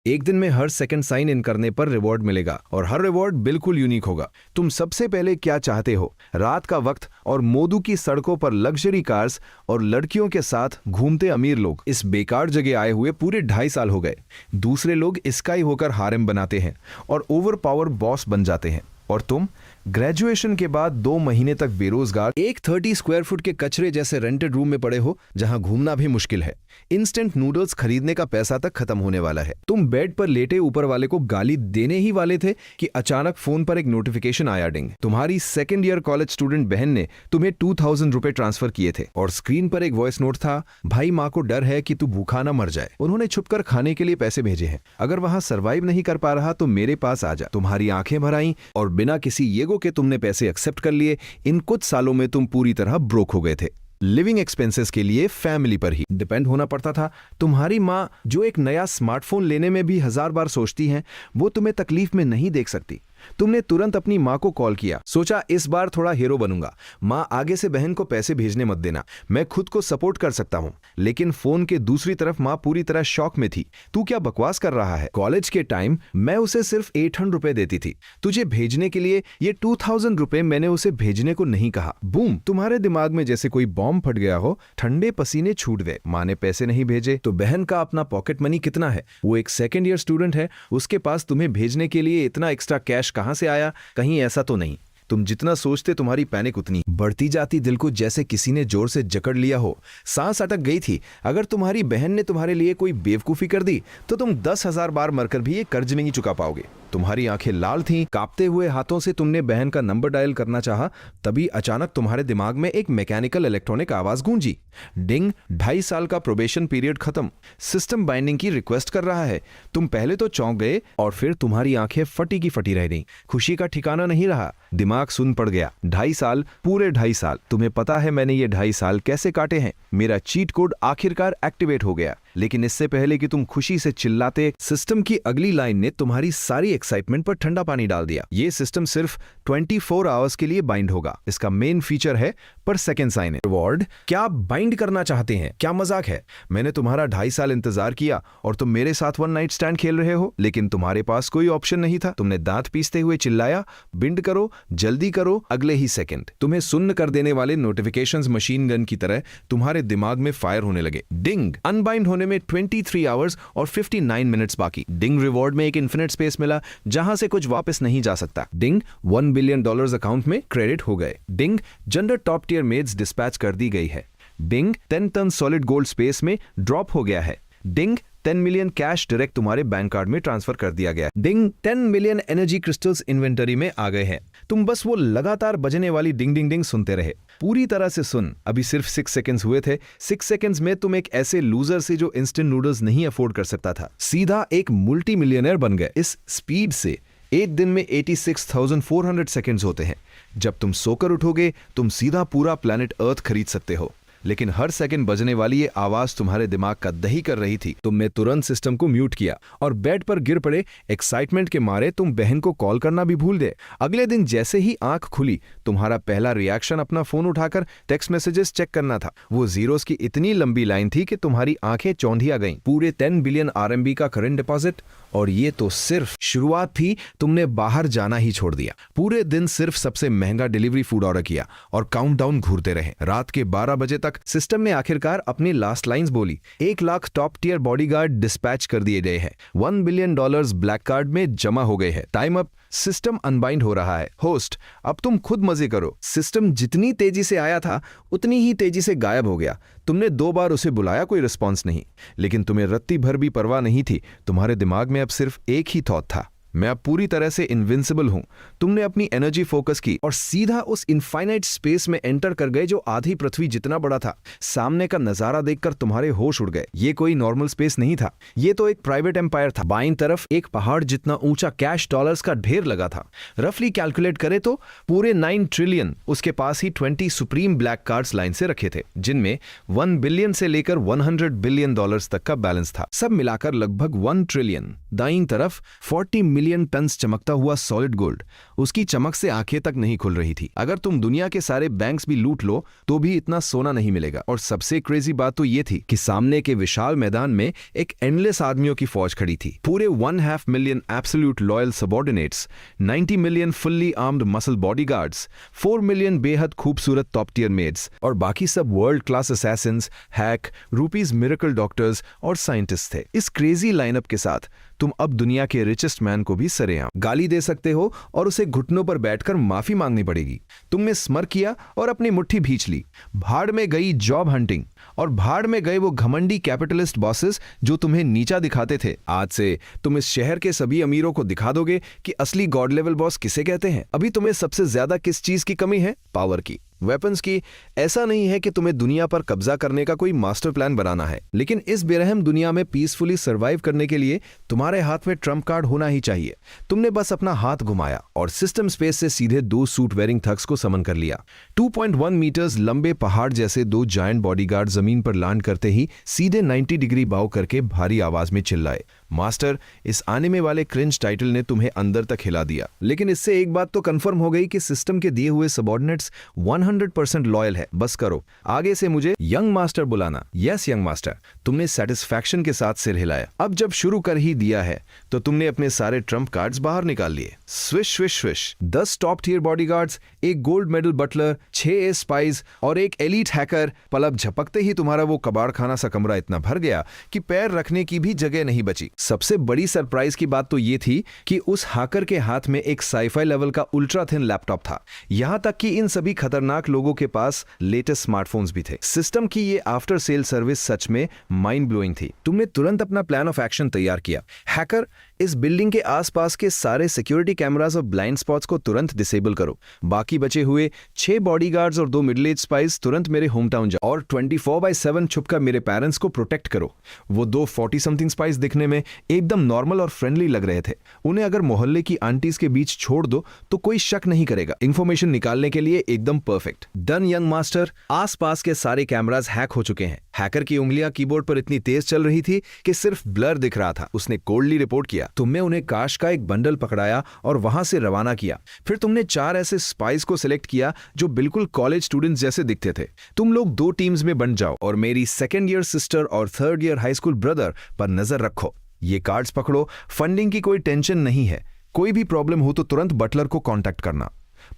एक दिन में हर सेकंड साइन इन करने पर रिवॉर्ड मिलेगा और हर रिवॉर्ड बिल्कुल यूनिक होगा। तुम सबसे पहले क्या चाहते हो? रात का वक्त और मोदू की सड़कों पर लग्जरी कार्स और लड़कियों के साथ घूमते अमीर लोग। इस बेकार जगह आए हुए पूरे 2.5 साल हो गए। दूसरे लोग स्काई होकर हारेम बनाते हैं और ओवर पावर बॉस बन जाते हैं, और तुम ग्रेजुएशन के बाद 2 महीने तक बेरोजगार एक 30 स्क्वायर फुट के कचरे जैसे रेंटेड रूम में पड़े हो, जहां घूमना भी मुश्किल है। इंस्टेंट नूडल्स खरीदने का पैसा तक खत्म होने वाला है। तुम बेड पर लेटे ऊपर वाले को गाली देने ही वाले थे कि अचानक फोन पर एक नोटिफिकेशन आया। डिंग। तुम्हारी सेकेंड ईयर कॉलेज स्टूडेंट बहन ने तुम्हें 2000 रुपए ट्रांसफर किए थे और स्क्रीन पर एक वॉइस नोट था, भाई माँ को डर है कि तू भूखा ना मर जाए, उन्होंने छुपकर खाने के लिए पैसे भेजे हैं, अगर वहां सर्वाइव नहीं कर पा रहा तो मेरे पास आ जा। तुम्हारी आंखें भर आईं और बिना किसी येगो के तुमने पैसे एक्सेप्ट कर लिए। इन कुछ सालों में तुम पूरी तरह ब्रोक हो गए थे। लिविंग एक्सपेंसेस के लिए फैमिली पर ही डिपेंड होना पड़ता था। तुम्हारी माँ, जो एक नया स्मार्टफोन लेने में भी 1000 बार सोचती हैं, वो तुम्हें तकलीफ में नहीं देख सकती। तुमने तुरंत अपनी माँ को कॉल किया, सोचा इस बार थोड़ा हीरो बनूंगा। माँ, आगे से बहन को पैसे भेजने मत देना, मैं खुद को सपोर्ट कर सकता हूँ। लेकिन फोन के दूसरी तरफ माँ पूरी तरह शॉक में थी। तू क्या बकवास कर रहा है? कॉलेज के टाइम मैं उसे सिर्फ 800 रुपए देती थी तुझे भेजने के लिए, ये 2000 रुपए मैंने उसे भेजने को नहीं कहा। बूम, तुम्हारे दिमाग में जैसे कोई बॉम्ब फट गया हो, ठंडे पसीने छूट गए। माँ ने पैसे नहीं भेजे तो बहन का अपना पॉकेट मनी कितना है? वो एक सेकेंड ईयर स्टूडेंट है, उसके पास तुम्हें भेजने के लिए इतना एक्स्ट्रा कैश कहां से आया? कहीं ऐसा तो नहीं? तुम जितना सोचते तुम्हारी पैनिक उतनी बढ़ती जाती। दिल को जैसे किसी ने जोर से जकड़ लिया हो, सांस अटक गई थी। अगर तुम्हारी बहन ने तुम्हारे लिए कोई बेवकूफी कर दी तो तुम 10,000 बार मरकर भी ये कर्ज नहीं चुका पाओगे। तुम्हारी आंखें लाल थीं, कांपते हुए हाथों से तुमने बहन का नंबर डायल करना चाहा, तभी अचानक तुम्हारे दिमाग में एक मैकेनिकल इलेक्ट्रॉनिक आवाज गूंजी। डिंग। 2.5 साल का प्रोबेशन पीरियड खत्म, सिस्टम बाइंडिंग की रिक्वेस्ट कर रहा है। तुम पहले तो चौंक गए और फिर तुम्हारी आंखें फटी की फटी रह गईं। खुशी का ठिकाना नहीं रहा, दिमाग सुन पड़ गया। 2.5 साल, पूरे 2.5 साल। तुम्हें पता है मैंने ये 2.5 साल कैसे काटे हैं? मेरा चीट कोड आखिरकार एक्टिवेट हो गया। लेकिन इससे पहले कि तुम खुशी से चिल्लाते, सिस्टम की अगली लाइन ने तुम्हारी सारी एक्साइटमेंट पर ठंडा पानी डाल दिया। ये सिस्टम सिर्फ 24 आवर्स के लिए बाइंड होगा। इसका मेन फीचर है पर सेकेंड साइन इन। रिवॉर्ड? क्या आप बाइंड करना चाहते हैं? क्या मजाक है? मैंने तुम्हारा 2.5 साल इंतजार किया और तुम मेरे साथ वन नाइट स्टैंड खेल रहे हो, लेकिन तुम्हारे पास कोई ऑप्शन नहीं था। तुमने दांत पीसते हुए चिल्लाया, बिंड करो, जल्दी करो। अगले ही सेकंड तुम्हें सुन्न कर देने वाले नोटिफिकेशंस मशीन गन की तरह तुम्हारे दिमाग में फायर होने लगे। डिंग। अनबाइंड होने में 23 आवर्स और 59 मिनट्स बाकी। डिंग। रिवॉर्ड में एक इन्फिनिट स्पेस मिला जहां से कुछ वापस नहीं जा सकता। डिंग। $1 बिलियन अकाउंट में क्रेडिट हो गए। डिंग। जेंडर टॉप टियर मेड्स डिस्पैच कर दी गई है। Ding. 10 ton solid gold space में ड्रॉप हो गया है। डिंग। 10 मिलियन कैश डायरेक्ट तुम्हारे बैंक कार्ड में ट्रांसफर कर दिया गया। Ding. 10 million energy crystals inventory में आ गए हैं। तुम बस वो लगातार बजने वाली डिंग डिंग डिंग सुनते रहे। पूरी तरह से सुन। अभी सिर्फ 6 सेकंड्स हुए थे। 6 सेकंड्स में तुम एक ऐसे लूजर से जो इंस्टेंट नूडल्स नहीं अफोर्ड कर सकता था, सीधा एक मल्टी मिलियनर बन गए। इस स्पीड से एक दिन में 86,400 सेकंड्स होते हैं। जब तुम सोकर उठोगे तुम सीधा पूरा प्लैनेट अर्थ खरीद सकते हो। लेकिन हर सेकंड बजने वाली ये आवाज तुम्हारे दिमाग का दही कर रही थी। तुमने तुरंत सिस्टम को म्यूट किया और बेड पर गिर पड़े। एक्साइटमेंट के मारे तुम बहन को कॉल करना भी भूल गए। अगले दिन जैसे ही आंख खुली, तुम्हारा पहला रिएक्शन अपना फोन उठाकर टेक्स्ट मैसेजेस चेक करना था। वो जीरोस की इतनी लंबी लाइन थी कि तुम्हारी आंखें चौंधिया गईं। पूरे 10 बिलियन RMB का करंट डिपॉजिट, और ये तो सिर्फ शुरुआत थी। तुमने बाहर जाना ही छोड़ दिया। पूरे दिन सिर्फ सबसे महंगा डिलीवरी फूड ऑर्डर किया और काउंटडाउन घूरते रहे। रात के 12 बजे तक सिस्टम ने आखिरकार अपनी लास्ट लाइंस बोली। 1 lakh top tier bodyguard dispatch कर दिए गए हैं। $1 बिलियन ब्लैक कार्ड में जमा हो गए हैं। Time up. सिस्टम अनबाइंड हो रहा है। होस्ट, अब तुम खुद मजे करो। सिस्टम जितनी तेजी से आया था उतनी ही तेजी से गायब हो गया। तुमने 2 बार उसे बुलाया, कोई रिस्पॉन्स नहीं। लेकिन तुम्हें रत्ती भर भी परवाह नहीं थी। तुम्हारे दिमाग में अब सिर्फ एक ही थॉट था, मैं अब पूरी तरह से इनविंसिबल हूं। तुमने अपनी एनर्जी फोकस की और सीधा उस इनफाइनाइट स्पेस में एंटर कर गए जो आधी पृथ्वी जितना बड़ा था। सामने का नजारा देखकर तुम्हारे होश उड़ गए। ये कोई नॉर्मल स्पेस नहीं था, ये तो एक प्राइवेट एम्पायर था। बाईं तरफ एक पहाड़ जितना ऊंचा कैश डॉलर्स का ढेर लगा था। रफली कैलकुलेट करे तो पूरे 9 ट्रिलियन। उसके पास ही 20 सुप्रीम ब्लैक कार्ड्स लाइन से रखे थे, जिनमें 1 बिलियन से लेकर $100 बिलियन तक का बैलेंस था। सब मिलाकर लगभग 1 ट्रिलियन। दाईं तरफ 40 मिलियन टन्स चमकता हुआ सॉलिड गोल्ड। उसकी चमक से आंखें तक नहीं खुल रही थी। अगर तुम दुनिया के सारे बैंक्स भी लूट लो तो भी इतना सोना नहीं मिलेगा। और सबसे क्रेजी बात तो ये थी कि सामने के विशाल मैदान में एक एंडलेस आदमियों की फौज खड़ी थी। पूरे 1.5 million absolute loyal subordinates, 90 million fully armed muscle bodyguards, 4 million बेहद खूबसूरत टॉप टियर मेड्स और बाकी सब world class Assassin's, hack, rupees miracle doctors और साइंटिस्ट थे। इस क्रेजी लाइनअप के साथ तुम अब दुनिया के रिचेस्ट मैन को भी सरेआम गाली दे सकते हो और उसे घुटनों पर बैठकर माफी मांगनी पड़ेगी। तुमने स्मर किया और अपनी मुट्ठी भींच ली। भाड़ में गई जॉब हंटिंग और भाड़ में गए वो घमंडी कैपिटलिस्ट बॉसेस जो तुम्हें नीचा दिखाते थे। आज से तुम इस शहर के सभी अमीरों को दिखा दोगे कि असली गॉड लेवल बॉस किसे कहते हैं। अभी तुम्हें सबसे ज्यादा किस चीज की कमी है? पावर की, वेपन्स की। ऐसा नहीं है कि तुम्हें दुनिया पर कब्जा करने का कोई मास्टर प्लान बनाना है, लेकिन इस बेरहम दुनिया में पीसफुली सर्वाइव करने के लिए तुम्हारे हाथ में ट्रम्प कार्ड होना ही चाहिए। तुमने बस अपना हाथ घुमाया और सिस्टम स्पेस से सीधे 2 सूट वेयरिंग थग्स को समन कर लिया। 2.1 मीटर्स लंबे पहाड़ जैसे 2 जायंट बॉडीगार्ड जमीन पर लैंड करते ही सीधे 90 डिग्री बाव करके भारी आवाज में चिल्लाए, मास्टर, इस आने वाले क्रिंज टाइटल ने तुम्हें अंदर तक हिला दिया। लेकिन इससे एक बात तो कंफर्म हो गई कि सिस्टम के दिए हुए सबऑर्डिनेट्स 100% लॉयल है। बस करो, आगे से मुझे यंग मास्टर बुलाना। Yes young master. तुमने सेटिस्फैक्शन के साथ सिर हिलाया। अब जब शुरू कर ही दिया है तो तुमने अपने सारे ट्रम्प कार्ड्स बाहर निकाल लिए। Swish swish swish. 10 top tier bodyguards, एक gold medal butler, 6 S spice और एक एलीट हैकर। पलक झपकते ही तुम्हारा वो कबाड़ खाना सा कमरा इतना भर गया कि पैर रखने की भी जगह नहीं बची। सबसे बड़ी सरप्राइज की बात तो ये थी कि उस हैकर के हाथ में एक साईफाई लेवल का अल्ट्रा थिन लैपटॉप था। यहां तक कि इन सभी खतरनाक लोगों के पास लेटेस्ट स्मार्टफोन्स भी थे। सिस्टम की ये आफ्टर सेल सर्विस सच में माइंड ब्लोइंग थी। तुमने तुरंत अपना प्लान ऑफ एक्शन तैयार किया। हैकर, इस बिल्डिंग के आसपास के सारे सिक्योरिटी कैमरास और ब्लाइंड स्पॉट्स को तुरंत डिसेबल करो। बाकी बचे हुए 6 बॉडीगार्ड्स और 2 मिडिल एज स्पाइस तुरंत मेरे होम टाउन जाओ और 24/7 छुपकर मेरे पेरेंट्स को प्रोटेक्ट करो। वो 2 40 समथिंग स्पाइस दिखने में एकदम नॉर्मल और फ्रेंडली लग रहे थे। उन्हें अगर मोहल्ले की आंटीज के बीच छोड़ दो तो कोई शक नहीं करेगा। इंफॉर्मेशन निकालने के लिए एकदम परफेक्ट। Done young master. आसपास के सारे कैमरास हैक हो चुके हैं। हैकर की उंगलियां कीबोर्ड पर इतनी तेज चल रही थी कि सिर्फ ब्लर दिख रहा था। उसने कोल्डली रिपोर्ट किया। तुमने उन्हें काश का एक बंडल पकड़ाया और वहां से रवाना किया। फिर तुमने 4 ऐसे स्पाइस को सिलेक्ट किया जो बिल्कुल कॉलेज स्टूडेंट्स जैसे दिखते थे। तुम लोग 2 टीम्स में बंट जाओ और मेरी 2nd ईयर सिस्टर और 3rd year high school brother पर नजर रखो। ये कार्ड्स पकड़ो। फंडिंग की कोई टेंशन नहीं है। कोई भी प्रॉब्लम हो तो तुरंत बटलर को कांटेक्ट करना।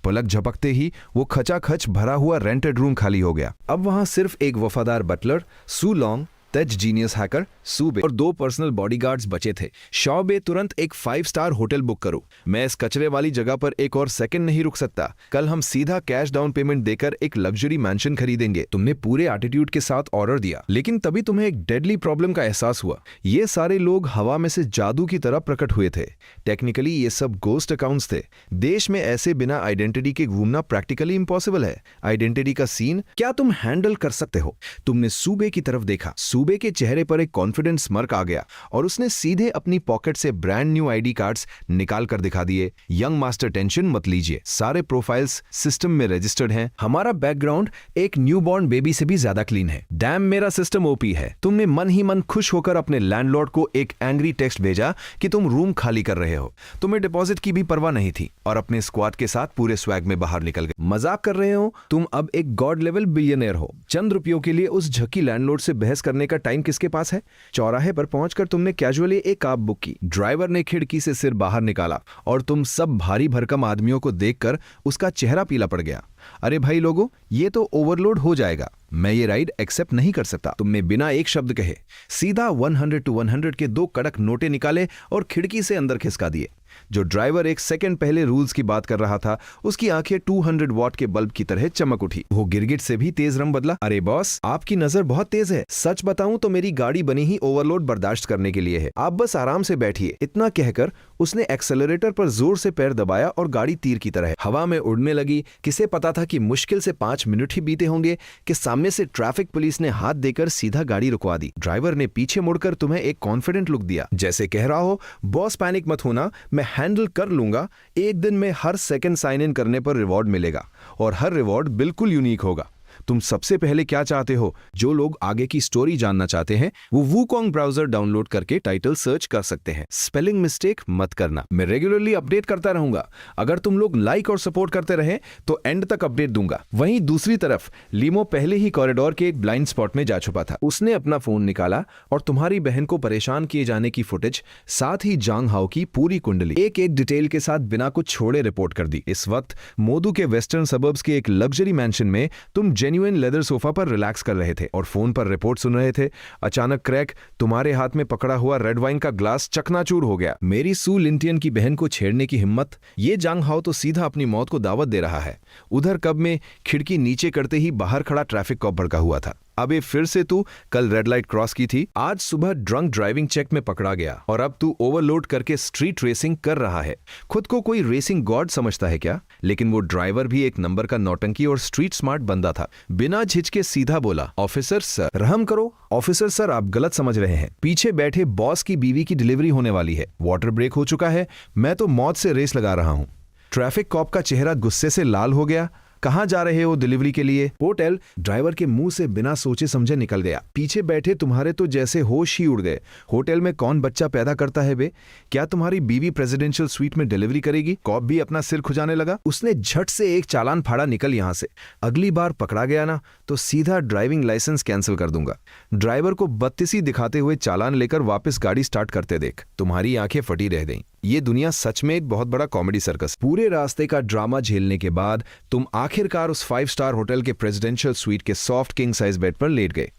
पलक झपकते ही वो खचाखच भरा हुआ रेंटेड रूम खाली हो गया। अब वहां सिर्फ एक वफादार बटलर, सू लॉन्ग, तेज जीनियस हैकर, सूबे और 2 पर्सनल बॉडीगार्ड्स बचे थे। शॉबे, तुरंत एक 5 स्टार होटल बुक करो। मैं इस कचरे वाली जगह पर एक और सेकंड नहीं रुक सकता। कल हम सीधा कैश डाउन पेमेंट देकर एक लग्जरी मैंशन खरीदेंगे। तुमने पूरे एटीट्यूड के साथ ऑर्डर दिया, लेकिन तभी तुम्हें एक डेडली प्रॉब्लम का एहसास हुआ। ये सारे लोग हवा में से जादू की तरह प्रकट हुए थे। टेक्निकली ये सब गोस्ट अकाउंट्स थे। देश में ऐसे बिना आइडेंटिटी के घूमना प्रैक्टिकली इम्पॉसिबल है। आइडेंटिटी का सीन क्या तुम हैंडल कर सकते हो? तुमने सूबे की तरफ देखा। सूबे के चेहरे पर एक कॉन्फिडेंट स्मर्क आ गया और उसने सीधे अपनी पॉकेट से ब्रांड न्यू आईडी कार्ड्स निकाल कर दिखा दिए। यंग मास्टर, टेंशन मत लीजिए, सारे प्रोफाइल्स सिस्टम में रजिस्टर्ड हैं। हमारा बैकग्राउंड एक न्यूबॉर्न बेबी से भी ज्यादा क्लीन है। डैम, मेरा सिस्टम ओपी है। तुमने मन ही मन खुश होकर अपने लैंडलॉर्ड को एक एंग्री टेक्स्ट भेजा कि तुम रूम खाली कर रहे हो। तुम्हें डिपॉजिट की भी परवाह नहीं थी और अपने स्क्वाड के साथ पूरे स्वैग में बाहर निकल गए। मजाक कर रहे हो? तुम अब एक गॉड लेवल बिलियनियर हो। चंद रुपयों के लिए उस झकी लैंडलॉर्ड से बहस करने का टाइम किसके पास है? चौराहे पर पहुंचकर तुमने कैजुअली एक कैब बुक की। ड्राइवर ने खिड़की से सिर बाहर निकाला और तुम सब भारी भरकम आदमियों को देखकर उसका चेहरा पीला पड़ गया। अरे भाई लोगों, ये तो ओवरलोड हो जाएगा। मैं ये राइड एक्सेप्ट नहीं कर सकता। तुमने बिना एक शब्द कहे सीधा 100 to 100 के 2 कड़क नोटे निकाले और खिड़की से अंदर खिसका दिए। जो ड्राइवर एक सेकंड पहले रूल्स की बात कर रहा था, उसकी आंखें 200 वॉट के बल्ब की तरह चमक उठी। वो गिरगिट से भी तेज रंग बदला। अरे बॉस, आपकी नजर बहुत तेज है। सच बताऊं तो मेरी गाड़ी बनी ही ओवरलोड बर्दाश्त करने के लिए है। आप बस आराम से बैठिए। इतना कहकर उसने एक्सेलरेटर पर जोर से पैर दबाया और गाड़ी तीर की तरह हवा में उड़ने लगी। किसे पता था कि मुश्किल से 5 मिनट ही बीते होंगे कि सामने से ट्रैफिक पुलिस ने हाथ देकर सीधा गाड़ी रुकवा दी। ड्राइवर ने पीछे मुड़कर तुम्हें एक कॉन्फिडेंट लुक दिया, जैसे कह रहा हो, बॉस पैनिक मत होना, मैं हैंडल कर लूंगा। एक दिन में हर सेकंड साइन इन करने पर रिवॉर्ड मिलेगा और हर रिवॉर्ड बिल्कुल यूनिक होगा। तुम सबसे पहले क्या चाहते हो? जो लोग आगे की स्टोरी जानना चाहते हैं वो वूकोंग ब्राउजर डाउनलोड करके टाइटल सर्च कर सकते हैं। स्पेलिंग मिस्टेक मत करना। मैं रेगुलरली अपडेट करता रहूंगा। अगर तुम लोग लाइक और सपोर्ट करते रहे तो एंड तक अपडेट दूंगा। वहीं दूसरी तरफ लीमो पहले ही कॉरिडोर के एक ब्लाइंड स्पॉट में जा छुपा था। उसने अपना फोन निकाला और तुम्हारी बहन को परेशान किए जाने की फुटेज, साथ ही जांग हाओ की पूरी कुंडली एक एक डिटेल के साथ बिना कुछ छोड़े रिपोर्ट कर दी। इस वक्त मोदू के वेस्टर्न सबर्ब्स के एक लग्जरी मैंशन में तुम जेन्युइन लेदर सोफा पर रिलैक्स कर रहे थे और फोन पर रिपोर्ट सुन रहे थे। अचानक क्रैक, तुम्हारे हाथ में पकड़ा हुआ रेड वाइन का ग्लास चकनाचूर हो गया। मेरी सू लिंटियन की बहन को छेड़ने की हिम्मत! ये जांग हाओ तो सीधा अपनी मौत को दावत दे रहा है। उधर कब में खिड़की नीचे करते ही बाहर खड़ा ट्रैफिक कॉप भड़का हुआ था। अबे फिर से तू कल रेड लाइट क्रॉस की थी, आज सुबह ड्रंक ड्राइविंग चेक में पकड़ा गया और अब तू ओवरलोड करके स्ट्रीट रेसिंग कर रहा है। खुद को कोई रेसिंग गॉड समझता है क्या? लेकिन वो ड्राइवर भी एक नंबर का नौटंकी और स्ट्रीट स्मार्ट बंदा था। बिना झिझके सीधा बोला, ऑफिसर सर। रहम करो ऑफिसर सर, आप गलत समझ रहे हैं। पीछे बैठे बॉस की बीवी की डिलीवरी होने वाली है, वाटर ब्रेक हो चुका है, मैं तो मौत से रेस लगा रहा हूं। ट्रैफिक कॉप का चेहरा गुस्से से लाल हो गया। कहां जा रहे हो डिलीवरी के लिए? होटल। ड्राइवर के मुंह से बिना सोचे समझे निकल गया। पीछे बैठे तुम्हारे तो जैसे होश ही उड़ गए। होटल में कौन बच्चा पैदा करता है बे? क्या तुम्हारी बीवी प्रेसिडेंशियल स्वीट में डिलीवरी करेगी? कॉप भी अपना सिर खुजाने लगा। उसने झट से एक चालान फाड़ा, निकल यहां से। अगली बार पकड़ा गया ना तो सीधा ड्राइविंग लाइसेंस कैंसिल कर दूंगा। ड्राइवर को बत्तीसी दिखाते हुए चालान लेकर वापस गाड़ी स्टार्ट करते देख तुम्हारी आंखें फटी रह गईं। ये दुनिया सच में एक बहुत बड़ा कॉमेडी सर्कस। पूरे रास्ते का ड्रामा झेलने के बाद तुम आखिरकार उस 5 स्टार होटल के प्रेसिडेंशियल स्वीट के सॉफ्ट किंग साइज बेड पर लेट गए।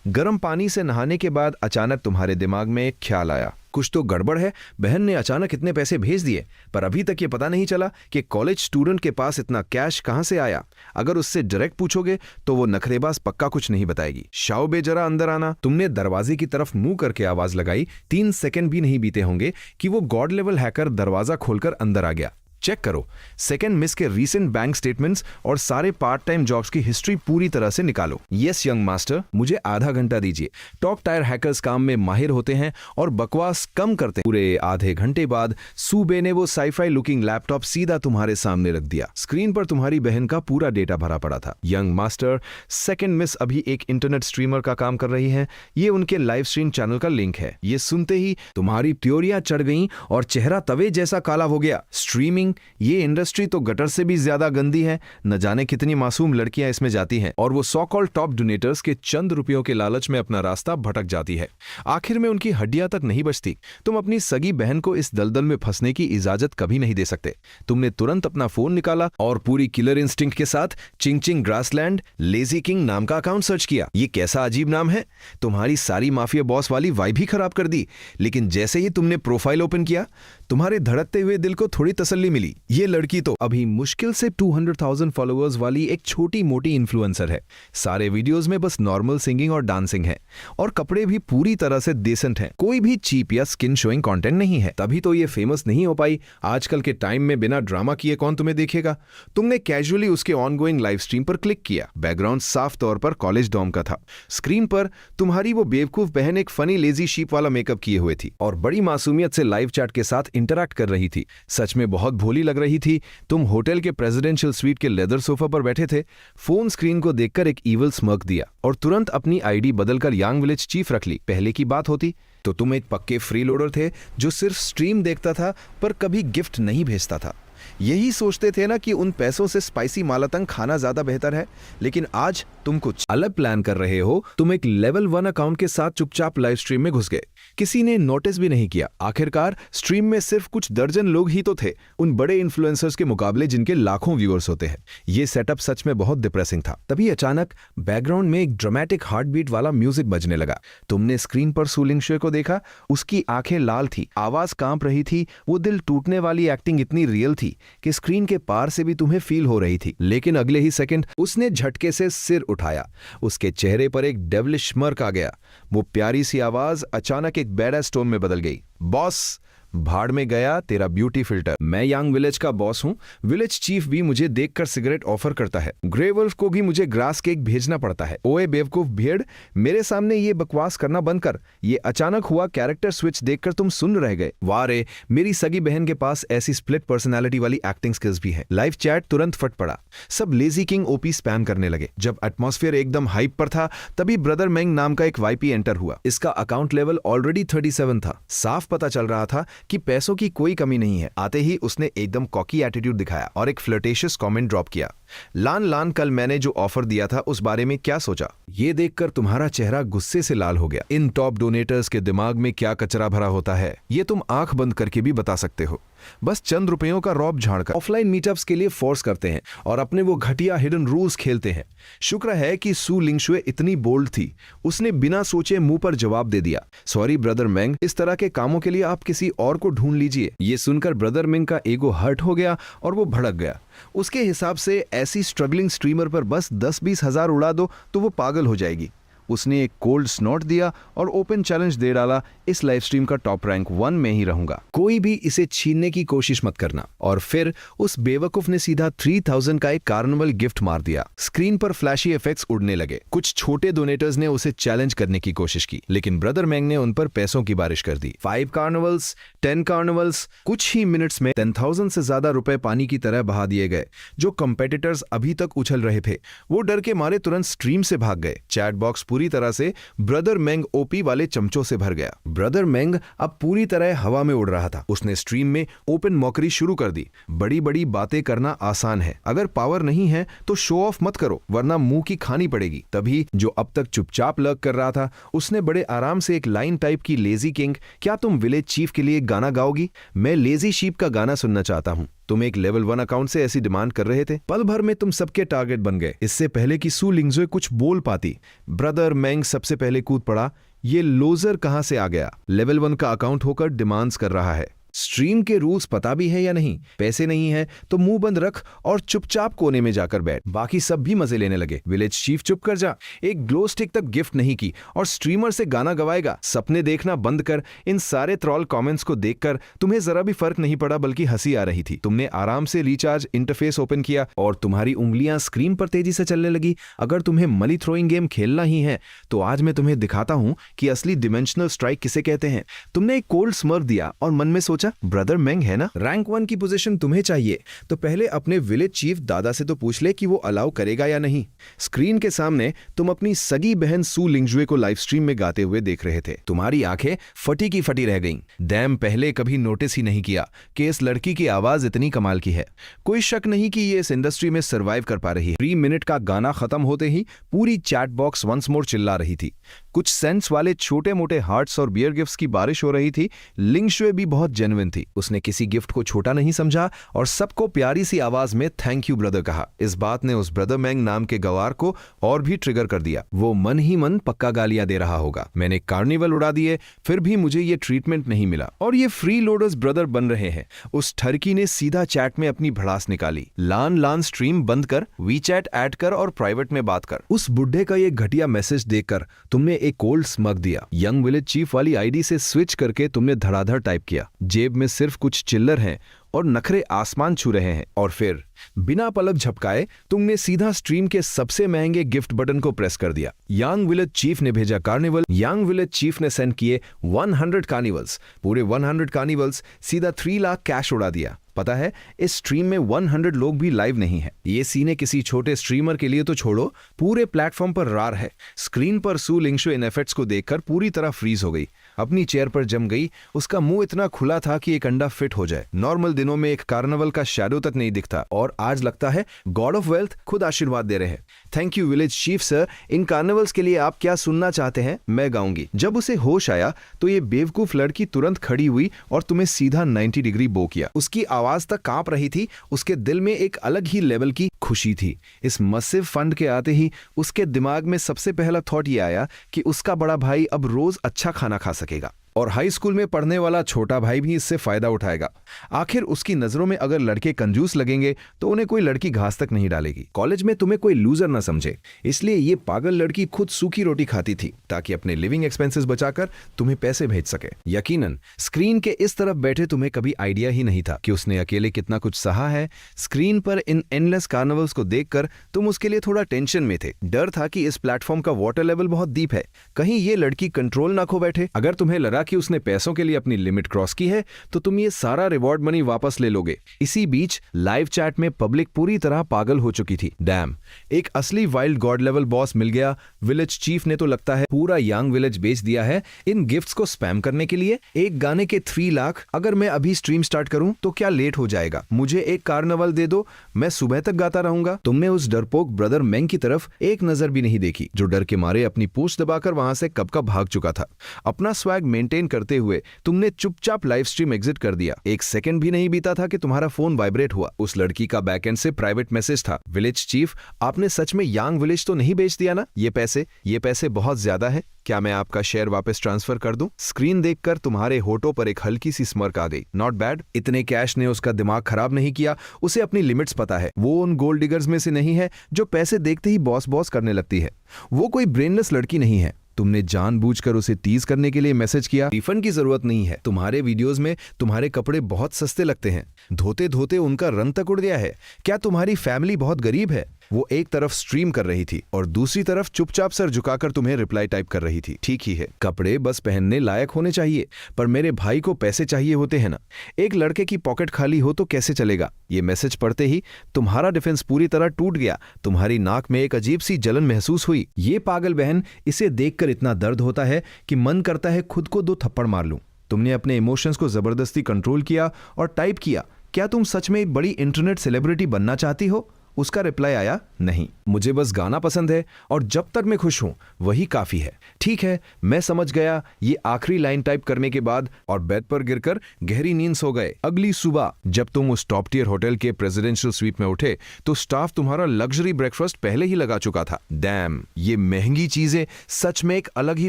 गर्म पानी से नहाने के बाद अचानक तुम्हारे दिमाग में एक ख्याल आया, कुछ तो गड़बड़ है। बहन ने अचानक इतने पैसे भेज दिए, पर अभी तक ये पता नहीं चला कि कॉलेज स्टूडेंट के पास इतना कैश कहां से आया। अगर उससे डायरेक्ट पूछोगे तो वो नखरेबाज पक्का कुछ नहीं बताएगी। शाओ बे, जरा अंदर आना। तुमने दरवाजे की तरफ मुंह करके आवाज लगाई। 3 सेकंड भी नहीं बीते होंगे कि वो गॉड लेवल हैकर दरवाजा खोलकर अंदर आ गया। चेक करो सेकेंड मिस के रीसेंट बैंक स्टेटमेंट्स और सारे पार्ट टाइम जॉब्स की हिस्ट्री पूरी तरह से निकालो। यस यंग मास्टर, मुझे आधा घंटा दीजिए। टॉप टायर हैकर्स काम में माहिर होते हैं और बकवास कम करते हैं। पूरे आधे घंटे बाद सूबे ने वो साईफाई लुकिंग लैपटॉप सीधा तुम्हारे सामने रख दिया। स्क्रीन पर तुम्हारी बहन का पूरा डेटा भरा पड़ा था। यंग मास्टर, सेकेंड मिस अभी एक इंटरनेट स्ट्रीमर का काम कर रही है। ये उनके लाइव स्ट्रीम चैनल का लिंक है। ये सुनते ही तुम्हारी त्योरियां चढ़ गईं और चेहरा तवे जैसा काला हो गया। स्ट्रीमिंग, ये इंडस्ट्री तो गटर से भी ज्यादा गंदी है। न जाने कितनी मासूम लड़कियां इसमें जाती हैं और वो सो कॉल्ड टॉप डोनेटर्स के चंद रुपयों के लालच में अपना रास्ता भटक जाती है। आखिर में उनकी हड्डियां तक नहीं बचती। तुम अपनी सगी बहन को इस दलदल में फंसने की इजाजत कभी नहीं दे सकते। तुमने तुरंत अपना फोन निकाला और पूरी किलर इंस्टिंक्ट के साथ चिंग चिंग ग्रासलैंड लेजी किंग नाम का अकाउंट सर्च किया। ये कैसा अजीब नाम है। तुम्हारी सारी माफिया बॉस वाली वाइब ही खराब कर दी। लेकिन जैसे ही तुमने प्रोफाइल ओपन किया, तुम्हारे धड़कते हुए दिल को थोड़ी तसल्ली मिली। ये लड़की तो अभी मुश्किल से 200,000 फॉलोअर्स वाली एक छोटी मोटी इन्फ्लुएंसर है। सारे वीडियोस में बस नॉर्मल सिंगिंग और डांसिंग है और कपड़े भी पूरी तरह से डिसेंट हैं। कोई भी चीप या स्किन शोइंग कंटेंट नहीं है। तभी तो ये फेमस नहीं हो पाई। आजकल के टाइम में बिना ड्रामा किए कौन तुम्हें देखेगा। तुमने कैजुअली उसके ऑनगोइंग लाइव स्ट्रीम पर क्लिक किया। बैकग्राउंड साफ तौर पर कॉलेज डॉम का था। स्क्रीन पर तुम्हारी वो बेवकूफ बहन एक फनी लेजी शीप वाला मेकअप किए हुए थी और बड़ी मासूमियत से लाइव चैट के साथ इंटरैक्ट कर रही थी। सच में बहुत भोली लग रही थी। तुम होटल के प्रेसिडेंशियल स्वीट के लेदर सोफा पर बैठे थे। फोन स्क्रीन को देखकर एक ईवल स्मर्क दिया और तुरंत अपनी आईडी बदलकर यांग विलेज चीफ रख ली। पहले की बात होती तो तुम एक पक्के फ्री लोडर थे जो सिर्फ स्ट्रीम देखता था पर कभी गिफ्ट नहीं भेजता था। यही सोचते थे ना कि उन पैसों से स्पाइसी मालातंग खाना ज्यादा बेहतर है। लेकिन आज तुम कुछ अलग प्लान कर रहे हो। तुम एक लेवल 1 अकाउंट के साथ चुपचाप लाइव स्ट्रीम में घुस गए। किसी ने नोटिस भी नहीं किया। आखिरकार स्ट्रीम में सिर्फ कुछ दर्जन लोग ही तो थे, उन बड़े इन्फ्लुएंसर्स के मुकाबले जिनके लाखों व्यूअर्स होते हैं। ये सेटअप सच में बहुत डिप्रेसिंग था। तभी अचानक बैकग्राउंड में एक ड्रामेटिक हार्ट बीट वाला म्यूजिक बजने लगा। तुमने स्क्रीन पर सूलिंग शे को देखा। उसकी आंखें लाल थी, आवाज कांप रही थी। वो दिल टूटने वाली एक्टिंग इतनी रियल थी कि स्क्रीन के पार से भी तुम्हें फील हो रही थी। लेकिन अगले ही सेकंड उसने झटके से सिर उठाया। उसके चेहरे पर एक डेविलिश स्mirk आ गया। वो प्यारी सी आवाज अचानक एक बैड एस टोन में बदल गई। बॉस, भाड़ में गया तेरा ब्यूटी फिल्टर। मैं यंग विलेज का बॉस हूँ। विलेज चीफ भी मुझे देखकर सिगरेट ऑफर करता है। ग्रे वुल्फ को भी मुझे ग्रास केक भेजना पड़ता है। ओए बेवकूफ भेड़, मेरे सामने ये बकवास करना बंद कर। ये अचानक हुआ कैरेक्टर स्विच देखकर तुम सुन रह गए। वाह रे, मेरी सगी बहन के पास ऐसी स्प्लिट पर्सनालिटी वाली एक्टिंग स्किल्स भी है। लाइव चैट तुरंत फट पड़ा। सब लेजी किंग ओपी स्पैम करने लगे। जब एटमॉस्फेयर एकदम हाइप पर था तभी ब्रदर मेंग नाम का एक वाईपी एंटर हुआ। इसका अकाउंट लेवल ऑलरेडी 37 था। साफ पता चल रहा था कि पैसों की कोई कमी नहीं है। आते ही उसने एकदम कॉकी एटीट्यूड दिखाया और एक फ्लर्टेशियस कमेंट ड्रॉप किया। लान कल मैंने जो ऑफर दिया था उस बारे में क्या सोचा? ये देखकर तुम्हारा चेहरा गुस्से से लाल हो गया। इन टॉप डोनेटर्स के दिमाग में क्या कचरा भरा होता है ये तुम आंख बंद करके भी बता सकते हो। बस चंद रुपयों का रौब झाड़कर ऑफलाइन मीटअप्स के लिए फोर्स करते हैं और अपने वो घटिया हिडन रूल्स खेलते हैं। शुक्र है कि सू लिंगशुए इतनी बोल्ड थी, उसने बिना सोचे मुंह पर जवाब दे दिया। सॉरी ब्रदर मेंग, इस तरह के कामों के लिए आप किसी और को ढूंढ लीजिए। ये सुनकर ब्रदर मेंग का ईगो हर्ट हो गया और वो भड़क गया। उसके हिसाब से ऐसी स्ट्रगलिंग स्ट्रीमर पर बस 10-20 हजार उड़ा दो तो वो पागल हो जाएगी। उसने एक कोल्ड स्नॉट दिया और ओपन चैलेंज दे डाला, इस लाइव स्ट्रीम का टॉप रैंक 1 में ही रहूंगा। कोई भी इसे छीनने की कोशिश मत करना। और फिर उस बेवकूफ ने सीधा 3000 का एक कार्निवल गिफ्ट मार दिया। स्क्रीन पर फ्लैशी इफेक्ट्स उड़ने लगे। कुछ छोटे डोनेटर्स ने उसे चैलेंज करने की कोशिश की, लेकिन ब्रदर मेंग ने उन पर पैसों की बारिश कर दी। 5 कार्निवल्स, 10 कार्निवल्स, कुछ ही मिनट्स में 10,000 से ज्यादा रुपए पानी की तरह बहा दिए गए। जो कंपेटिटर्स अभी तक उछल रहे थे वो डर के मारे तुरंत स्ट्रीम से भाग गए। चैट बॉक्स पूरी तरह से ब्रदर मेंग ओपी वाले चमचों से भर गया। ब्रदर मेंग अब पूरी तरह हवा में उड़ रहा था। उसने स्ट्रीम में ओपन मॉकरी शुरू कर दी। बड़ी बड़ी बातें करना आसान है, अगर पावर नहीं है तो शो ऑफ मत करो वरना मुंह की खानी पड़ेगी। तभी जो अब तक चुपचाप लर्क कर रहा था उसने बड़े आराम से एक लाइन टाइप की, लेजी किंग क्या तुम विलेज चीफ के लिए गाना गाओगी? मैं लेजी शीप का गाना सुनना चाहता हूँ। तुम एक लेवल 1 अकाउंट से ऐसी डिमांड कर रहे थे। पल भर में तुम सबके टारगेट बन गए। इससे पहले कि सू लिंगजुए कुछ बोल पाती, ब्रदर मेंग सबसे पहले कूद पड़ा। ये लोजर कहां से आ गया? लेवल 1 का अकाउंट होकर डिमांड्स कर रहा है। स्ट्रीम के रूल्स पता भी है या नहीं? पैसे नहीं है तो मुंह बंद रख और चुपचाप कोने में जाकर बैठ। बाकी सब भी मजे लेने लगे। विलेज चीफ चुप कर जा, एक ग्लो स्टिक तक गिफ्ट नहीं की और स्ट्रीमर से गाना गवाएगा। सपने देखना बंद कर। इन सारे ट्रॉल कमेंट्स को देखकर तुम्हें जरा भी फर्क नहीं पड़ा, बल्कि हंसी आ रही थी। तुमने आराम से रिचार्ज इंटरफेस ओपन किया और तुम्हारी उंगलियां स्क्रीन पर तेजी से चलने लगी। अगर तुम्हें मनी थ्रोइंग गेम खेलना ही है तो आज मैं तुम्हें दिखाता हूं कि असली डिमेंशनल स्ट्राइक किसे कहते हैं। तुमने एक कोल्ड स्मर्क दिया और मन में सोचा, ब्रदर मेंग है ना, रैंक 1 की पोजीशन तुम्हें चाहिए तो पहले अपने विलेज चीफ दादा से तो पूछ ले कि वो अलाउ करेगा या नहीं। स्क्रीन के सामने तुम अपनी सगी बहन सू लिंगजुए को लाइव स्ट्रीम में गाते हुए देख रहे थे। तुम्हारी आंखें फटी की फटी रह गईं। डैम, पहले कभी नोटिस ही नहीं किया कि इस लड़की की आवाज इतनी कमाल की है। कोई शक नहीं कि ये इस इंडस्ट्री में सर्वाइव कर पा रही है। 3 मिनट का गाना खत्म होते ही पूरी चैट बॉक्स वंस मोर चिल्ला रही थी। कुछ सेंस वाले छोटे मोटे हार्ट्स और बियर गिफ्ट्स की बारिश हो रही थी। लिंगशुए भी बहुत जेन्युइन थी। उसने किसी गिफ्ट को छोटा नहीं समझा और सबको प्यारी सी आवाज में थैंक यू ब्रदर कहा। इस बात ने उस ब्रदर मेंग नाम के गवार को और भी ट्रिगर कर दिया। वो मन ही मन पक्का गालियां दे रहा होगा। मैंने कार्निवल उड़ा दिए फिर भी मुझे ये ट्रीटमेंट नहीं मिला और ये फ्री लोडर्स ब्रदर बन रहे हैं। उस ठरकी ने सीधा चैट में अपनी भड़ास निकाली। लान स्ट्रीम बंद कर, वी चैट ऐड कर और प्राइवेट में बात कर। उस बुढ़े का ये घटिया मैसेज देखकर तुमने एक कोल्ड स्मग दिया। यंग विलेज चीफ वाली आईडी से स्विच करके तुमने धड़ाधड़ टाइप किया। जेब में सिर्फ कुछ चिल्लर हैं और नखरे आसमान छू रहे हैं। और फिर बिना पलक झपकाए तुमने सीधा स्ट्रीम के सबसे महंगे गिफ्ट बटन को प्रेस कर दिया। यंग विलेज चीफ ने भेजा कार्निवल। यंग विलेज चीफ ने सेंड किए 100 कार्निवल्स। पूरे 100 कार्निवल्स सीधा 3 लाख कैश उड़ा दिया। पता है इस स्ट्रीम में 100 लोग भी लाइव नहीं है। ये सीने किसी छोटे स्ट्रीमर के लिए तो छोड़ो, पूरे प्लेटफॉर्म पर रार है। स्क्रीन पर सू लिंगशुए इन इफेक्ट्स को देखकर पूरी तरह फ्रीज हो गई। अपनी चेयर पर जम गई। उसका मुंह इतना खुला था कि एक अंडा फिट हो जाए। नॉर्मल दिनों में एक कार्निवल का शैडो तक नहीं दिखता और आज लगता है गॉड ऑफ वेल्थ खुद आशीर्वाद दे रहे हैं। Thank you village chief sir. In carnivals के लिए आप क्या सुनना चाहते हैं मैं गाऊंगी। जब उसे होश आया तो ये बेवकूफ लड़की तुरंत खड़ी हुई और तुम्हें सीधा 90 डिग्री बो किया। उसकी आवाज तक कांप रही थी। उसके दिल में एक अलग ही लेवल की खुशी थी। इस मसिव फंड के आते ही उसके दिमाग में सबसे पहला थॉट ये आया कि उसका बड़ा भाई अब रोज अच्छा खाना खा सकेगा। और हाई स्कूल में पढ़ने वाला छोटा भाई भी इससे फायदा उठाएगा। आखिर उसकी नजरों में अगर लड़के कंजूस लगेंगे तो उन्हें कोई लड़की घास तक नहीं डालेगी। कॉलेज में तुम्हें कोई लूजर ना समझे, इसलिए ये पागल लड़की खुद सूखी रोटी खाती थी ताकि अपने लिविंग एक्सपेंसेस बचाकर तुम्हें पैसे भेज सके। यकीनन स्क्रीन के इस तरफ बैठे तुम्हें कभी आइडिया ही नहीं था कि उसने अकेले कितना कुछ सहा है। स्क्रीन पर इन एंडलेस कार्निवल्स को देखकर तुम उसके लिए थोड़ा टेंशन में थे। डर था कि इस प्लेटफॉर्म का वाटर लेवल बहुत डीप है, कहीं ये लड़की कंट्रोल ना खो बैठे। अगर तुम्हें लगा कि उसने पैसों के लिए अपनी लिमिट क्रॉस की है तो तुम ये सारा रिवॉर्ड मनी वापस ले लोगे। इसी बीच लाइव चैट में पब्लिक पूरी तरह पागल हो चुकी थी। डैम, एक असली वाइल्ड गॉड लेवल बॉस मिल गया। विलेज चीफ ने तो लगता है पूरा यंग विलेज बेच दिया है इन गिफ्ट्स को स्पैम करने के लिए। एक गाने के 3 लाख। अगर मैं अभी स्ट्रीम स्टार्ट करूं तो क्या लेट हो जाएगा? मुझे एक कार्निवल दे दो, मैं सुबह तक गाता रहूंगा। तुमने उस डरपोक ब्रदर मेंग की तरफ एक नजर भी नहीं देखी जो डर के मारे अपनी पूंछ दबाकर वहां से कब का भाग चुका था। अपना स्वैग मेंटेन करते हुए तुमने चुपचाप लाइव स्ट्रीम एग्जिट कर दिया। एक सेकंड भी नहीं बीता था कि तुम्हारा फोन वाइब्रेट हुआ। उस लड़की का बैकएंड से प्राइवेट मैसेज था, विलेज चीफ, आपने सच में यांग विलेज तो नहीं बेच दिया ना? ये पैसे बहुत ज्यादा है, क्या मैं आपका शेयर वापस ट्रांसफर कर दूं? स्क्रीन देखकर तुम्हारे होठों पर एक हल्की सी स्मर्क आ गई। Not bad. इतने कैश ने उसका दिमाग खराब नहीं किया। उसे अपनी लिमिट्स पता है। वो उन गोल्ड डिगर्स में से नहीं है जो पैसे देखते ही बॉस बॉस करने लगती है। वो कोई ब्रेनलेस लड़की नहीं है। तुमने जानबूझकर उसे टीज करने के लिए मैसेज किया। रिफंड की जरूरत नहीं है। तुम्हारे वीडियोस में तुम्हारे कपड़े बहुत सस्ते लगते हैं, धोते धोते उनका रंग तक उड़ गया है। क्या तुम्हारी फैमिली बहुत गरीब है? वो एक तरफ स्ट्रीम कर रही थी और दूसरी तरफ चुपचाप सर झुकाकर तुम्हें रिप्लाई टाइप कर रही थी। ठीक ही है, कपड़े बस पहनने लायक होने चाहिए, पर मेरे भाई को पैसे चाहिए होते हैं ना। एक लड़के की पॉकेट खाली हो तो कैसे चलेगा? ये मैसेज पढ़ते ही तुम्हारा डिफेंस पूरी तरह टूट गया। तुम्हारी नाक में एक अजीब सी जलन महसूस हुई। ये पागल बहन, इसे देखकर इतना दर्द होता है कि मन करता है खुद को 2 थप्पड़ मार लूं। तुमने अपने इमोशंस को जबरदस्ती कंट्रोल किया और टाइप किया, क्या तुम सच में एक बड़ी इंटरनेट सेलिब्रिटी बनना चाहती हो? उसका रिप्लाई आया, नहीं, मुझे बस गाना पसंद है और जब तक मैं खुश हूं वही काफी है। ठीक है, मैं समझ गया। ये आखिरी लाइन टाइप करने के बाद और बेड पर गिरकर गहरी नींद सो गए। अगली सुबह जब तुम उस टॉप टियर होटल के प्रेसिडेंशियल स्वीट में उठे तो स्टाफ तुम्हारा लग्जरी ब्रेकफास्ट पहले ही लगा चुका था। डैम, ये महंगी चीजें सच में एक अलग ही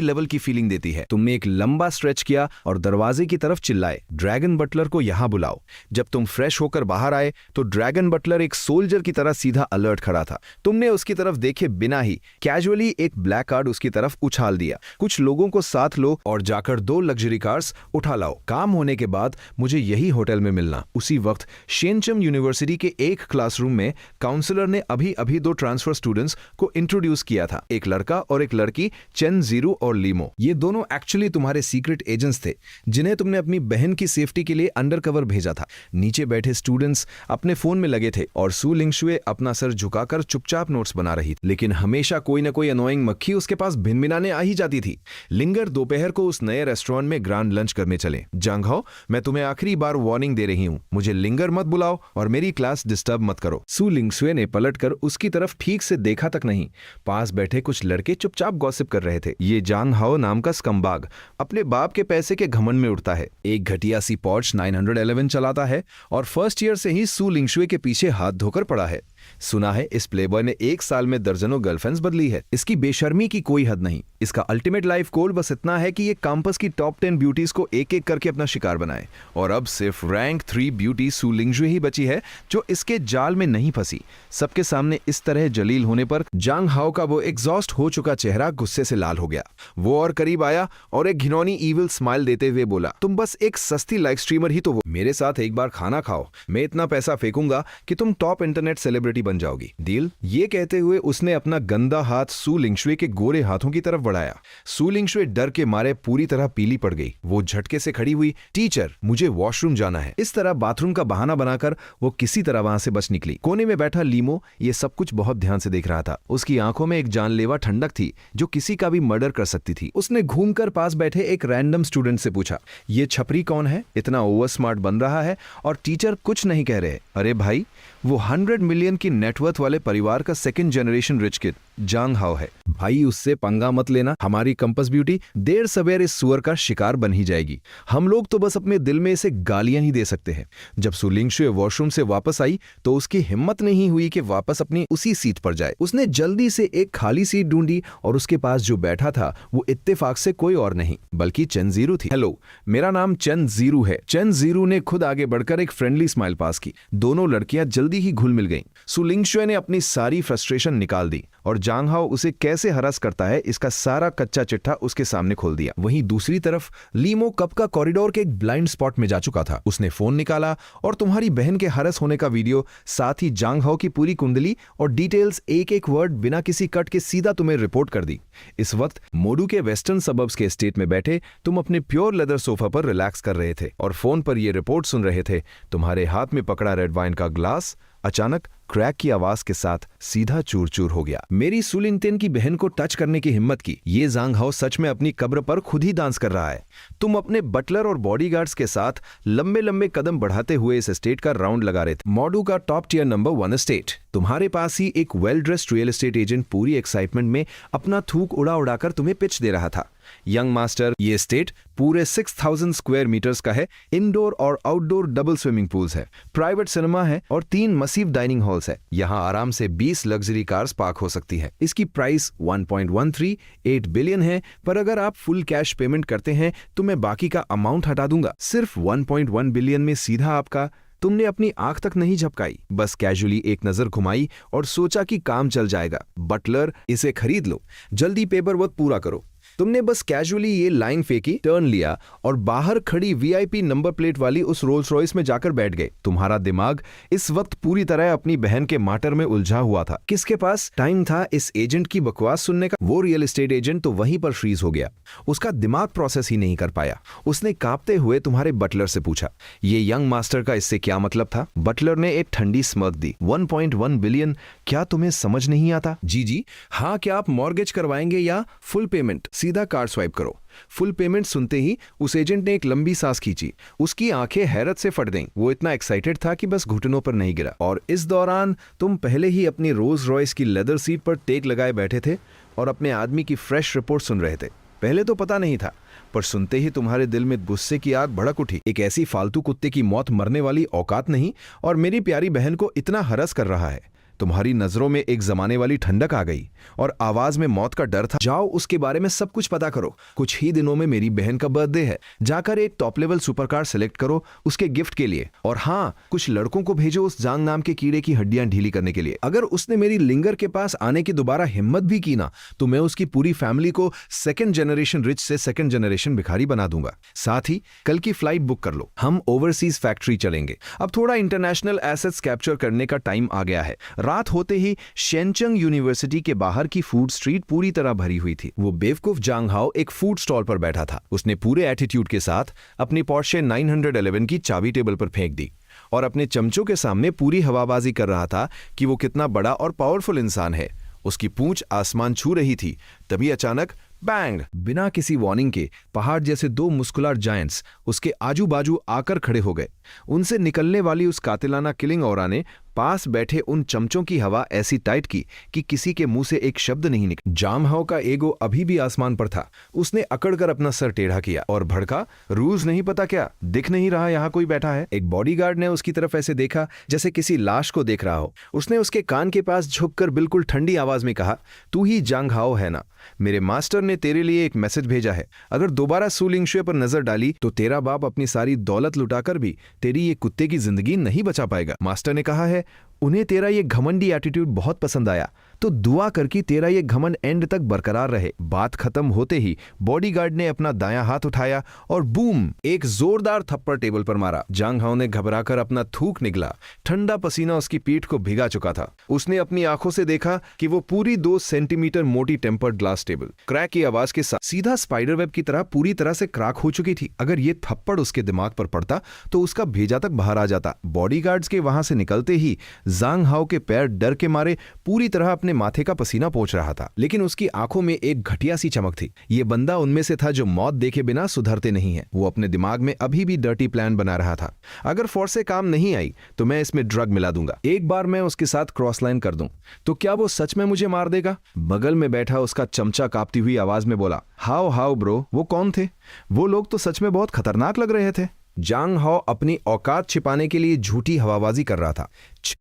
लेवल की फीलिंग देती है। तुमने एक लंबा स्ट्रेच किया और दरवाजे की तरफ चिल्लाए, ड्रैगन बटलर को यहां बुलाओ। जब तुम फ्रेश होकर बाहर आए तो ड्रैगन बटलर एक सोल्जर की तरह सीधा अलर्ट खड़ा था। तुमने उसकी तरफ देखे बिना ही कैजुअली एक ब्लैक कार्ड उसकी तरफ उछाल दिया। कुछ लोगों को साथ लो और जाकर 2 लग्जरी कार्स उठा लाओ। काम होने के बाद मुझे यही होटल में मिलना। उसी वक्त शेनचम यूनिवर्सिटी के एक क्लासरूम में काउंसलर ने अभी 2 ट्रांसफर स्टूडेंट्स को इंट्रोड्यूस किया था, एक लड़का और एक लड़की, चेन जीरो और लीमो। ये दोनों एक्चुअली तुम्हारे सीक्रेट एजेंट्स थे जिन्हें तुमने अपनी बहन की सेफ्टी के लिए अंडरकवर भेजा था। नीचे बैठे स्टूडेंट्स अपने फोन में लगे थे और सू लिंगशुए अपना सर झुकाकर चुपचाप नोट्स बना रही थी, लेकिन हमेशा कोई न कोई अनोइंग मक्खी उसके पास भिनभिनाने आ ही जाती थी। लिंगर दोपहर को उस नए रेस्टोरेंट में ग्रांड लंच करने चले। जांगहाओ, मैं तुम्हें आखिरी बार वार्निंग दे रही हूं, मुझे लिंगर मत बुलाओ और मेरी क्लास डिस्टर्ब मत करो। सू लिंगशुए ने पलटकर उसकी तरफ ठीक से देखा तक नहीं। पास बैठे कुछ लड़के चुपचाप गॉसिप कर रहे थे। ये जांगहाओ नाम का स्कम्बाग अपने बाप के पैसे के घमंड में उड़ता है, एक घटिया सी पॉर्श 911 चलाता है और फर्स्ट ईयर से ही सू लिंगशुए के पीछे हाथ धोकर पड़ा है। सुना है इस प्लेबॉय ने 1 साल में दर्जनों गर्लफ्रेंड्स बदली है। इसकी बेशर्मी की कोई हद नहीं। इसका अल्टीमेट लाइफ गोल बस इतना है कि ये कैंपस की टॉप 10 ब्यूटीज को एक एक करके अपना शिकार बनाए। और अब सिर्फ रैंक 3 ब्यूटी सू लिंगशुए ही बची है जो इसके जाल में नहीं फंसी। सबके सामने इस तरह जलील होने पर जांगहाओ का वो एग्जॉस्ट हो चुका चेहरा गुस्से से लाल हो गया। वो और करीब आया और एक घिनौनी ईविल स्माइल देते हुए बोला, तुम बस एक सस्ती लाइव स्ट्रीमर ही तो हो, मेरे साथ एक बार खाना खाओ, मैं इतना पैसा फेंकूंगा कि तुम टॉप इंटरनेट सेलिब्रिटी बन जाओगी। डील? ये कहते हुए उसने अपना गंदा हाथ सू लिंगशुए के गोरे हाथों की तरफ बढ़ाया। सू लिंगशुए डर के मारे पूरी तरह पीली पड़ गई। वो झटके से खड़ी हुई, टीचर मुझे वॉशरूम जाना है। इस तरह बाथरूम का बहाना बनाकर वो किसी तरह वहां से बच निकली। कोने में बैठा लीमो ये सब कुछ बहुत ध्यान से देख रहा था। उसकी आंखों में एक जानलेवा ठंडक थी जो किसी का भी मर्डर कर सकती थी। उसने घूमकर पास बैठे एक रैंडम स्टूडेंट से पूछा, ये छपरी कौन है, इतना ओवर स्मार्ट बन रहा है और टीचर कुछ नहीं कह रहे। अरे भाई, वो 100 मिलियन की नेटवर्थ वाले परिवार का सेकंड जनरेशन रिच किड जांग हाओ है। भाई उससे पंगा मत लेना, हमारी कंपस ब्यूटी देर सवेर इस सुअर का शिकार बन ही जाएगी। हम लोग तो बस अपने दिल में इसे गालियां ही दे सकते हैं। जब सु लिंगशुए वॉशरूम से वापस आई तो उसकी हिम्मत नहीं हुई कि वापस अपनी उसी सीट पर जाए। उसने जल्दी से एक खाली सीट ढूंढी और उसके पास जो बैठा था वो इत्तेफाक से कोई और नहीं बल्कि चेन जीरू थी। हेलो, मेरा नाम चेन जीरू है। चेन जीरू ने खुद आगे बढ़कर एक फ्रेंडली स्माइल पास की। दोनों लड़कियां जल्दी ही घुल मिल गईं। सु लिंगशुए ने अपनी सारी फ्रस्ट्रेशन निकाल दी और जांग हाओ उसे कैसे हरास करता है इसका सारा कच्चा चिट्ठा उसके सामने खोल दिया। वहीं दूसरी तरफ लीमो कब का कॉरिडोर के एक ब्लाइंड स्पॉट में जा चुका था। उसने फोन निकाला और तुम्हारी बहन के हरस होने का वीडियो, साथ ही जांग हाओ की पूरी कुंडली और डिटेल्स एक एक वर्ड बिना किसी कट के सीधा तुम्हें रिपोर्ट कर दी। इस वक्त मोडू के वेस्टर्न सबर्ब्स के एस्टेट में बैठे तुम अपने प्योर लेदर सोफा पर रिलैक्स कर रहे थे और फोन पर यह रिपोर्ट सुन रहे थे। तुम्हारे हाथ में पकड़ा रेड वाइन का ग्लास अचानक क्रैक की आवाज के साथ सीधा चूर चूर हो गया। मेरी सु लिंगतेन की बहन को टच करने की हिम्मत की। ये जांग हाओ सच में अपनी कब्र पर खुद ही डांस कर रहा है। तुम अपने बटलर और बॉडीगार्ड्स के साथ लंबे लंबे कदम बढ़ाते हुए इस एस्टेट का राउंड लगा रहे थे। मॉडू का टॉप टियर नंबर 1 एस्टेट। तुम्हारे पास ही एक well dressed real estate agent पूरी एक्साइटमेंट में अपना थूक उड़ा उड़ाकर तुम्हें पिच दे रहा था। यंग मास्टर, ये एस्टेट पूरे 6000 स्क्वायर मीटर्स का है। इंडोर और आउटडोर डबल स्विमिंग पूल्स है, प्राइवेट सिनेमा है और 3 मसीव डाइनिंग हॉल्स है। यहाँ आराम से 20 लग्जरी कार्स पार्क हो सकती है। इसकी प्राइस 1.138 बिलियन है, पर अगर आप फुल कैश पेमेंट करते हैं तो मैं बाकी का अमाउंट हटा दूंगा। सिर्फ 1.1 बिलियन में सीधा आपका। तुमने अपनी आंख तक नहीं झपकाई, बस कैजुअली एक नजर घुमाई और सोचा कि काम चल जाएगा। बटलर, इसे खरीद लो, जल्दी पेपर वर्क पूरा करो। तुमने बस कैजुअली ये लाइन फेंकी, टर्न लिया और बाहर खड़ी वीआईपी नंबर प्लेट वाली उस रोल्स रॉयस में जाकर बैठ गए। तुम्हारा दिमाग इस वक्त पूरी तरह अपनी बहन के माटर में उलझा हुआ था। किसके पास टाइम था इस एजेंट की बकवास सुनने का? वो रियल एस्टेट एजेंट तो वहीं पर फ्रीज हो गया। उसका दिमाग प्रोसेस ही नहीं कर पाया। उसने कांपते हुए तुम्हारे बटलर से पूछा, ये यंग मास्टर का इससे क्या मतलब था? बटलर ने एक ठंडी स्मर्क दी। 1.1 बिलियन, क्या तुम्हें समझ नहीं आता? जी हाँ, क्या आप मॉर्गेज करवाएंगे या फुल पेमेंट? सीधा कार्ड स्वाइप करो। फुल पेमेंट सुनते ही उस एजेंट ने एक लंबी सांस खींची। उसकी आंखें हैरत से फट गईं। वो इतना एक्साइटेड था कि बस घुटनों पर नहीं गिरा। और इस दौरान तुम पहले ही अपनी रोल्स रॉयस की लेदर सीट पर टेक लगाए बैठे थे और अपने आदमी की फ्रेश रिपोर्ट सुन रहे थे। पहले तो पता नहीं था, पर सुनते ही तुम्हारे दिल में गुस्से की आग भड़क उठी। एक ऐसी फालतू कुत्ते की मौत मरने वाली औकात नहीं, और मेरी प्यारी बहन को इतना हरस कर रहा है। तुम्हारी नजरों में एक जमाने वाली ठंडक आ गई और आवाज में मौत का डर था। जाओ, उसके बारे में सब कुछ पता करो। कुछ ही दिनों में मेरी बहन का बर्थडे है। जाकर एक टॉप लेवल सुपरकार सेलेक्ट करो उसके गिफ्ट के लिए। और हाँ, कुछ लड़कों को भेजो उस जांग नाम के कीड़े की हड्डियां ढीली करने के लिए। अगर उसने मेरी लिंगर के पास आने की दोबारा हिम्मत भी की ना, तो मैं उसकी पूरी फैमिली को सेकंड जनरेशन रिच से सेकंड जनरेशन भिखारी बना दूंगा। साथ ही कल की फ्लाइट बुक कर लो, हम ओवरसीज फैक्ट्री चलेंगे। अब थोड़ा इंटरनेशनल एसेट्स कैप्चर करने का टाइम आ गया है। रात होते ही शेनचंग यूनिवर्सिटी के बाहर की फूड स्ट्रीट पूरी तरह भरी हुई थी। वो बेवकूफ जांग हाओ एक फूड स्टॉल पर बैठा था। उसने पूरे एटीट्यूड के साथ अपनी पोर्शे 911 की चाबी टेबल पर फेंक दी और अपने चमचों के सामने पूरी हवाबाजी कर रहा था कि वो कितना बड़ा और पावरफुल इंसान है। उसकी पूंछ आसमान छू रही थी। तभी अचानक बैंग, बिना किसी वार्निंग के पहाड़ जैसे 2 मुस्कुलर जायंट्स उसके आजू बाजू आकर खड़े हो गए। उनसे निकलने वाली उस कातिलाना किलिंग ऑरा ने पास बैठे उन चमचों की हवा ऐसी टाइट की कि किसी के मुंह से एक शब्द नहीं निकला। जांग हाओ का ईगो अभी भी आसमान पर था। उसने अकड़कर अपना सर टेढ़ा किया और भड़का, रूल्स नहीं पता क्या? दिख नहीं रहा यहाँ कोई बैठा है? एक बॉडीगार्ड ने उसकी तरफ ऐसे देखा जैसे किसी लाश को देख रहा हो। उसने उसके कान के पास झुककर बिल्कुल ठंडी आवाज में कहा, तू ही जांग हाओ है ना? मेरे मास्टर ने तेरे लिए एक मैसेज भेजा है। अगर दोबारा सु लिंगशुए पर नजर डाली तो तेरा बाप अपनी सारी दौलत लुटाकर भी तेरी ये कुत्ते की जिंदगी नहीं बचा पाएगा। मास्टर ने कहा है, उन्हें तेरा ये घमंडी एटीट्यूड बहुत पसंद आया, तो दुआ कर कि तेरा ये घमंड एंड तक बरकरार रहे। बात खत्म होते ही बॉडीगार्ड ने अपना दायां हाथ उठाया और बूम, एक जोरदार थप्पड़ टेबल पर मारा। जांग हाओ ने घबराकर अपना थूक निगला। ठंडा पसीना उसकी पीठ को भिगा चुका था। उसने अपनी आंखों से देखा कि वो पूरी 2 सेंटीमीटर मोटी टेम्पर्ड ग्लास टेबल क्रैक की आवाज के साथ सीधा स्पाइडर वेब की तरह पूरी तरह से क्रैक हो चुकी थी। अगर ये थप्पड़ उसके दिमाग पर पड़ता तो उसका भेजा तक बाहर आ जाता। बॉडीगार्ड्स के वहां से निकलते ही जांग हाओ के पैर डर के मारे पूरी तरह अपने अपने माथे का पसीना पोंछ रहा था, लेकिन उसकी आंखों में एक घटिया सी चमक थी। ये बंदा उनमें से था जो मौत देखे बिना सुधरते नहीं है। वो अपने दिमाग में अभी भी डर्टी प्लान बना रहा था। अगर फोर्स से काम नहीं आई तो मैं इसमें ड्रग मिला दूंगा। एक बार मैं उसके साथ क्रॉस लाइन कर दूं तो क्या वो सच में मुझे मार देगा? बगल में बैठा उसका चमचा कांपती हुई आवाज में बोला, हाउ हाउ ब्रो। वो कौन थे? वो लोग तो सच में बहुत खतरनाक लग रहे थे। जांग हाओ अपनी औकात छिपाने के लिए झूठी हवाबाजी कर रहा था।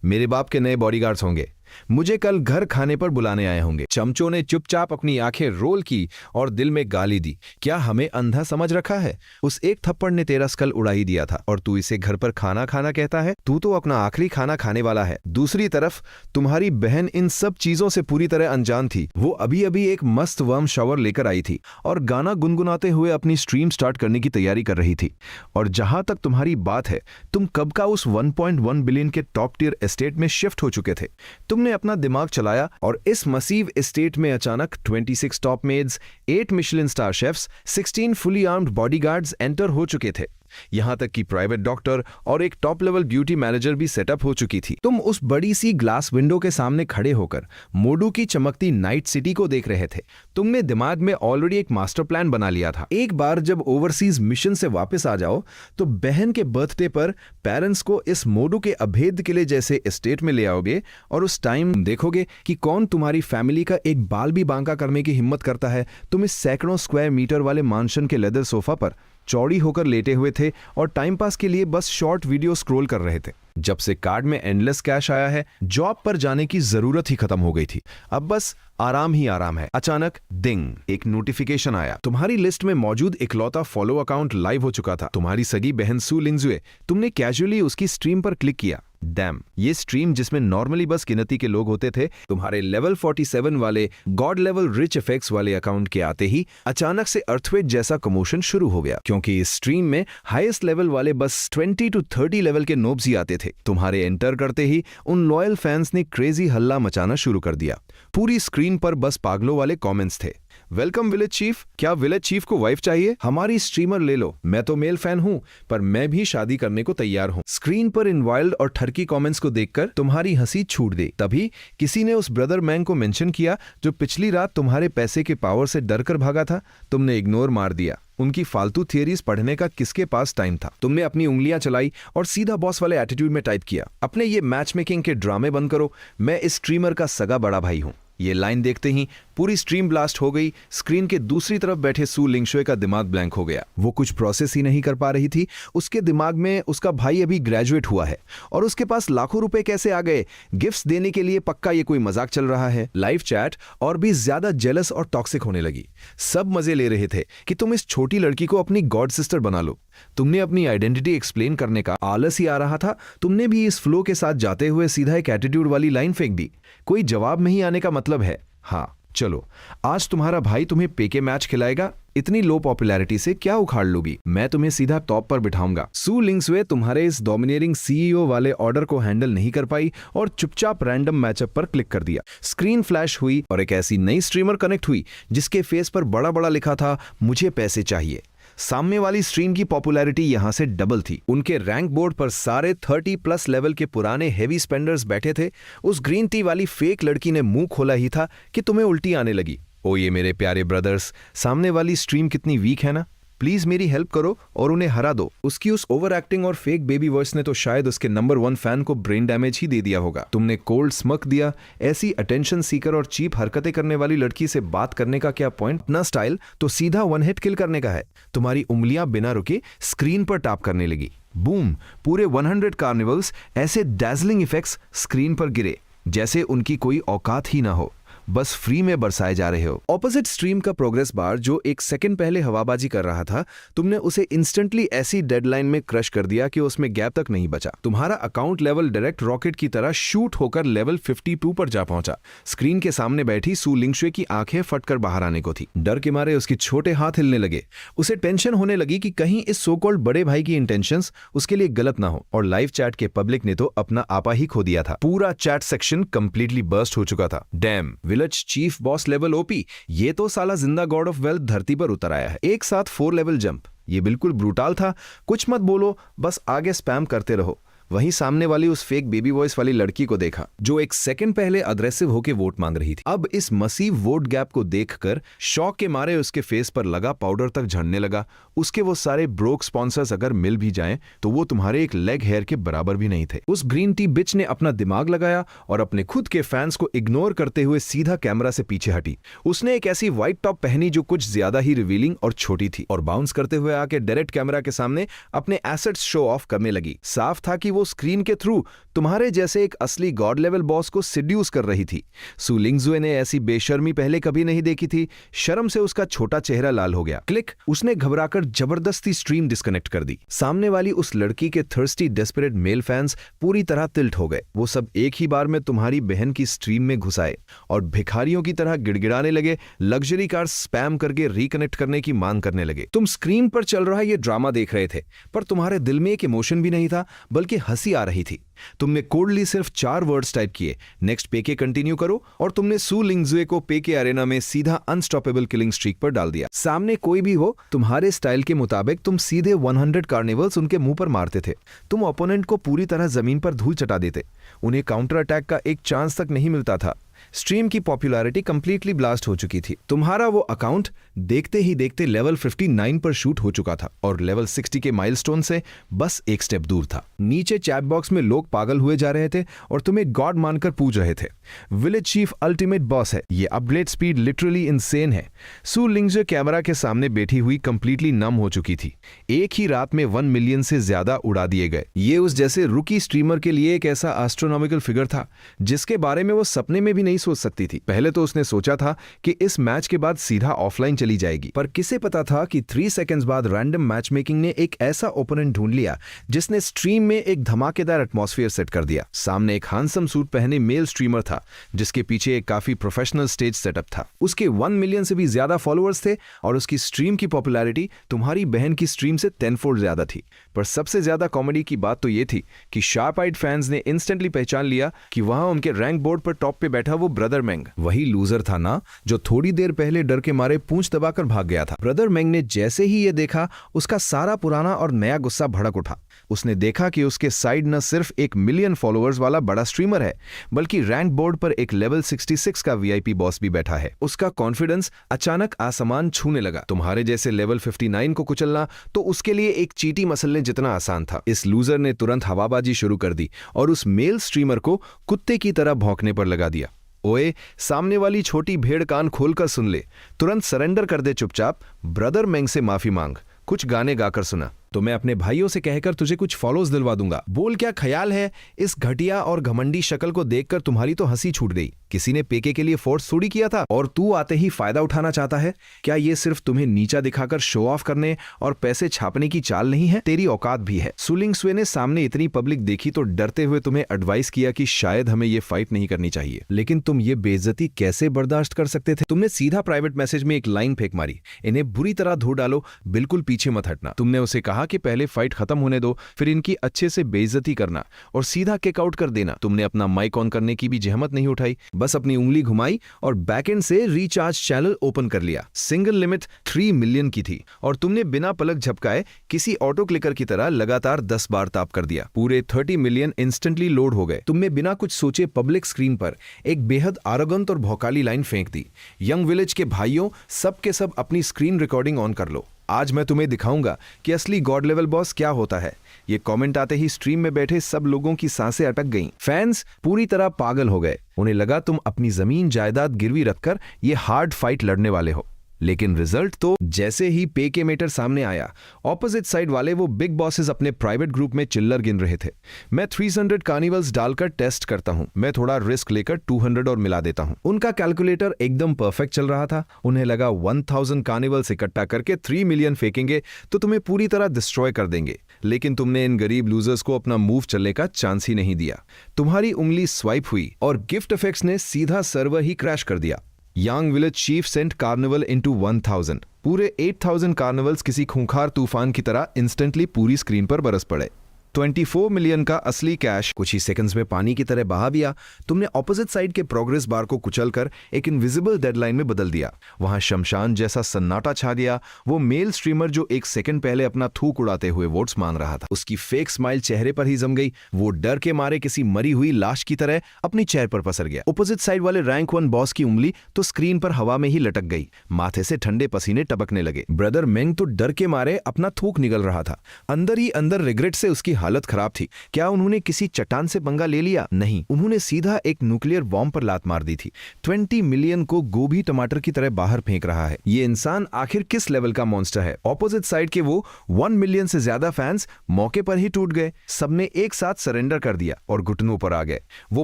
मेरे बाप के नए बॉडीगार्ड्स होंगे, मुझे कल घर खाने पर बुलाने आए होंगे। चमचों ने चुपचाप अपनी आंखें रोल की और दिल में गाली दी, क्या हमें अंधा समझ रखा है? उस एक थप्पड़ ने तेरा स्कल उड़ा ही दिया था और तू इसे घर पर खाना खाना कहता है? तू तो अपना आखिरी खाना खाने वाला है। दूसरी तरफ तुम्हारी बहन इन सब चीजों से पूरी तरह अनजान थी। वो अभी अभी एक मस्त वार्म शावर लेकर आई थी और गाना गुनगुनाते हुए अपनी स्ट्रीम स्टार्ट करने की तैयारी कर रही थी। और जहां तक तुम्हारी बात है, तुम कब का उस 1.1 बिलियन के टॉप टियर एस्टेट में शिफ्ट हो चुके थे। तुमने अपना दिमाग चलाया और इस मसीव एस्टेट में अचानक 26 top maids, 8 Michelin star chefs, 16 fully armed bodyguards enter हो चुके थे। यहां तक कि प्राइवेट डॉक्टर और एक टॉप लेवल ब्यूटी मैनेजर भी सेटअप हो चुकी थी। तुम उस बड़ी सी ग्लास विंडो के सामने खड़े होकर मोडू की चमकती नाइट सिटी को देख रहे थे। तुमने दिमाग में ऑलरेडी एक मास्टर प्लान बना लिया था। एक बार जब ओवरसीज मिशन से वापस आ जाओ तो बहन के बर्थडे पर पेरेंट्स को इस मोडू के अभेद किले जैसे एस्टेट में ले आओगे और उस टाइम देखोगे कि कौन तुम्हारी फैमिली का एक बाल भी बांका करने की हिम्मत करता है। तुम इस सैकड़ों स्क्वायर मीटर वाले मानशन के लेदर सोफा पर चौड़ी होकर लेटे हुए थे और टाइम पास के लिए बस शॉर्ट वीडियो स्क्रॉल कर रहे थे। जब से कार्ड में एंडलेस कैश आया है, जॉब पर जाने की जरूरत ही खत्म हो गई थी। अब बस आराम ही आराम है। अचानक डिंग, एक नोटिफिकेशन आया। तुम्हारी लिस्ट में मौजूद इकलौता फॉलो अकाउंट लाइव हो चुका था। तुम्हारी सगी बहन सू लिंगजुए। तुमने कैजुअली उसकी स्ट्रीम पर क्लिक किया। डैम, ये स्ट्रीम जिसमें नॉर्मली बस गिनती के लोग होते थे, तुम्हारे लेवल 47 वाले गॉड लेवल रिच इफेक्ट्स वाले अकाउंट के आते ही अचानक से अर्थक्वेक जैसा कमोशन शुरू हो गया, क्योंकि इस स्ट्रीम में हाईएस्ट लेवल वाले बस 20 to 30 लेवल के नोब्स ही आते थे। तुम्हारे एंटर करते ही उन लॉयल फैंस ने क्रेजी हल्ला मचाना शुरू कर दिया। पूरी स्क्रीन पर बस पागलों वाले कमेंट्स थे। वेलकम विलेज चीफ, क्या विलेज चीफ को वाइफ चाहिए? हमारी स्ट्रीमर ले लो। मैं तो मेल फैन हूं, पर मैं भी शादी करने को तैयार हूं। स्क्रीन पर इन वाइल्ड और ठरकी कमेंट्स को देखकर तुम्हारी हंसी छूट गई। तभी किसी ने उस ब्रदर मैन को मेंशन किया जो पिछली रात तुम्हारे पैसे के पावर से डर कर भागा था। तुमने इग्नोर मार दिया। उनकी फालतू थियरीज पढ़ने का किसके पास टाइम था? तुमने अपनी उंगलियां चलाई और सीधा बॉस वाले एटीट्यूड में टाइप किया, अपने ये मैच मेकिंग के ड्रामे बंद करो, मैं इस स्ट्रीमर का सगा बड़ा भाई हूं। ये लाइन देखते ही पूरी स्ट्रीम ब्लास्ट हो गई। स्क्रीन के दूसरी तरफ बैठे सू लिंगशुए का दिमाग ब्लैंक हो गया। वो कुछ प्रोसेस ही नहीं कर पा रही थी। उसके दिमाग में उसका भाई अभी ग्रेजुएट हुआ है और उसके पास लाखों रुपए कैसे आ गए? गिफ्ट्स देने के लिए पक्का ये कोई मजाक चल रहा है। लाइव चैट और भी ज्यादा जेलस और टॉक्सिक होने लगी। सब मजे ले रहे थे कि तुम इस छोटी लड़की को अपनी गॉड सिस्टर बना लो। तुमने अपनी आइडेंटिटी एक्सप्लेन करने का आलस ही आ रहा था। तुमने भी इस फ्लो के साथ जाते हुए सीधा एक एटीट्यूड वाली लाइन फेंक दी। कोई जवाब नहीं आने का मतलब है हाँ चलो, आज तुम्हारा भाई तुम्हें पेके मैच खिलाएगा। इतनी लो पॉपुलैरिटी से क्या उखाड़ लोगी? मैं तुम्हें सीधा टॉप पर बिठाऊंगा। सू लिंगसुए तुम्हारे इस डोमिनेटिंग सीईओ वाले ऑर्डर को हैंडल नहीं कर पाई और चुपचाप रैंडम मैचअप पर क्लिक कर दिया। स्क्रीन फ्लैश हुई और एक ऐसी नई स्ट्रीमर कनेक्ट हुई जिसके फेस पर बड़ा बड़ा लिखा था, मुझे पैसे चाहिए। सामने वाली स्ट्रीम की पॉपुलैरिटी यहां से डबल थी। उनके रैंक बोर्ड पर सारे 30+ लेवल के पुराने हेवी स्पेंडर्स बैठे थे। उस ग्रीन टी वाली फेक लड़की ने मुंह खोला ही था कि तुम्हें उल्टी आने लगी। ओ ये मेरे प्यारे ब्रदर्स, सामने वाली स्ट्रीम कितनी वीक है ना, प्लीज मेरी हेल्प करो और उन्हें हरा दो। उसकी उस ओवर एक्टिंग और फेक बेबी वॉइस ने तो शायद उसके नंबर 1 फैन को ब्रेन डैमेज ही दे दिया होगा। तुमने कोल्ड स्मक दिया। ऐसी अटेंशन सीकर और चीप हरकतें करने वाली लड़की से बात करने का क्या पॉइंट? अपना स्टाइल तो सीधा 1 हिट किल करने का है। तुम्हारी उंगलियां बिना रुके स्क्रीन पर टैप करने लगी। बूम, पूरे 100 कार्निवल्स ऐसे डैजलिंग इफेक्ट्स स्क्रीन पर गिरे जैसे उनकी कोई औकात ही ना हो, बस फ्री में बरसाए जा रहे हो। ऑपोजिट स्ट्रीम का प्रोग्रेस बार जो एक सेकंड पहले हवाबाजी कर रहा था, तुमने उसे इंस्टेंटली ऐसी डेडलाइन में क्रश कर दिया कि उसमें गैप तक नहीं बचा। तुम्हारा अकाउंट लेवल डायरेक्ट रॉकेट की तरह शूट होकर लेवल 52 पर जा पहुंचा। स्क्रीन के सामने बैठी सू लिंगशुए की आंखें फटकर बाहर आने को थी। डर के मारे उसके छोटे हाथ हिलने लगे। उसे टेंशन होने लगी कि कहीं इस सो कॉल्ड बड़े भाई की इंटेंशंस उसके लिए गलत ना हो। और लाइव चैट के पब्लिक ने तो अपना आपा ही खो दिया था। पूरा चैट सेक्शन कंप्लीटली बर्स्ट हो चुका था। Dam, village chief boss level OP, ये तो साला जिंदा गॉड ऑफ वेल्थ धरती पर उतर आया है। एक साथ 4 लेवल जंप, ये बिल्कुल ब्रूटाल था। कुछ मत बोलो, बस आगे स्पैम करते रहो। वहीं सामने वाली उस फेक बेबी वॉइस वाली लड़की को देखा जो एक सेकंड पहले अग्रेसिव होकर वोट मांग रही थी। अब इस मसीव वोट गैप को देखकर शॉक के मारे उसके फेस पर लगा पाउडर तक झड़ने लगा। उसके वो सारे ब्रोक स्पॉन्सर्स अगर मिल भी जाएं तो वो तुम्हारे एक लेग हेयर के बराबर भी नहीं थे। उस ग्रीन टी बिच ने अपना दिमाग लगाया और अपने खुद के फैंस को इग्नोर करते हुए सीधा कैमरा से पीछे हटी। उसने एक ऐसी व्हाइट टॉप पहनी जो कुछ ज्यादा ही रिवीलिंग और छोटी थी और बाउंस करते हुए आके डायरेक्ट कैमरा के सामने अपने एसेट्स शो ऑफ करने लगी। साफ था कि वो स्क्रीन के थ्रू तुम्हारे जैसे एक असली गॉड लेवल बॉस को सिड्यूस कर रही थी। सु लिंगजुए ने ऐसी बेशर्मी पहले कभी नहीं देखी थी। शर्म से उसका छोटा चेहरा लाल हो गया। क्लिक, उसने घबराकर जबरदस्ती स्ट्रीम डिस्कनेक्ट कर दी। सामने वाली उस लड़की के थर्स्टी डेस्परेट मेल फैंस पूरी तरह तिल्ट हो गए। वो सब एक ही बार में तुम्हारी बहन की स्ट्रीम में घुस आए और भिखारियों की तरह गिड़गिड़ाने लगे, लग्जरी कार स्पैम करके रिकनेक्ट करने की मांग करने लगे। तुम स्क्रीन पर चल रहा ये ड्रामा देख रहे थे, पर तुम्हारे दिल में एक इमोशन भी नहीं था, बल्कि हंसी आ रही थी। तुमने कोडली सिर्फ 4 वर्ड्स टाइप किए, नेक्स्ट पे के कंटिन्यू करो, और तुमने सु लिंगजुए को पे के अरेना में सीधा अनस्टॉपेबल किलिंग स्ट्रीक पर डाल दिया। सामने कोई भी हो, तुम्हारे स्टाइल के मुताबिक तुम सीधे 100 कार्निवल्स उनके मुंह पर मारते थे। तुम ओपोनेंट को पूरी तरह जमीन पर धूल चटा देते। उन्हें काउंटर अटैक का एक चांस तक नहीं मिलता था। स्ट्रीम की पॉपुलैरिटी कंप्लीटली ब्लास्ट हो चुकी थी। तुम्हारा वो अकाउंट देखते ही देखते लेवल 59 पर शूट हो चुका था और लेवल 60 के माइलस्टोन से बस एक स्टेप दूर था। नीचे चैट बॉक्स में लोग पागल हुए जा रहे थे और तुम्हें गॉड मानकर पूज रहे थे। विलेज चीफ अल्टीमेट बॉस है, ये अपग्रेड स्पीड लिटरली इनसेन है। सु लिंगजुए कैमरा के सामने बैठी हुई कंप्लीटली नम हो चुकी थी। एक ही रात में 1 मिलियन से ज्यादा उड़ा दिए गए। ये उस जैसे रुकी स्ट्रीमर के लिए एक ऐसा एस्ट्रोनॉमिकल फिगर था जिसके बारे में वो सपने में भी नहीं सोच सकती थी। पहले तो उसने सोचा था कि इस मैच के बाद सीधा ऑफलाइन चली जाएगी, पर किसे पता था कि 3 सेकंड्स बाद रैंडम मैच मेकिंग ने एक ऐसा ओपोनेंट ढूंढ लिया जिसने स्ट्रीम में एक धमाकेदार एटमॉस्फेयर सेट कर दिया। सामने एक हैंडसम सूट पहने मेल स्ट्रीमर था जिसके पीछे एक काफी प्रोफेशनल स्टेज सेटअप था। उसके 1 मिलियन से भी ज्यादा फॉलोअर्स थे और उसकी स्ट्रीम की पॉपुलैरिटी तुम्हारी बहन की स्ट्रीम से 10 फोल्ड ज्यादा थी। पर सबसे ज्यादा कॉमेडी की बात तो ये थी कि शार्प आइड फैंस ने इंस्टेंटली पहचान लिया कि वहां उनके रैंक बोर्ड पर टॉप पे बैठा वो ब्रदर मेंग, वही लूजर था ना जो थोड़ी देर पहले डर के मारे पूंछ दबाकर भाग गया था। ब्रदर मेंग ने जैसे ही ये देखा, उसका सारा पुराना और नया गुस्सा भड़क उठा। उसने देखा कि उसके साइड न सिर्फ 1 मिलियन फॉलोअर्स वाला बड़ा स्ट्रीमर है, बल्कि रैंक बोर्ड पर एक लेवल 66 का वीआईपी बॉस भी बैठा है। उसका कॉन्फिडेंस अचानक आसमान छूने लगा। तुम्हारे जैसे लेवल 59 को कुचलना तो उसके लिए एक चींटी मसलने जितना आसान था। इस लूजर ने तुरंत हवाबाजी शुरू कर दी और उस मेल स्ट्रीमर को कुत्ते की तरह भौंकने पर लगा दिया। ओए, सामने वाली छोटी भेड़ कान खोलकर सुन ले, तुरंत सरेंडर कर दे चुपचाप, ब्रदर मेंग से माफी मांग, कुछ गाने गाकर सुना तो मैं अपने भाइयों से कहकर तुझे कुछ फॉलोज दिलवा दूंगा। बोल क्या ख्याल है? इस घटिया और घमंडी शक्ल को देखकर तुम्हारी तो हंसी छूट गई। किसी ने पेके के लिए फोर्स थोड़ी किया था और तू आते ही फायदा उठाना चाहता है? क्या ये सिर्फ तुम्हें नीचा दिखाकर शो ऑफ करने और पैसे छापने की चाल नहीं है? तेरी औकात भी है। सु लिंगजुए ने सामने इतनी पब्लिक देखी तो डरते हुए तुम्हें एडवाइस किया कि शायद हमें ये फाइट नहीं करनी चाहिए, लेकिन तुम ये बेइज्जती कैसे बर्दाश्त कर सकते थे? तुमने सीधा प्राइवेट मैसेज में एक लाइन फेंक मारी, इन्हें बुरी तरह धो डालो, बिल्कुल पीछे मत हटना। तुमने उसे कहा कि पहले फाइट खत्म होने दो, फिर इनकी अच्छे से बेइज्जती करना और सीधा किक आउट कर देना। तुमने अपना माइक ऑन करने की भी जहमत नहीं उठाई, बस अपनी उंगली घुमाई और बैकएंड से रिचार्ज चैनल ओपन कर लिया। सिंगल लिमिट 3 मिलियन की थी और तुमने बिना पलक झपकाए किसी ऑटो क्लिकर की तरह लगातार 10 बार ताप कर दिया। पूरे 30 मिलियन इंस्टेंटली लोड हो गए। तुमने बिना कुछ सोचे पब्लिक स्क्रीन पर एक बेहद आरोगेंट और भौकाली लाइन फेंक दी, यंग विलेज के भाइयों, सब के सब अपनी स्क्रीन रिकॉर्डिंग ऑन कर लो, आज मैं तुम्हें दिखाऊंगा कि असली गॉड लेवल बॉस क्या होता है। ये कमेंट आते ही स्ट्रीम में बैठे सब लोगों की सांसें अटक गईं। फैंस पूरी तरह पागल हो गए। उन्हें लगा तुम अपनी जमीन जायदाद गिरवी रखकर ये हार्ड फाइट लड़ने वाले हो, लेकिन रिजल्ट तो जैसे ही पे के मीटर सामने आया, ऑपोजिट साइड वाले वो बिग बॉसेस अपने प्राइवेट ग्रुप में चिल्लर गिन रहे थे। मैं 300 कार्निवल्स डालकर टेस्ट करता हूं, मैं थोड़ा रिस्क लेकर 200 और मिला देता हूं। उनका कैलकुलेटर एकदम परफेक्ट चल रहा था। उन्हें लगा 1000 कार्निवल्स इकट्ठा करके 3 मिलियन फेंकेंगे तो तुम्हें पूरी तरह डिस्ट्रॉय कर देंगे, लेकिन तुमने इन गरीब लूजर्स को अपना मूव चलने का चांस ही नहीं दिया। तुम्हारी उंगली स्वाइप हुई और गिफ्ट इफेक्ट्स ने सीधा सर्वर ही क्रैश कर दिया। Young village chief sent carnival into 1000। पूरे 8000 कार्निवल्स किसी खूंखार तूफान की तरह इंस्टेंटली पूरी स्क्रीन पर बरस पड़े। 24 मिलियन का असली कैश कुछ ही सेकंड्स में पानी की तरह बहा दिया। तुमने ऑपोजिट साइड के प्रोग्रेस बार को कुचलकर एक इनविजिबल डेडलाइन में बदल दिया। वहां शमशान जैसा सन्नाटा छा गया। वो मेल स्ट्रीमर जो एक सेकंड पहले अपना थूक उड़ाते हुए वोट्स मांग रहा था, उसकी फेक स्माइल चेहरे पर ही जम गई। वो डर के मारे किसी मरी हुई लाश की तरह अपनी चेयर पर पसर गया। ऑपोजिट साइड वाले रैंक 1 बॉस की उंगली तो स्क्रीन पर हवा में ही लटक गई। माथे से ठंडे पसीने टपकने लगे। ब्रदर मेंग तो डर के मारे अपना थूक निगल रहा था। अंदर ही अंदर रिग्रेट से उसकी हालत खराब थी। क्या उन्होंने किसी चट्टान से पंगा ले लिया? नहीं, उन्होंने सीधा एक न्यूक्लियर बॉम्ब पर लात मार दी थी। 20 मिलियन को गोभी टमाटर की तरह बाहर फेंक रहा है। ये इंसान आखिर किस लेवल का मॉन्स्टर है? ऑपोजिट साइड के वो 1 मिलियन से ज्यादा फैंस मौके पर ही टूट गए। सबने एक साथ सरेंडर कर दिया और घुटनों पर आ गए। वो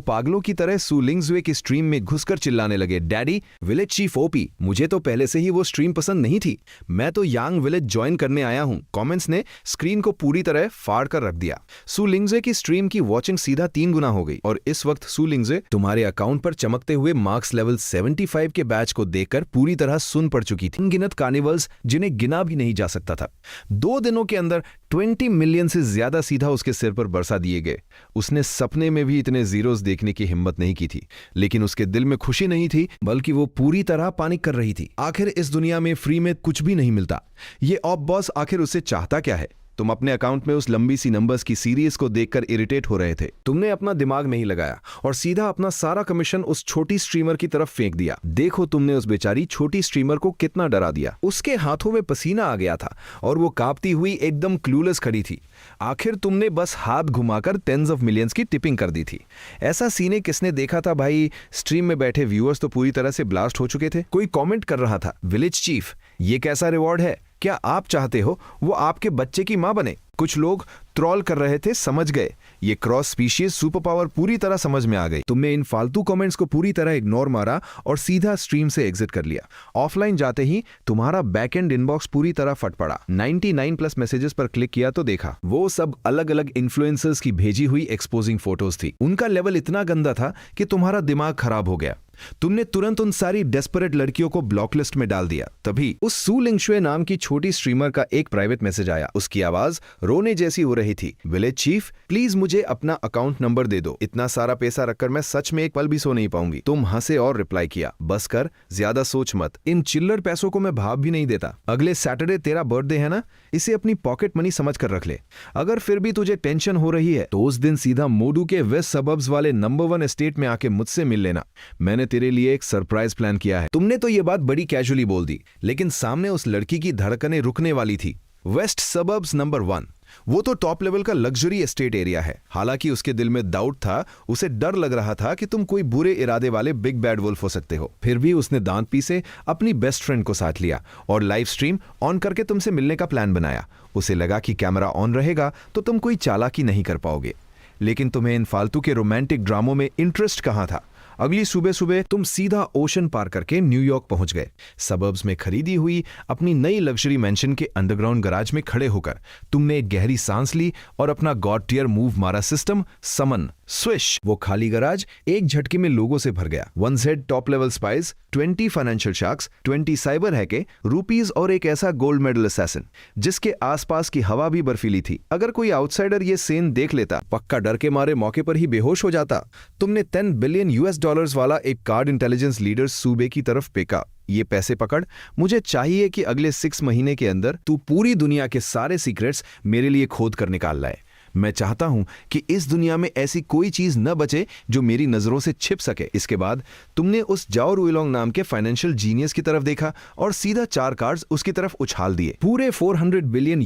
पागलों की तरह सू लिंगजुए की स्ट्रीम में घुसकर चिल्लाने लगे, डैडी विलेज चीफ ओपी। मुझे तो पहले से ही वो स्ट्रीम पसंद नहीं थी। मैं तो यांग विलेज ज्वाइन करने आया हूं। कमेंट्स ने स्क्रीन को पूरी तरह फाड़ कर रख दिया। सू लिंगजे की स्ट्रीम की वॉचिंग सीधा 3 गुना हो गई और इस वक्त सू लिंगजे तुम्हारे अकाउंट पर चमकते हुए मार्क्स लेवल 75 के बैच को देखकर पूरी तरह सुन पड़ चुकी थी। अनगिनत कार्निवल्स जिन्हें गिना भी नहीं जा सकता था। 2 दिनों के अंदर 20 मिलियन से ज्यादा सीधा उसके सिर पर बरसा दिए गए। उसने सपने में भी इतने जीरोस देखने की हिम्मत नहीं की थी, लेकिन उसके दिल में खुशी नहीं थी, बल्कि वो पूरी तरह पैनिक कर रही थी। आखिर इस दुनिया में फ्री में कुछ भी नहीं मिलता। ये ऑप बॉस आखिर उससे चाहता क्या है? तुम अपने अकाउंट में उस लंबी सी नंबर्स की सीरीज को देखकर इरिटेट हो रहे थे। तुमने अपना दिमाग नहीं लगाया और सीधा अपना सारा कमीशन उस छोटी स्ट्रीमर की तरफ फेंक दिया। देखो तुमने उस बेचारी छोटी स्ट्रीमर को कितना डरा दिया। उसके हाथों में पसीना आ गया था और वो कांपती हुई एकदम क्लूलेस खड़ी थी। आखिर तुमने बस हाथ घुमाकर टेंस ऑफ मिलियंस की टिपिंग कर दी थी। ऐसा सीने किसने देखा था भाई? स्ट्रीम में बैठे व्यूअर्स तो पूरी तरह से ब्लास्ट हो चुके थे। कोई कमेंट कर रहा था, विलेज चीफ ये कैसा रिवॉर्ड है? क्या आप चाहते हो वो आपके बच्चे की मां बने? कुछ लोग ट्रोल कर रहे थे, समझ गए ये क्रॉस स्पीशीज सुपर पावर पूरी तरह समझ में आ गई। तुमने इन फालतू कमेंट्स को पूरी तरह इग्नोर मारा और सीधा स्ट्रीम से एग्जिट कर लिया। ऑफलाइन जाते ही तुम्हारा बैकएंड इनबॉक्स पूरी तरह फट पड़ा। 99 प्लस मैसेजेस पर क्लिक किया तो देखा वो सब अलग अलग इन्फ्लुएंसर्स की भेजी हुई एक्सपोजिंग फोटोज थी। उनका लेवल इतना गंदा था कि तुम्हारा दिमाग खराब हो गया। तुमने तुरंत उन सारी डेस्परेट लड़कियों को ब्लॉक लिस्ट में डाल दिया। तभी उस सू लिंगशुए नाम की छोटी स्ट्रीमर का एक प्राइवेट मैसेज आया। उसकी आवाज रोने जैसी हो रही थी। विलेज चीफ प्लीज मुझे अपना अकाउंट नंबर दे दो। इतना सारा पैसा रखकर मैं सच में एक पल भी सो नहीं पाऊंगी। तुम हंसे और रिप्लाई किया, बस कर, ज्यादा सोच मत। इन चिल्लर पैसों को मैं भाव भी नहीं देता। अगले सैटरडे तेरा बर्थडे है ना, इसे अपनी पॉकेट मनी समझ कर रख ले। अगर फिर भी तुझे टेंशन हो रही है तो उस दिन सीधा मोडू के वेस्ट सबर्ब्स वाले नंबर 1 एस्टेट में आके मुझसे मिल लेना। मैंने तेरे लिए एक सरप्राइज प्लान किया है। तुमने तो ये बात बड़ी कैजुअली बोल दी, लेकिन सामने उस लड़की की धड़कनें रुकने वाली थी। वेस्ट सबर्ब्स नंबर 1 वो तो टॉप लेवल का लग्जरी एस्टेट एरिया है। हालांकि उसके दिल में डाउट था, उसे डर लग रहा था कि तुम कोई बुरे इरादे वाले बिग बैड वुल्फ हो सकते हो। फिर भी उसने दांत पीसे अपनी बेस्ट फ्रेंड को साथ लिया और लाइव स्ट्रीम ऑन करके तुमसे मिलने का प्लान बनाया। उसे लगा कि कैमरा ऑन रहेगा तो तुम कोई चालाकी नहीं कर पाओगे। लेकिन तुम्हें इन फालतू के रोमांटिक ड्रामों में इंटरेस्ट कहां था? अगली सुबह सुबह तुम सीधा ओशन पार करके न्यूयॉर्क पहुंच गए। सबर्ब्स में खरीदी हुई अपनी नई लग्जरी मैंशन के अंडरग्राउंड गैराज में खड़े होकर तुमने एक गहरी सांस ली और अपना गॉड टियर मूव मारा। सिस्टम समन स्विश। वो खाली गैराज एक झटके में लोगों से भर गया। 1Z top level spice, 20 financial sharks, 20 cyber हैके, रुपीज और एक ऐसा गोल्ड मेडल असैसिन जिसके आसपास की हवा भी बर्फीली थी। अगर कोई आउटसाइडर ये सीन देख लेता, पक्का डर के मारे मौके पर ही बेहोश हो जाता। तुमने $10 बिलियन वाला एक कार्ड इंटेलिजेंस लीडर सूबे की तरफ फेंका। ये पैसे पकड़, मुझे चाहिए कि अगले 6 महीने के अंदर तू पूरी दुनिया के सारे सीक्रेट्स मेरे लिए खोद कर निकाल लाए। मैं चाहता हूं कि इस दुनिया में ऐसी कोई चीज न बचे जो मेरी नजरों से छिप सके। इसके बाद तुमने उस जाओ रुइलोंग नाम के फाइनेंशियल जीनियस की तरफ देखा और सीधा 4 कार्ड्स उसकी तरफ उछाल दिए। पूरे $400 बिलियन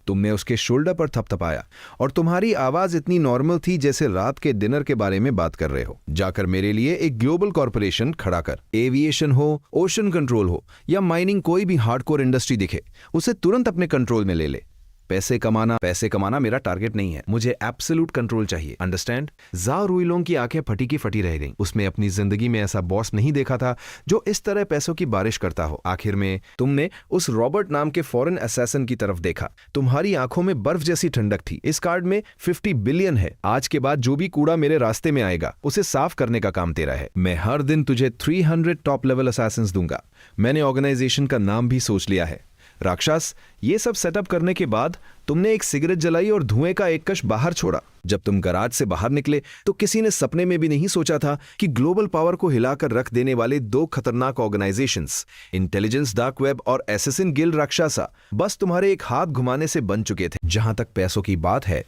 तुमने उसके शोल्डर पर थपथपाया और तुम्हारी आवाज इतनी नॉर्मल थी जैसे रात के डिनर के बारे में बात कर रहे हो। जाकर मेरे लिए एक ग्लोबल कॉर्पोरेशन खड़ा कर। एविएशन हो, ओशन कंट्रोल हो या माइनिंग, कोई भी हार्डकोर इंडस्ट्री दिखे, उसे तुरंत अपने कंट्रोल में ले ले। पैसे कमाना मेरा टारगेट नहीं है। मुझे एब्सोल्यूट कंट्रोल चाहिए, अंडरस्टैंड? जाओ रुइलोंग की आंखें फटी की फटी रह गईं। उसमें अपनी जिंदगी में ऐसा बॉस नहीं देखा था जो इस तरह पैसों की बारिश करता हो। आखिर में तुमने उस रॉबर्ट नाम के फॉरेन असैसिन की तरफ देखा। तुम्हारी आंखों में बर्फ जैसी ठंडक थी। इस कार्ड में 50 बिलियन है। आज के बाद जो भी कूड़ा मेरे रास्ते में आएगा उसे साफ करने का काम तेरा है। मैं हर दिन तुझे 300 टॉप लेवल असैसिन्स दूंगा। मैंने ऑर्गेनाइजेशन का नाम भी सोच लिया है, राक्षस। ये सब सेटअप करने के बाद तुमने एक सिगरेट जलाई और धुएं का एक कश बाहर छोड़ा। जब तुम गराज से बाहर निकले तो किसी ने सपने में भी नहीं सोचा था कि ग्लोबल पावर को हिलाकर रख देने वाले दो खतरनाक ऑर्गेनाइजेशंस, इंटेलिजेंस डार्क वेब और एसेसिन गिल्ड राक्षसा, बस तुम्हारे एक हाथ घुमाने से बन चुके थे। जहां तक पैसों की बात है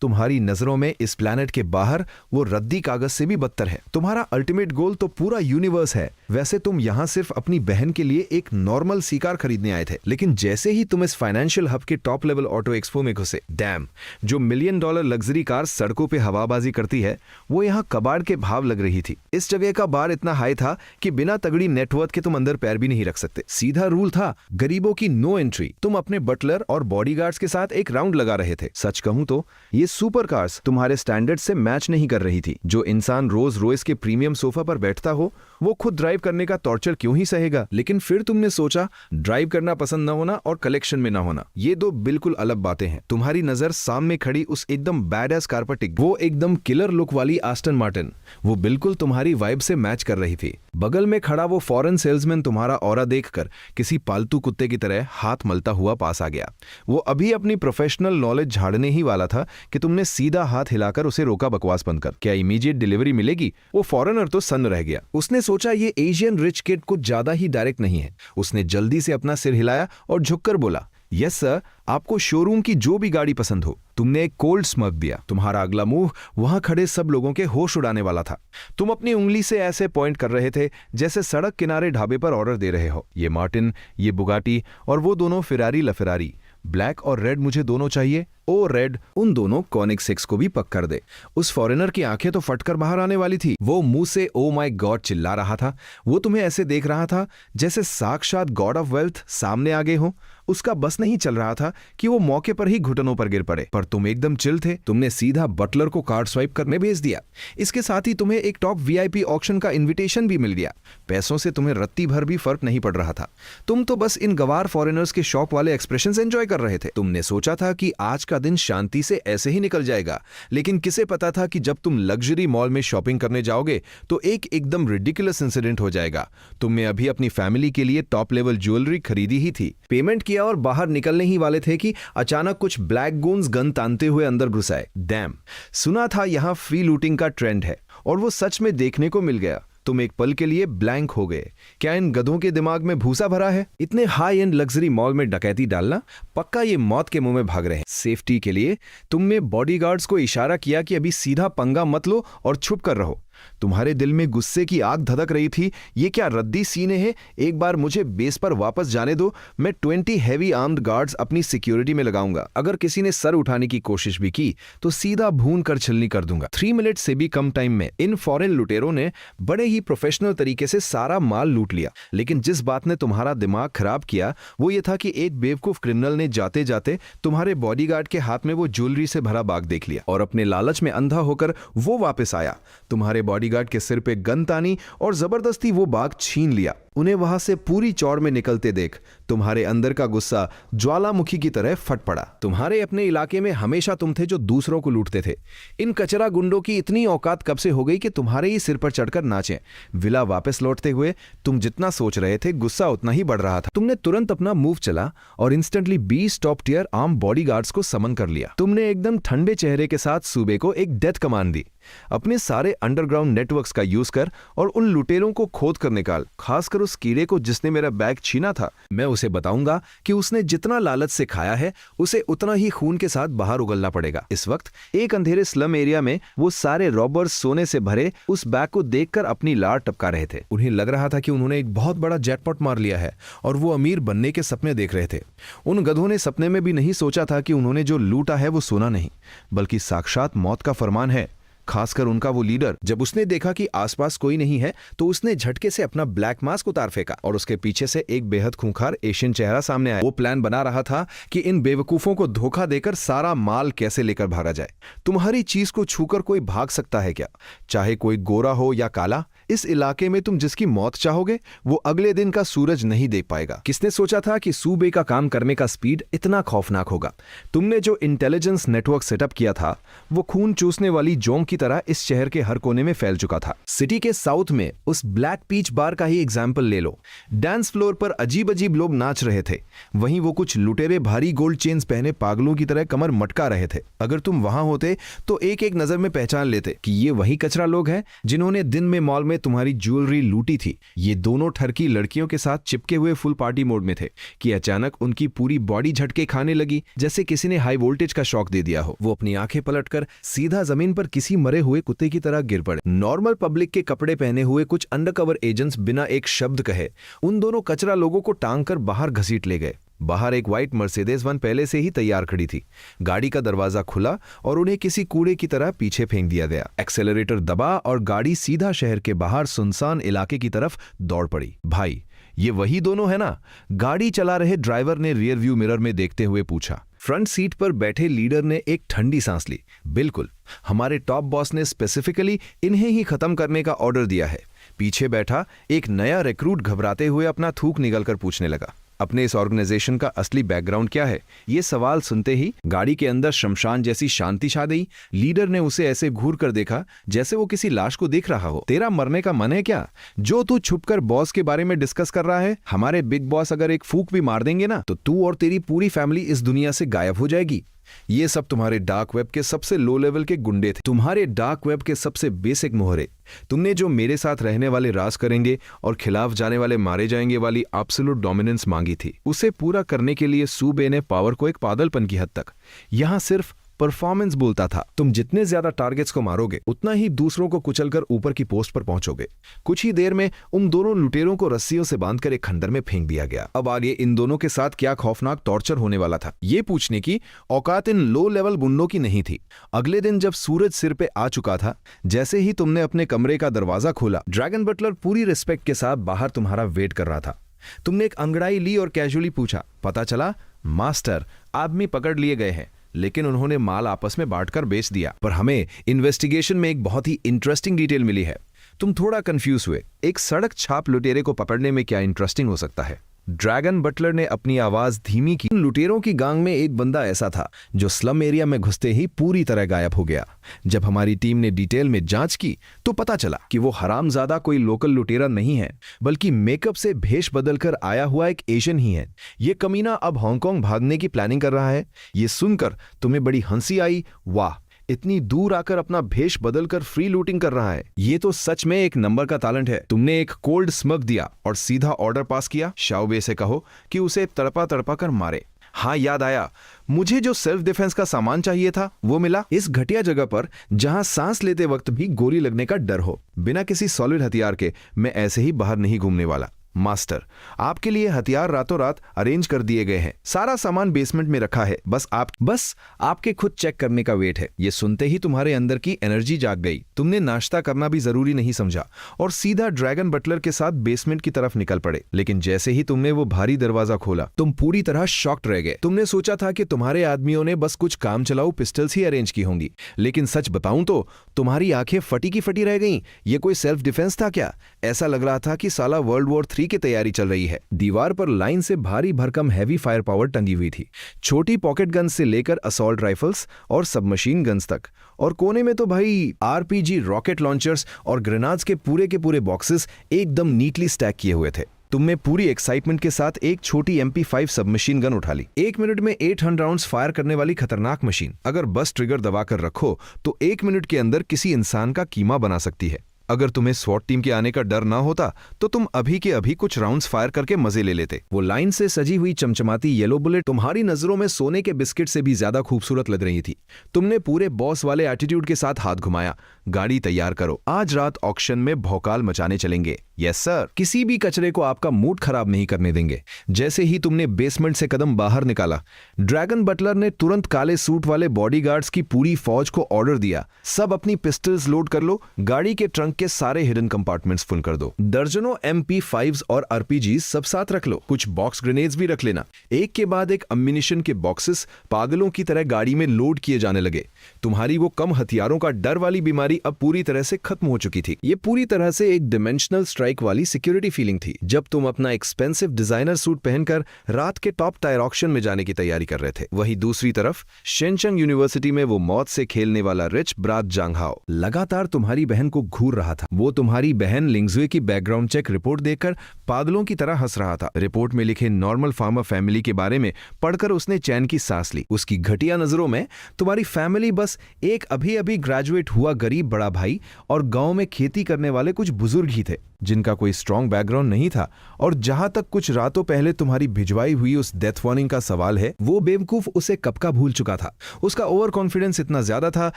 तुम्हारी नजरों में इस प्लैनेट के बाहर वो रद्दी कागज से भी बदतर है। तुम्हारा अल्टीमेट गोल तो पूरा यूनिवर्स है। वैसे तुम यहां सिर्फ अपनी बहन के लिए एक नॉर्मल सी कार खरीदने आए थे, लेकिन जैसे ही तुम इस फाइनेंशियल हब के टॉप लेवल ऑटो एक्सपो में घुसे, डैम, जो $1 मिलियन लग्जरी कार सड़कों पे हवाबाजी करती है, वो यहाँ कबाड़ के भाव लग रही थी। इस जगह का बार इतना हाई था कि बिना तगड़ी नेटवर्थ के तुम अंदर पैर भी नहीं रख सकते। सीधा रूल था, गरीबों की नो एंट्री। तुम अपने बटलर और बॉडीगार्ड्स के साथ एक राउंड लगा रहे थे। सच कहूं तो ये सुपर कार्स तुम्हारे स्टैंडर्ड से मैच नहीं कर रही थी। जो इंसान रोज रोयस के प्रीमियम सोफा पर बैठता हो, वो खुद ड्राइव करने का टॉर्चर क्यों ही सहेगा। लेकिन फिर तुमने सोचा, ड्राइव करना पसंद न होना और कलेक्शन में न होना, ये दो बिल्कुल अलग बातें हैं। तुम्हारी नजर सामने खड़ी उस एकदम बैडएस कार पर टिक। वो एकदम किलर लुक वाली आस्टन मार्टिन, वो बिल्कुल तुम्हारी वाइब से मैच कर रही थी। बगल में खड़ा वो फॉरेन सेल्समैन तुम्हारा ऑरा देखकर किसी पालतू कुत्ते की तरह हाथ मलता हुआ पास आ गया। वो अभी अपनी प्रोफेशनल नॉलेज झाड़ने ही वाला था कि तुमने सीधा हाथ हिलाकर उसे रोका बकवास बंद कर। क्या इमीडिएट डिलीवरी मिलेगी? वो फॉरेनर तो सन्न रह गया। उसने सोचा ये एशियन रिच किड कुछ ज्यादा ही डायरेक्ट नहीं है। उसने जल्दी से अपना सिर हिलाया और झुककर बोला, यस सर, आपको शोरूम की जो भी गाड़ी पसंद हो। तुमने एक कोल्ड स्मग दिया। तुम्हारा अगला मूव वहां खड़े सब लोगों के होश उड़ाने वाला था। तुम अपनी उंगली से ऐसे पॉइंट कर रहे थे जैसे सड़क किनारे ढाबे पर ऑर्डर दे रहे हो। ये मार्टिन, ये बुगाटी और वो दोनों फिरारी लफेरारी, ब्लैक और रेड मुझे दोनों चाहिए। ओ रेड, उन दोनों कॉनिक 6 को भी पक कर दे। उस फॉरेनर की आंखें तो फटकर बाहर आने वाली थी। वो मुंह से ओ माय गॉड चिल्ला रहा था। वो तुम्हें ऐसे देख रहा था जैसे साक्षात गॉड ऑफ वेल्थ सामने आ गए हो। उसका बस नहीं चल रहा था कि वो मौके पर ही घुटनों पर गिर पड़े। पर तुम एकदम चिल थे। तुमने सीधा बटलर को कार्ड स्वाइप करने भेज दिया। इसके साथ ही तुम्हें एक टॉप वीआईपी ऑक्शन का इन्विटेशन भी मिल गया। पैसों से तुम्हें रत्ती भर भी फर्क नहीं पड़ रहा था। तुम तो बस इन गवार फॉरेनर्स के शौक वाले एक्सप्रेशंस एंजॉय कर रहे थे। तुमने सोचा था कि आज का दिन शांति से ऐसे ही निकल जाएगा, लेकिन किसे पता था कि जब तुम लग्जरी मॉल में शॉपिंग करने जाओगे तो एक एकदम रिडिकुलस इंसिडेंट हो जाएगा। तुमने अभी अपनी फैमिली के लिए टॉप लेवल ज्वेलरी खरीदी ही थी, पेमेंट किया और बाहर निकलने ही वाले थे कि अचानक कुछ ब्लैक गून्स गन तानते हुए अंदर घुस आए। डैम, सुना था यहां फ्री लूटिंग का ट्रेंड है और वो सच में देखने को मिल गया। तुम एक पल के लिए ब्लैंक हो गए। क्या इन गधों के दिमाग में भूसा भरा है? इतने हाई एंड लग्जरी मॉल में डकैती डालना, पक्का ये मौत के मुंह में भाग रहे हैं। सेफ्टी के लिए तुमने बॉडीगार्ड्स को इशारा किया कि अभी सीधा पंगा मत लो और छुप कर रहो। तुम्हारे दिल में गुस्से की आग धधक रही थी। ये क्या रद्दी सीने हैं? एक बार मुझे बेस पर वापस जाने दो। मैं 20 हैवी आर्म्ड गार्ड्स अपनी सिक्योरिटी में लगाऊंगा। अगर किसी ने सर उठाने की कोशिश भी की तो सीधा भून कर छिलनी कर दूंगा। 3 मिनट से भी कम टाइम में इन फॉरेन लुटेरों ने बड़े ही प्रोफेशनल तरीके से सारा माल लूट लिया। लेकिन जिस बात ने तुम्हारा दिमाग खराब किया वो ये था कि एक बेवकूफ क्रिमिनल ने जाते जाते तुम्हारे बॉडीगार्ड के हाथ में वो ज्वेलरी से भरा बाग देख लिया और अपने लालच में अंधा होकर वो वापस आया। तुम्हारे बॉडीगार्ड के सिर पे गन तानी और जबरदस्ती वो बाग छीन लिया। उन्हें वहां से पूरी चौड़ में निकलते देख तुम्हारे अंदर का गुस्सा ज्वालामुखी की तरह फट पड़ा। तुम्हारे अपने इलाके में हमेशा तुम थे जो दूसरों को लूटते थे। इन कचरा गुंडों की इतनी औकात कब से हो गई कि तुम्हारे ही सिर पर चढ़कर नाचें। विला वापस लौटते हुए तुम जितना सोच रहे थे गुस्सा उतना ही बढ़ रहा था। तुमने तुरंत अपना मूव चला और instantly 20 top tier arm bodyguards को समन कर लिया। तुमने एकदम ठंडे चेहरे के साथ सूबे को एक डेथ कमांड दी। अपने सारे अंडरग्राउंड नेटवर्क्स का यूज कर और उन लुटेरों को खोद कर निकाल। खासकर उस कीड़े को जिसने मेरा बैग छीना था। मैं उसे बताऊंगा कि उसने जितना लालच से खाया है उसे उतना ही खून के साथ बाहर उगलना पड़ेगा। इस वक्त एक अंधेरे स्लम एरिया में वो सारे रॉबर्स सोने से भरे उस बैग को देखकर अपनी लार टपका रहे थे। उन्हें लग रहा था कि उन्होंने एक बहुत बड़ा जैकपॉट मार लिया है और वो अमीर बनने के सपने देख रहे थे। उन गधों ने सपने में भी नहीं सोचा था कि उन्होंने जो लूटा है वो सोना नहीं बल्कि साक्षात मौत का फरमान है। खासकर उनका वो लीडर। जब उसने देखा कि आसपास कोई नहीं है तो उसने झटके से अपना ब्लैक मास्क उतार फेंका और उसके पीछे से एक बेहद खूंखार एशियन चेहरा सामने आया। वो प्लान बना रहा था कि इन बेवकूफों को धोखा देकर सारा माल कैसे लेकर भागा जाए। तुम्हारी चीज को छूकर कोई भाग सकता है क्या? चाहे कोई गोरा हो या काला, इस इलाके में तुम जिसकी मौत चाहोगे वो अगले दिन का सूरज नहीं देख पाएगा। किसने सोचा था कि सूबे का काम करने का स्पीड इतना खौफनाक होगा। तुमने जो इंटेलिजेंस नेटवर्क सेटअप किया था वो खून चूसने वाली जोंक की तरह इस शहर के हर कोने में फैल चुका था। सिटी के साउथ में उस ब्लैक पीच बार का ही एग्जाम्पल ले लो। डांस फ्लोर पर अजीब अजीब लोग नाच रहे थे, वहीं वो कुछ लुटेरे भारी गोल्ड चेन्स पहने पागलों की तरह कमर मटका रहे थे। अगर तुम वहां होते तो एक एक नजर में पहचान लेते कि ये वही कचरा लोग हैं जिन्होंने दिन में मॉल में तुम्हारी ज्वेलरी लूटी थी। ये दोनों ठरकी लड़कियों के साथ चिपके हुए फुल पार्टी मोड में थे कि अचानक उनकी पूरी बॉडी झटके खाने लगी, जैसे किसी ने हाई वोल्टेज का शॉक दे दिया हो। वो अपनी आंखें पलटकर सीधा जमीन पर किसी मरे हुए कुत्ते की तरह गिर पड़े। नॉर्मल पब्लिक के कपड़े पहने हुए कुछ अंडरकवर एजेंट्स बिना एक शब्द कहे उन दोनों कचरा लोगों को टांग कर बाहर घसीट ले गए। बाहर एक व्हाइट मर्सिडीज वन पहले से ही तैयार खड़ी थी। गाड़ी का दरवाजा खुला और उन्हें किसी कूड़े की तरह पीछे फेंक दिया गया। एक्सेलरेटर दबा और गाड़ी सीधा शहर के बाहर सुनसान इलाके की तरफ दौड़ पड़ी। भाई, ये वही दोनों है ना? गाड़ी चला रहे ड्राइवर ने रियर व्यू मिरर में देखते हुए पूछा। फ्रंट सीट पर बैठे लीडर ने एक ठंडी सांस ली। बिल्कुल, हमारे टॉप बॉस ने स्पेसिफिकली इन्हें ही खत्म करने का ऑर्डर दिया है। पीछे बैठा एक नया रिक्रूट घबराते हुए अपना थूक निगलकर पूछने लगा, अपने इस ऑर्गेनाइजेशन का असली बैकग्राउंड क्या है? ये सवाल सुनते ही गाड़ी के अंदर शमशान जैसी शांति छा गई। लीडर ने उसे ऐसे घूर कर देखा जैसे वो किसी लाश को देख रहा हो। तेरा मरने का मन है क्या, जो तू छुपकर बॉस के बारे में डिस्कस कर रहा है? हमारे बिग बॉस अगर एक फूंक भी मार देंगे ना तो तू और तेरी पूरी फैमिली इस दुनिया से गायब हो जाएगी। ये सब तुम्हारे डार्क वेब के सबसे लो लेवल के गुंडे थे, तुम्हारे डार्क वेब के सबसे बेसिक मोहरे। तुमने जो मेरे साथ रहने वाले राज करेंगे और खिलाफ जाने वाले मारे जाएंगे वाली एब्सोल्यूट डोमिनेंस मांगी थी, उसे पूरा करने के लिए सूबे ने पावर को एक पागलपन की हद तक, यहां सिर्फ परफॉर्मेंस बोलता था। तुम जितने ज्यादा टारगेट्स को मारोगे उतना ही दूसरों को कुचलकर ऊपर की पोस्ट पर पहुंचोगे। कुछ ही देर में उन दोनों लुटेरों को रस्सियों से बांधकर एक खंडर में फेंक दिया गया। अब आगे इन दोनों के साथ क्या खौफनाक टॉर्चर होने वाला था, ये पूछने की औकात इन लो लेवल गुंडों की नहीं थी। अगले दिन जब सूरज सिर पे आ चुका था, जैसे ही तुमने अपने कमरे का दरवाजा खोला, ड्रैगन बटलर पूरी रिस्पेक्ट के साथ बाहर तुम्हारा वेट कर रहा था। तुमने एक अंगड़ाई ली और कैजुअली पूछा, पता चला? मास्टर, आदमी पकड़ लिए गए हैं, लेकिन उन्होंने माल आपस में बांटकर बेच दिया। पर हमें इन्वेस्टिगेशन में एक बहुत ही इंटरेस्टिंग डिटेल मिली है। तुम थोड़ा कंफ्यूज हुए। एक सड़क छाप लुटेरे को पकड़ने में क्या इंटरेस्टिंग हो सकता है? ड्रैगन बटलर ने अपनी आवाज धीमी की। लुटेरों की गांग में एक बंदा ऐसा था जो स्लम एरिया में घुसते ही पूरी तरह गायब हो गया। जब हमारी टीम ने डिटेल में जांच की तो पता चला कि वो हरामजादा कोई लोकल लुटेरा नहीं है, बल्कि मेकअप से भेष बदलकर आया हुआ एक एशियन ही है। ये कमीना अब हांगकांग भागने की प्लानिंग कर रहा है। ये सुनकर तुम्हें बड़ी हंसी आई। वाह, इतनी दूर आकर अपना भेष बदलकर फ्री लूटिंग कर रहा है। ये तो सच में एक नंबर का टैलेंट है। तुमने एक कोल्ड स्मग दिया और सीधा ऑर्डर पास किया, शाओबे से कहो कि उसे तड़पा तड़पा कर मारे। हाँ, याद आया, मुझे जो सेल्फ डिफेंस का सामान चाहिए था वो मिला। इस घटिया जगह पर जहां सांस लेते वक्त भी गोली लगने का डर हो। बिना किसी सॉलिड हथियार के मैं ऐसे ही बाहर नहीं घूमने वाला। मास्टर, आपके लिए हथियार रातों रात अरेंज कर दिए गए हैं। सारा सामान बेसमेंट में रखा है, बस आपके खुद चेक करने का वेट है। ये सुनते ही तुम्हारे अंदर की एनर्जी जाग गई। तुमने नाश्ता करना भी जरूरी नहीं समझा और सीधा ड्रैगन बटलर के साथ बेसमेंट की तरफ निकल पड़े। लेकिन जैसे ही तुमने वो भारी दरवाजा खोला, तुम पूरी तरह शॉक्ड रह गए। तुमने सोचा था कि तुम्हारे आदमियों ने बस कुछ काम चलाऊ पिस्टल्स ही अरेंज की होंगी, लेकिन सच बताऊं तो तुम्हारी आंखें फटी की फटी रह गईं। ये कोई सेल्फ डिफेंस था क्या? ऐसा लग रहा था कि साला वर्ल्ड वॉर 3 की तैयारी चल रही है। दीवार पर लाइन से भारी भरकम हैवी फायर पावर टंगी हुई थी, छोटी पॉकेट गन से लेकर असॉल्ट राइफल्स और सबमशीन गन्स तक। और कोने में तो भाई आरपीजी, रॉकेट लॉन्चर्स और ग्रेनाड्स के पूरे बॉक्सेस एकदम नीटली स्टैक किए हुए थे। तुमने पूरी एक्साइटमेंट के साथ एक छोटी MP5 सबमशीन गन उठा ली। 1 मिनट में 800 राउंड्स फायर करने वाली खतरनाक मशीन अगर बस ट्रिगर दबाकर रखो तो 1 मिनट के अंदर किसी इंसान का कीमा बना सकती है। अगर तुम्हें स्वॉट टीम के आने का डर ना होता तो तुम अभी के अभी कुछ राउंड्स फायर करके मजे ले लेते। वो लाइन से सजी हुई चमचमाती येलो बुलेट तुम्हारी नजरों में सोने के बिस्किट से भी ज्यादा खूबसूरत लग रही थी। तुमने पूरे बॉस वाले एटीट्यूड के साथ हाथ घुमाया। गाड़ी तैयार करो, आज रात ऑक्शन में भौकाल मचाने चलेंगे। यस सर, किसी भी कचरे को आपका मूड खराब नहीं करने देंगे। जैसे ही तुमने बेसमेंट से कदम बाहर निकाला, ड्रैगन बटलर ने तुरंत काले सूट वाले बॉडीगार्ड्स की पूरी फौज को ऑर्डर दिया, सब अपनी पिस्टल्स लोड कर लो, गाड़ी के ट्रंक के सारे हिडन कंपार्टमेंट्स फुल कर दो। दर्जनों MP5s और RPGs सब साथ रख लो, कुछ बॉक्स ग्रेनेड्स भी रख लेना। एक के बाद एक अम्यूनिशन के बॉक्सेस पागलों की तरह गाड़ी में लोड किए जाने लगे। तुम्हारी वो कम हथियारों का डर वाली बीमारी लड़ाई अब पूरी तरह से खत्म हो चुकी थी। ये पूरी तरह से एक डिमेंशनल स्ट्राइक वाली सिक्योरिटी फीलिंग थी जब तुम अपना एक्सपेंसिव डिजाइनर सूट पहनकर रात के टॉप टायर ऑक्शन में जाने की तैयारी कर रहे थे। वहीं दूसरी तरफ शेनचंग यूनिवर्सिटी में वो मौत से खेलने वाला रिच ब्रात जांगहाओ लगातार तुम्हारी बहन को घूर रहा था। वो तुम्हारी बहन लिंगजुए की बैकग्राउंड चेक रिपोर्ट देखकर पागलों की तरह हंस रहा था। रिपोर्ट में लिखे नॉर्मल फार्मर फैमिली के बारे में पढ़कर उसने चैन की सांस ली। उसकी घटिया नजरों में तुम्हारी फैमिली बस एक अभी अभी ग्रेजुएट हुआ गरीब बड़ा भाई और गांव में खेती करने वाले कुछ बुजुर्ग ही थे जिनका कोई स्ट्रॉन्ग बैकग्राउंड नहीं था। और जहां तक कुछ रातों पहले तुम्हारी भिजवाई हुई उस डेथ वार्निंग का सवाल है, वो बेवकूफ उसे कब का भूल चुका था। उसका ओवर कॉन्फिडेंस इतना ज्यादा था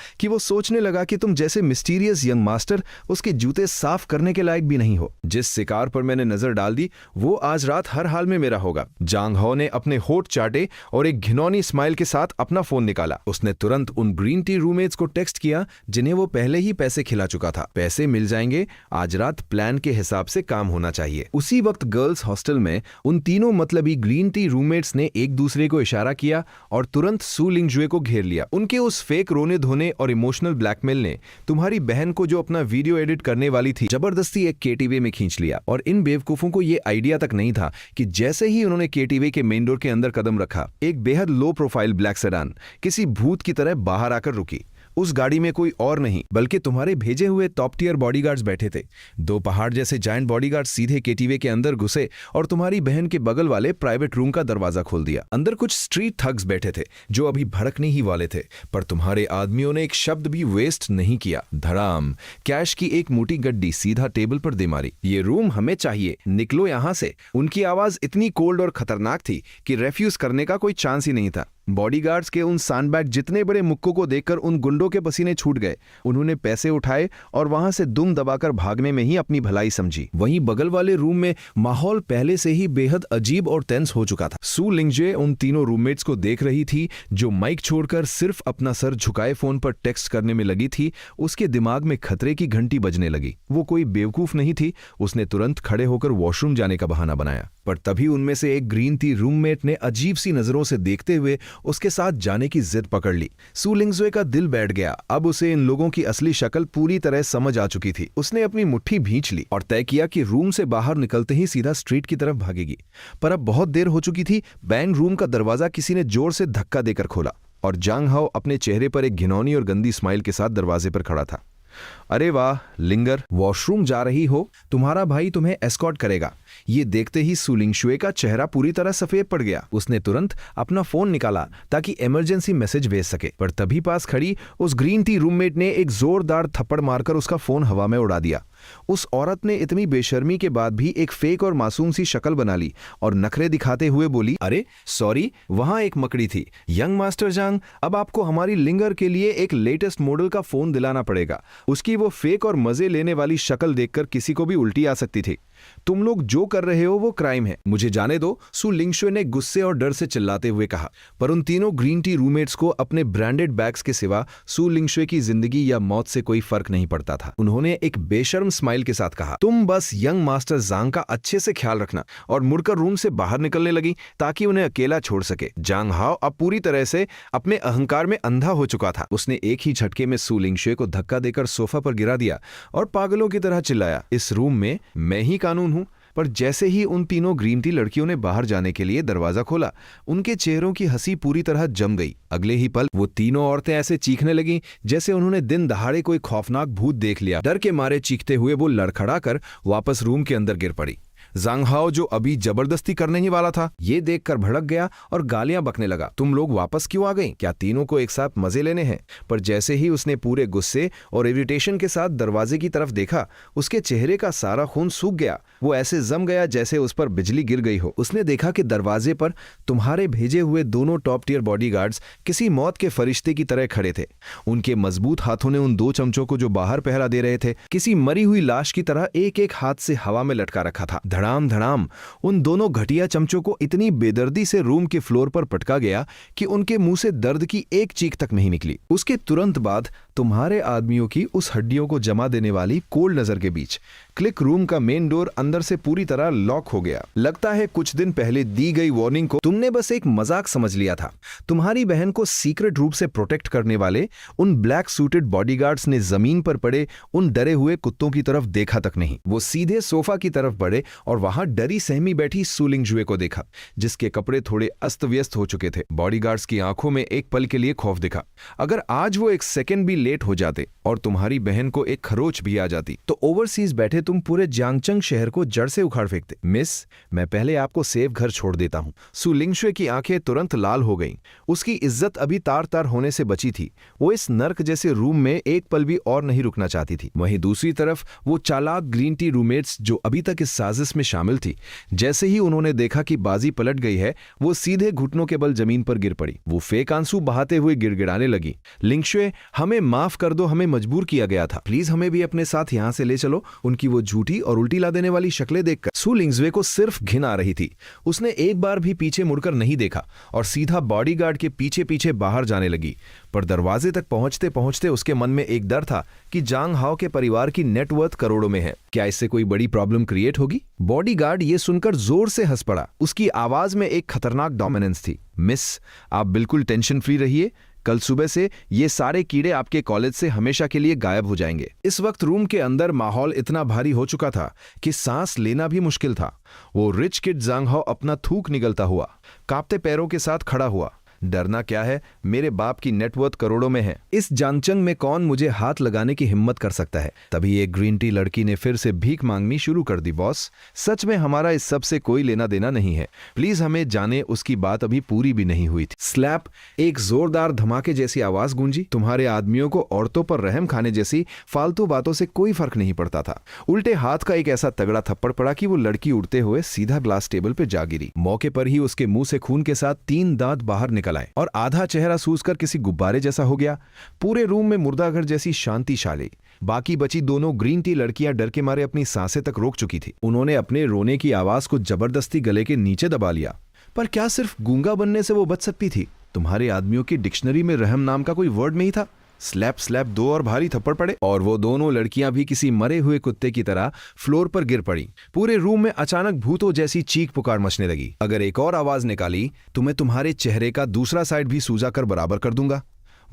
कि वो सोचने लगा कि तुम जैसे मिस्टीरियस यंग मास्टर उसके जूते साफ करने के लायक भी नहीं हो। जिस शिकार पर मैंने नजर डाल दी वो आज रात हर हाल में मेरा होगा। जांग हाओ ने अपने होठ चाटे और एक घिनौनी स्माइल के साथ अपना फोन निकाला। उसने तुरंत उन ग्रीन टी रूममेट्स को टेक्स्ट किया जिन्हें वो पहले ही पैसे खिला चुका था। पैसे मिल जाएंगे, आज रात प्लान के हिसाब से काम होना चाहिए। उसी वक्त गर्ल्स हॉस्टल में उन तीनों मतलबी ग्रीन टी रूममेट्स ने एक दूसरे को इशारा किया और तुरंत सू लिंगजुए को घेर लिया। उनके उस फेक रोने धोने और इमोशनल ब्लैकमेल ने तुम्हारी बहन को जो अपना वीडियो एडिट करने वाली थी जबरदस्ती एक केटीवे में खींच लिया। और इन बेवकूफों को यह आइडिया तक नहीं था कि जैसे ही उन्होंने केटीवे के मेन डोर के अंदर कदम रखा, एक बेहद लो प्रोफाइल ब्लैक सेडान किसी भूत की तरह बाहर आकर रुकी। उस गाड़ी में कोई और नहीं बल्कि तुम्हारे भेजे हुए टॉप टियर बॉडीगार्ड्स बैठे थे। दो पहाड़ जैसे जायंट बॉडीगार्ड्स सीधे केटीवे के अंदर घुसे और तुम्हारी बहन के बगल वाले प्राइवेट रूम का दरवाजा खोल दिया। अंदर कुछ स्ट्रीट थग्स बैठे थे जो अभी भड़कने ही वाले थे, पर तुम्हारे आदमियों ने एक शब्द भी वेस्ट नहीं किया। धड़ाम कैश की एक मोटी गड्डी सीधा टेबल पर दे मारी। ये रूम हमें चाहिए, निकलो यहां से। उनकी आवाज इतनी कोल्ड और खतरनाक थी कि रेफ्यूज करने का कोई चांस ही नहीं था। बॉडीगार्ड्स के उन सैंडबैग जितने बड़े मुक्कों को देखकर उन गुंडों के पसीने छूट गए। उन्होंने पैसे उठाए और वहां से दुम दबाकर भागने में ही अपनी भलाई समझी। वहीं बगल वाले रूम में माहौल पहले से ही बेहद अजीब और टेंस हो चुका था। सू लिंगजे उन तीनों रूममेट्स को देख रही थी जो माइक छोड़कर सिर्फ अपना सर झुकाए फोन पर टेक्स्ट करने में लगी थी। उसके दिमाग में खतरे की घंटी बजने लगी। वो कोई बेवकूफ नहीं थी। उसने तुरंत खड़े होकर वॉशरूम जाने का बहाना बनाया, पर तभी उनमें से एक ग्रीन टी रूममेट ने अजीब सी नजरों से देखते हुए उसके साथ जाने की जिद पकड़ ली। सू लिंगजुए का दिल बैठ गया। अब उसे इन लोगों की असली शक्ल पूरी तरह समझ आ चुकी थी। उसने अपनी मुट्ठी भींच ली और तय किया कि रूम से बाहर निकलते ही सीधा स्ट्रीट की तरफ भागेगी। पर अब बहुत देर हो चुकी थी। बैंग रूम का दरवाजा किसी ने जोर से धक्का देकर खोला और जांग हाओ अपने चेहरे पर एक घिनौनी और गंदी स्माइल के साथ दरवाजे पर खड़ा था। अरे वाह लिंगर, वॉशरूम जा रही हो? तुम्हारा भाई तुम्हें एस्कॉर्ट करेगा। ये देखते ही सू लिंगजुए का चेहरा पूरी तरह सफेद पड़ गया। उसने तुरंत अपना फोन निकाला ताकि इमरजेंसी मैसेज भेज सके, पर तभी पास खड़ी उस ग्रीन टी रूममेट ने एक जोरदार थप्पड़ मारकर उसका फोन हवा में उड़ा दिया। उस औरत ने इतनी बेशर्मी के बाद भी एक फेक और मासूम सी शक्ल बना ली और नखरे दिखाते हुए बोली, अरे सॉरी, वहां एक मकड़ी थी। यंग मास्टर जांग, अब आपको हमारी लिंगर के लिए एक लेटेस्ट मॉडल का फोन दिलाना पड़ेगा। उसकी वो फेक और मजे लेने वाली शक्ल देखकर किसी को भी उल्टी आ सकती थी। तुम लोग जो कर रहे हो वो क्राइम है, मुझे जाने दो, सू लिंगशुए ने गुस्से और डर से चिल्लाते हुए कहा। पर उन तीनों ग्रीन टी रूममेट्स को अपने ब्रांडेड बैग्स के सिवा सू लिंगशुए की जिंदगी या मौत से कोई फर्क नहीं पड़ता था। उन्होंने एक बेशर्म स्माइल के साथ कहा, तुम बस यंग मास्टर जांग का अच्छे से ख्याल रखना, और मुड़कर रूम से बाहर निकलने लगी ताकि उन्हें अकेला छोड़ सके। जांग हाओ अब पूरी तरह से अपने अहंकार में अंधा हो चुका था। उसने एक ही झटके में सू लिंगशुए को धक्का देकर सोफा पर गिरा दिया और पागलों की तरह चिल्लाया, इस रूम में मैं ही कानून हूं। पर जैसे ही उन तीनों ग्रीन टी लड़कियों ने बाहर जाने के लिए दरवाजा खोला, उनके चेहरों की हंसी पूरी तरह जम गई। अगले ही पल वो तीनों औरतें ऐसे चीखने लगीं जैसे उन्होंने दिन दहाड़े कोई खौफनाक भूत देख लिया। डर के मारे चीखते हुए वो लड़खड़ाकर वापस रूम के अंदर गिर पड़ी। जांग हाओ, जो अभी जबरदस्ती करने ही वाला था, ये देखकर भड़क गया और गालियां बकने लगा, तुम लोग वापस क्यों आ गई? क्या तीनों को एक साथ मजे लेने हैं? पर जैसे ही उसने पूरे गुस्से और इरिटेशन के साथ दरवाजे की तरफ देखा, उसके चेहरे का सारा खून सूख गया। वो ऐसे जम गया जैसे उस पर बिजली गिर गई हो। उसने देखा कि दरवाजे पर तुम्हारे भेजे हुए दोनों टॉप टियर बॉडीगार्ड्स किसी मौत के फरिश्ते की तरह खड़े थे। उनके मजबूत हाथों ने उन दो चमचों को जो बाहर पहरा दे रहे थे, किसी मरी हुई लाश की तरह एक एक हाथ से हवा में लटका रखा था। धड़ाम धड़ाम उन दोनों घटिया चमचों को इतनी बेदर्दी से रूम के फ्लोर पर पटका गया कि उनके मुंह से दर्द की एक चीख तक नहीं निकली। उसके तुरंत बाद तुम्हारे आदमियों की उस हड्डियों को जमा देने वाली कोल्ड नजर के बीच क्लिक रूम का मेन डोर अंदर से पूरी तरह लॉक हो गया। लगता है कुछ दिन पहले दी गई वार्निंग को तुमने बस एक मजाक समझ लिया था। तुम्हारी बहन को सीक्रेट रूप से प्रोटेक्ट करने वाले उन ब्लैक सूटेड बॉडीगार्ड्स ने जमीन पर पड़े उन डरे हुए कुत्तों की तरफ देखा तक नहीं। वो सीधे सोफा की तरफ बढ़े और वहां डरी सहमी बैठी सूलिंग जुए को देखा, जिसके कपड़े थोड़े अस्त व्यस्त हो चुके थे। बॉडीगार्ड्स की आंखों में एक पल के लिए खौफ दिखा। अगर आज वो एक सेकंड भी लेट हो जाते और तुम्हारी बहन को एक खरोच भी आ जाती तो ओवरसीज बैठे तुम पूरे जांगचंग शहर को जड़ से उखाड़ फेंकते। मिस, मैं पहले आपको सेफ घर छोड़ देता हूं। सु लिंगशुए की आंखें तुरंत लाल हो गईं। उसकी इज्जत अभी तार तार होने से बची थी। वो इस नर्क जैसे रूम में एक पल भी और नहीं रुकना चाहती थी। वहीं दूसरी तरफ वो चालाक ग्रीन टी रूममेट्स जो अभी तक इस साजिश में शामिल थी, जैसे ही उन्होंने देखा कि बाजी पलट गई है, वो सीधे घुटनों के बल जमीन पर गिर पड़ी। वो फेक आंसू बहाते हुए गिड़गिड़ाने लगी। लिंगशुए, हमें माफ कर दो, हमें मजबूर किया गया था। प्लीज हमें भी अपने साथ यहां से ले चलो। उनकी वो झूठी और उल्टी ला देने वाली शक्लें देखकर सु लिंगजुए को सिर्फ घिन आ रही थी। उसने एक बार भी पीछे मुड़कर नहीं देखा और सीधा बॉडीगार्ड के पीछे पीछे बाहर जाने लगी। पर दरवाजे तक पहुंचते पहुंचते उसके मन में एक डर था कि जांग हाओ के परिवार की नेटवर्थ करोड़ों में है। क्या इससे कोई बड़ी प्रॉब्लम क्रिएट होगी? बॉडीगार्ड ये सुनकर जोर से हंस पड़ा। उसकी आवाज में एक खतरनाक डोमिनेंस थी। मिस, आप बिल्कुल टेंशन फ्री रहिए। कल सुबह से ये सारे कीड़े आपके कॉलेज से हमेशा के लिए गायब हो जाएंगे। इस वक्त रूम के अंदर माहौल इतना भारी हो चुका था कि सांस लेना भी मुश्किल था। वो रिच किड जांग हाओ अपना थूक निगलता हुआ कांपते पैरों के साथ खड़ा हुआ। डरना क्या है, मेरे बाप की नेटवर्थ करोड़ों में है। इस जानचंग में कौन मुझे हाथ लगाने की हिम्मत कर सकता है? तभी एक ग्रीन टी लड़की ने फिर से भीख मांगनी शुरू कर दी। बॉस, सच में हमारा इस सब से कोई लेना देना नहीं है। प्लीज हमें जाने। उसकी बात अभी पूरी भी नहीं हुई थी। स्लैप, एक जोरदार धमाके जैसी आवाज गूंजी। तुम्हारे आदमियों को औरतों पर रहम खाने जैसी फालतू बातों से कोई फर्क नहीं पड़ता था। उल्टे हाथ का एक ऐसा तगड़ा थप्पड़ पड़ा कि वो लड़की उड़ते हुए सीधा ग्लास टेबल पे जा गिरी। मौके पर ही उसके मुंह से खून के साथ 3 दांत बाहर निकल आए और आधा चेहरा सूजकर किसी गुब्बारे जैसा हो गया। पूरे रूम में मुर्दाघर जैसी शांति छा गई। बाकी बची दोनों ग्रीन टी लड़कियां डर के मारे अपनी सांसें तक रोक चुकी थी। उन्होंने अपने रोने की आवाज को जबरदस्ती गले के नीचे दबा लिया। पर क्या सिर्फ गूंगा बनने से वो बच सकती थी? तुम्हारे आदमियों की डिक्शनरी में रहम नाम का कोई वर्ड नहीं था। स्लैप स्लैप 2 और भारी थप्पड़ पड़े और वो दोनों लड़कियां भी किसी मरे हुए कुत्ते की तरह फ्लोर पर गिर पड़ी। पूरे रूम में अचानक भूतों जैसी चीख पुकार मचने लगी। अगर एक और आवाज निकाली तो मैं तुम्हारे चेहरे का दूसरा साइड भी सूजा कर बराबर कर दूंगा।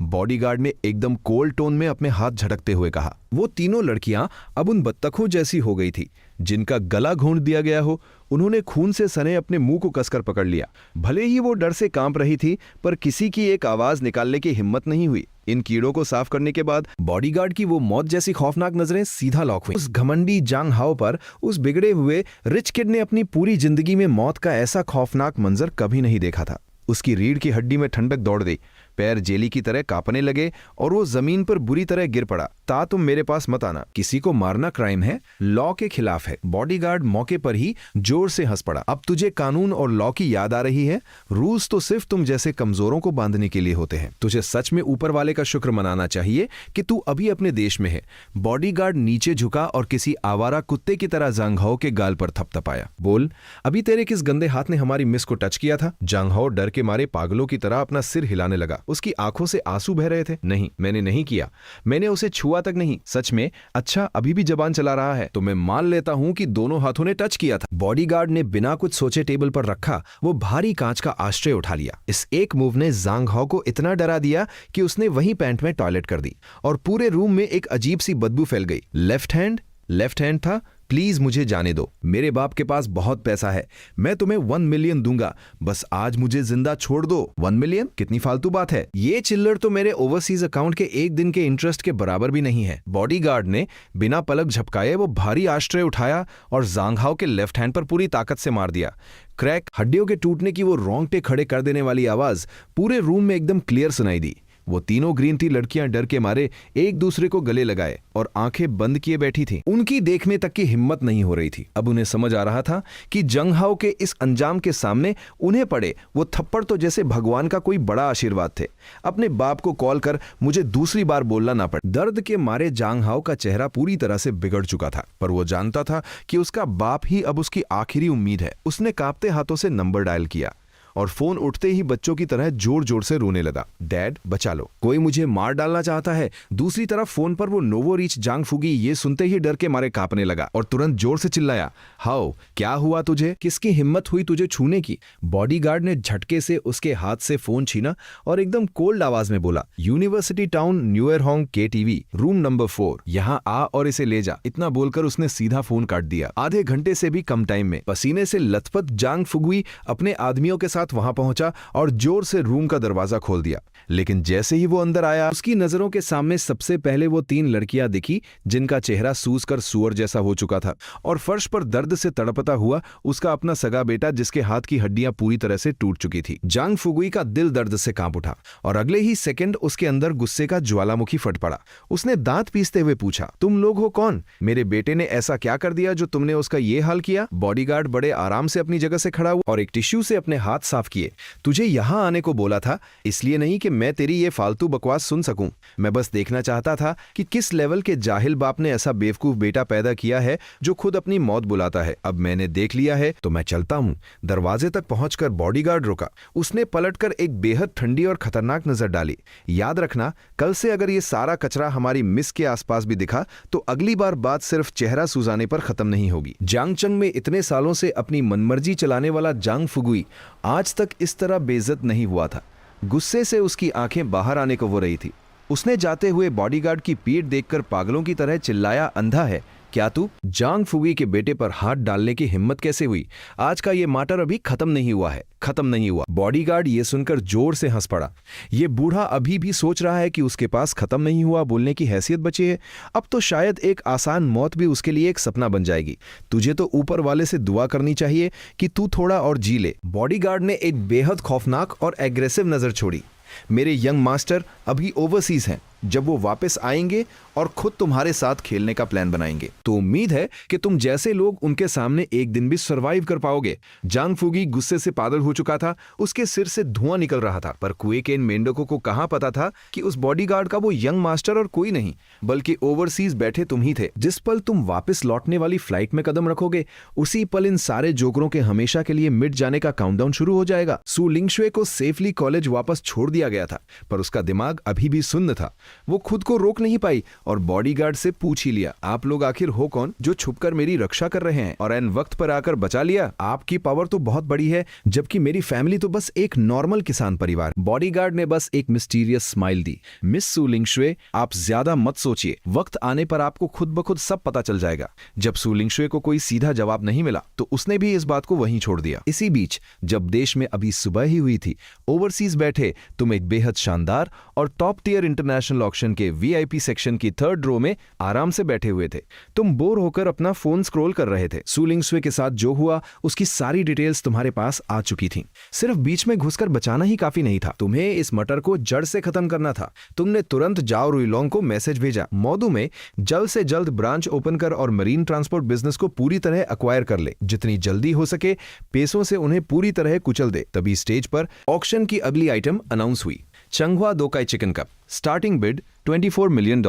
बॉडीगार्ड ने एकदम कोल्ड टोन में अपने हाथ झटकते हुए कहा। वो तीनों लड़कियां अब उन बत्तखों जैसी हो गई थी जिनका गला घोंट दिया गया हो। उन्होंने खून से सने अपने मुंह को कसकर पकड़ लिया। भले ही वो डर से कांप रही थी, पर किसी की एक आवाज निकालने की हिम्मत नहीं हुई। इन कीड़ों को साफ करने के बाद बॉडीगार्ड की वो मौत जैसी खौफनाक नजरें सीधा लॉक हुई। उस घमंडी जांग हाओ पर उस बिगड़े हुए रिच किड ने अपनी पूरी जिंदगी में मौत का ऐसा खौफनाक मंजर कभी नहीं देखा था। उसकी रीढ़ की हड्डी में ठंडक दौड़ गई। पैर जेली की तरह कांपने लगे और वो जमीन पर बुरी तरह गिर पड़ा। ता तुम मेरे पास मत आना। किसी को मारना क्राइम है, लॉ के खिलाफ है। बॉडीगार्ड मौके पर ही जोर से हंस पड़ा। अब तुझे कानून और लॉ की याद आ रही है? रूल्स तो सिर्फ तुम जैसे कमजोरों को बांधने के लिए होते हैं। तुझे सच में ऊपर वाले का शुक्र मनाना चाहिए कि तू अभी अपने देश में है। बॉडीगार्ड नीचे झुका और किसी आवारा कुत्ते की तरह जांग हाओ के गाल पर थपथपाया। बोल, अभी तेरे किस गंदे हाथ ने हमारी मिस को टच किया था? जांग हाओ डर के मारे पागलों की तरह अपना सिर हिलाने लगा। उसकी आंखों से आंसू बह रहे थे। नहीं, मैंने नहीं किया। मैंने उसे छुआ तक नहीं। सच में? अच्छा, अभी भी जबान चला रहा है तो मैं मान लेता हूं कि दोनों हाथों ने टच किया था। बॉडीगार्ड ने बिना कुछ सोचे टेबल पर रखा वो भारी कांच का आश्रय उठा लिया। इस एक मूव ने जांग हाओ को इतना डरा दिया कि उसने वहीं पैंट में टॉयलेट कर दी और पूरे रूम में एक अजीब सी बदबू फैल गई। लेफ्ट हैंड था। प्लीज मुझे जाने दो। मेरे बाप के पास बहुत पैसा है। मैं तुम्हें 1 मिलियन दूंगा। बस आज मुझे जिंदा छोड़ दो। 1 मिलियन? कितनी फालतू बात है। ये चिल्लर तो मेरे ओवरसीज अकाउंट के एक दिन के इंटरेस्ट के बराबर भी नहीं है। बॉडीगार्ड ने बिना पलक झपकाए वो भारी आश्रय उठाया और जांग हाओ के लेफ्ट हैंड पर पूरी ताकत से मार दिया। क्रैक, हड्डियों के टूटने की वो रोंगटे खड़े कर देने वाली आवाज पूरे रूम में एकदम क्लियर सुनाई दी। वो तीनों ग्रीन टी लड़कियां डर के मारे एक दूसरे को गले लगाए और आंखें बंद किए बैठी थीं। उनकी देखने तक की हिम्मत नहीं हो रही थी। अब उन्हें समझ आ रहा था कि जंग हाओ के इस अंजाम के सामने उन्हें पड़े वो थप्पड़ तो जैसे भगवान का कोई बड़ा आशीर्वाद थे। अपने बाप को कॉल कर मुझे दूसरी बार बोलना ना पड़े। दर्द के मारे जांग हाओ का चेहरा पूरी तरह से बिगड़ चुका था, पर वो जानता था कि उसका बाप ही अब उसकी आखिरी उम्मीद है। उसने कांपते हाथों से नंबर डायल किया और फोन उठते ही बच्चों की तरह जोर जोर से रोने लगा। डैड बचा लो, कोई मुझे मार डालना चाहता है। दूसरी तरफ फोन पर वो नोवो रीच जांग फुगी ये सुनते ही डर के मारे कांपने लगा और तुरंत जोर से चिल्लाया, हाओ क्या हुआ तुझे? किसकी हिम्मत हुई तुझे छूने की? बॉडीगार्ड ने झटके से उसके हाथ से फोन छीना और एकदम कोल्ड आवाज में बोला, university town newer Hong KTV room number 4, यहाँ आ और इसे ले जा। इतना बोलकर उसने सीधा फोन काट दिया। आधे घंटे से भी कम टाइम में पसीने से लथपथ जांग फुगुई अपने आदमियों के साथ वहां पहुंचा और जोर से रूम का दरवाजा खोल दिया। लेकिन जैसे ही वो अंदर आया, उसकी नजरों के सामने सबसे पहले वो 3 लड़कियां दिखी जिनका चेहरा सूज कर सुअर जैसा हो चुका था और फर्श पर दर्द से तड़पता हुआ उसका अपना सगा बेटा जिसके हाथ की हड्डियां पूरी तरह से टूट चुकी थी। जांग फुगुई का दिल दर्द से कांप उठा और अगले ही सेकंड उसके अंदर गुस्से का ज्वालामुखी फट पड़ा। उसने दांत पीसते हुए पूछा, तुम लोग हो कौन? मेरे बेटे ने ऐसा क्या कर दिया जो तुमने उसका ये हाल किया? बॉडीगार्ड बड़े आराम से अपनी जगह से खड़ा हुआ और एक टिश्यू से अपने हाथ साफ किए। तुझे यहां आने को बोला था, इसलिए नहीं कि मैं तेरी ये फालतू बकवास सुन सकूं। मैं बस देखना चाहता था कि किस लेवल के जाहिल बाप ने ऐसा बेवकूफ बेटा पैदा किया है जो खुद अपनी मौत बुलाता है। अब मैंने देख लिया है तो मैं चलता हूं। दरवाजे तक पहुंचकर बॉडीगार्ड रुका। उसने पलटकर एक बेहद ठंडी और खतरनाक नजर डाली। याद रखना, कल से अगर ये सारा कचरा हमारी मिस के आसपास भी दिखा तो अगली बार बात सिर्फ चेहरा सुजाने पर खत्म नहीं होगी। जांगचंग में इतने सालों से अपनी मनमर्जी चलाने वाला जांग फुगुई आज तक इस तरह बेइज्जत नहीं हुआ था। गुस्से से उसकी आंखें बाहर आने को हो रही थी। उसने जाते हुए बॉडीगार्ड की पीठ देखकर पागलों की तरह चिल्लाया, अंधा है क्या तू? जांग फुगी के बेटे पर हाथ डालने की हिम्मत कैसे हुई? आज का ये मैटर अभी खत्म नहीं हुआ है, खत्म नहीं हुआ। बॉडीगार्ड ये सुनकर जोर से हंस पड़ा। ये बूढ़ा अभी भी सोच रहा है कि उसके पास खत्म नहीं हुआ बोलने की हैसियत बची है। अब तो शायद एक आसान मौत भी उसके लिए एक सपना बन जाएगी। तुझे तो ऊपर वाले से दुआ करनी चाहिए कि तू थोड़ा और जी ले। बॉडीगार्ड ने एक बेहद खौफनाक और एग्रेसिव नजर छोड़ी। मेरे यंग मास्टर अभी ओवरसीज हैं। जब वो वापस आएंगे और खुद तुम्हारे साथ खेलने का प्लान बनाएंगे तो उम्मीद है कि तुम जैसे लोग उनके सामने एक दिन भी सरवाइव कर पाओगे। जांग फुगी गुस्से से पागल हो चुका था। उसके सिर से धुआं निकल रहा था, पर क्वेकेन मेंढकों को कहां पता था कि उस बॉडीगार्ड का वो यंग मास्टर और कोई नहीं बल्कि ओवरसीज बैठे तुम ही थे। जिस पल तुम वापस लौटने वाली फ्लाइट में कदम रखोगे उसी पल इन सारे जोकरों के हमेशा के लिए मिट जाने का काउंटडाउन शुरू हो जाएगा। सु लिंगशुए को सेफली कॉलेज वापस छोड़ दिया गया था, पर उसका दिमाग अभी भी सुन्न था। वो खुद को रोक नहीं पाई और बॉडीगार्ड से पूछ ही लिया, आप लोग आखिर हो कौन जो छुपकर मेरी रक्षा कर रहे हैं और एन वक्त पर आकर बचा लिया? आपकी पावर तो बहुत बड़ी है, जबकि मेरी फैमिली तो बस एक नॉर्मल किसान परिवार। बॉडीगार्ड ने बस एक मिस्टीरियस स्माइल दी। मिस सु लिंगशुए, आप ज्यादा मत सोचिए, वक्त आने पर आपको खुद ब खुद सब पता चल जाएगा। जब सु लिंगशुए को कोई सीधा जवाब नहीं मिला तो उसने भी इस बात को वहीं छोड़ दिया। इसी बीच जब देश में अभी सुबह ही हुई थी, ओवरसीज बैठे तुम एक बेहद शानदार और टॉप टियर इंटरनेशनल ऑक्शन के VIP सेक्शन की 3rd रो में आराम से बैठे हुए थे। तुम बोर होकर अपना फोन स्क्रॉल कर रहे थे। सु लिंगशुए के साथ जो हुआ उसकी सारी डिटेल्स तुम्हारे पास आ चुकी थीं। सिर्फ बीच में घुसकर बचाना ही काफी नहीं था, तुम्हें इस मटर को जड़ से खत्म करना था। तुमने तुरंत जाओ रुइलोंग को मैसेज भेजा, मौदू में जल्द से जल्द ब्रांच ओपन कर और मरीन ट्रांसपोर्ट बिजनेस को पूरी तरह एक्वायर कर ले। जितनी जल्दी हो सके पैसों से उन्हें पूरी तरह कुचल दे। तभी स्टेज पर ऑक्शन की अगली आइटम अनाउंस हुई, Chenghua doucai chicken cup. Starting bid $24 million.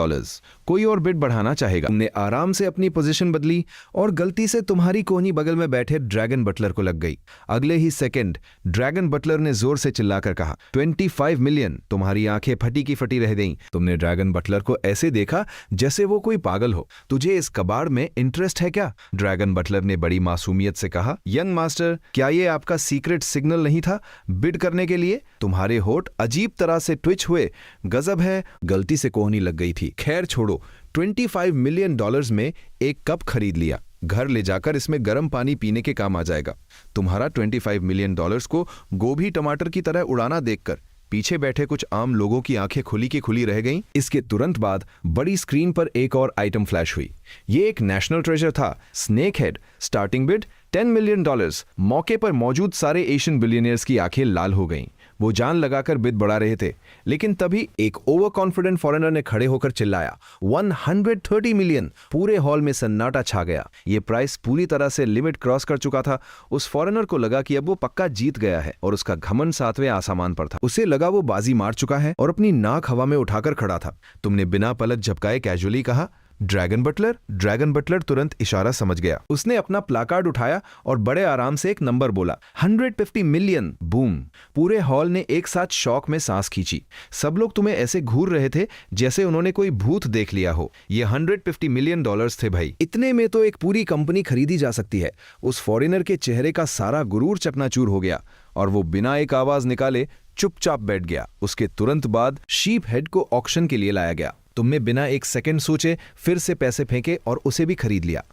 कोई और बिड बढ़ाना चाहेगा? तुमने आराम से अपनी पोजीशन बदली और गलती से तुम्हारी कोहनी बगल में बैठे ड्रैगन बटलर को लग गई। अगले ही सेकंड ड्रैगन बटलर ने जोर से चिल्लाकर कहा, 25 मिलियन। तुम्हारी आंखें फटी की फटी रह गईं। तुमने ड्रैगन बटलर को ऐसे देखा जैसे वो कोई पागल हो। तुझे इस कबाड़ में इंटरेस्ट है क्या? ड्रैगन बटलर ने बड़ी मासूमियत से कहा, यंग मास्टर, क्या ये आपका सीक्रेट सिग्नल नहीं था बिड करने के लिए? तुम्हारे होठ अजीब तरह से ट्विच हुए। गजब है, गलती से कोहनी लग गई थी। खैर छोड़ो, $25 मिलियन में एक कप खरीद लिया। घर ले जाकर इसमें गर्म पानी पीने के काम आ जाएगा। तुम्हारा $25 मिलियन को गोभी टमाटर की तरह उड़ाना देखकर पीछे बैठे कुछ आम लोगों की आंखें खुली की खुली रह गईं। इसके तुरंत बाद बड़ी स्क्रीन पर एक और आइटम फ्लैश हुई। ये एक नेशनल ट्रेजर था, snake head. Starting bid $10 million. मौके पर मौजूद सारे एशियन बिलियनियर्स की आंखें लाल हो गईं। वो जान लगाकर बिद बढ़ा रहे थे, लेकिन तभी एक ओवर कॉन्फिडेंट फॉरेनर ने खड़े होकर चिल्लाया 130 मिलियन। पूरे हॉल में सन्नाटा छा गया। ये प्राइस पूरी तरह से लिमिट क्रॉस कर चुका था। उस फॉरेनर को लगा कि अब वो पक्का जीत गया है और उसका घमंड 7वें आसमान पर था। उसे लगा वो बाजी मार चुका है और अपनी नाक हवा में उठाकर खड़ा था। तुमने बिना पलक झपकाए कैजुअली कहा, ड्रैगन बटलर। ड्रैगन बटलर तुरंत इशारा समझ गया। उसने अपना प्लाकार्ड उठाया और बड़े आराम से एक नंबर बोला, 150 मिलियन। बूम। पूरे हॉल ने एक साथ शौक में सांस खींची। सब लोग तुम्हें ऐसे घूर रहे थे जैसे उन्होंने कोई भूत देख लिया हो। ये 150 मिलियन डॉलर्स थे भाई। इतने में तो एक पूरी कंपनी खरीदी जा सकती है। उस फॉरेनर के चेहरे का सारा गुरूर चकनाचूर हो गया और वो बिना एक आवाज निकाले चुपचाप बैठ गया। उसके तुरंत बाद शीप हेड को ऑक्शन के लिए लाया गया। तुमने बिना एक सेकंड सोचे फिर से पैसे फेंके और उसे भी खरीद लिया।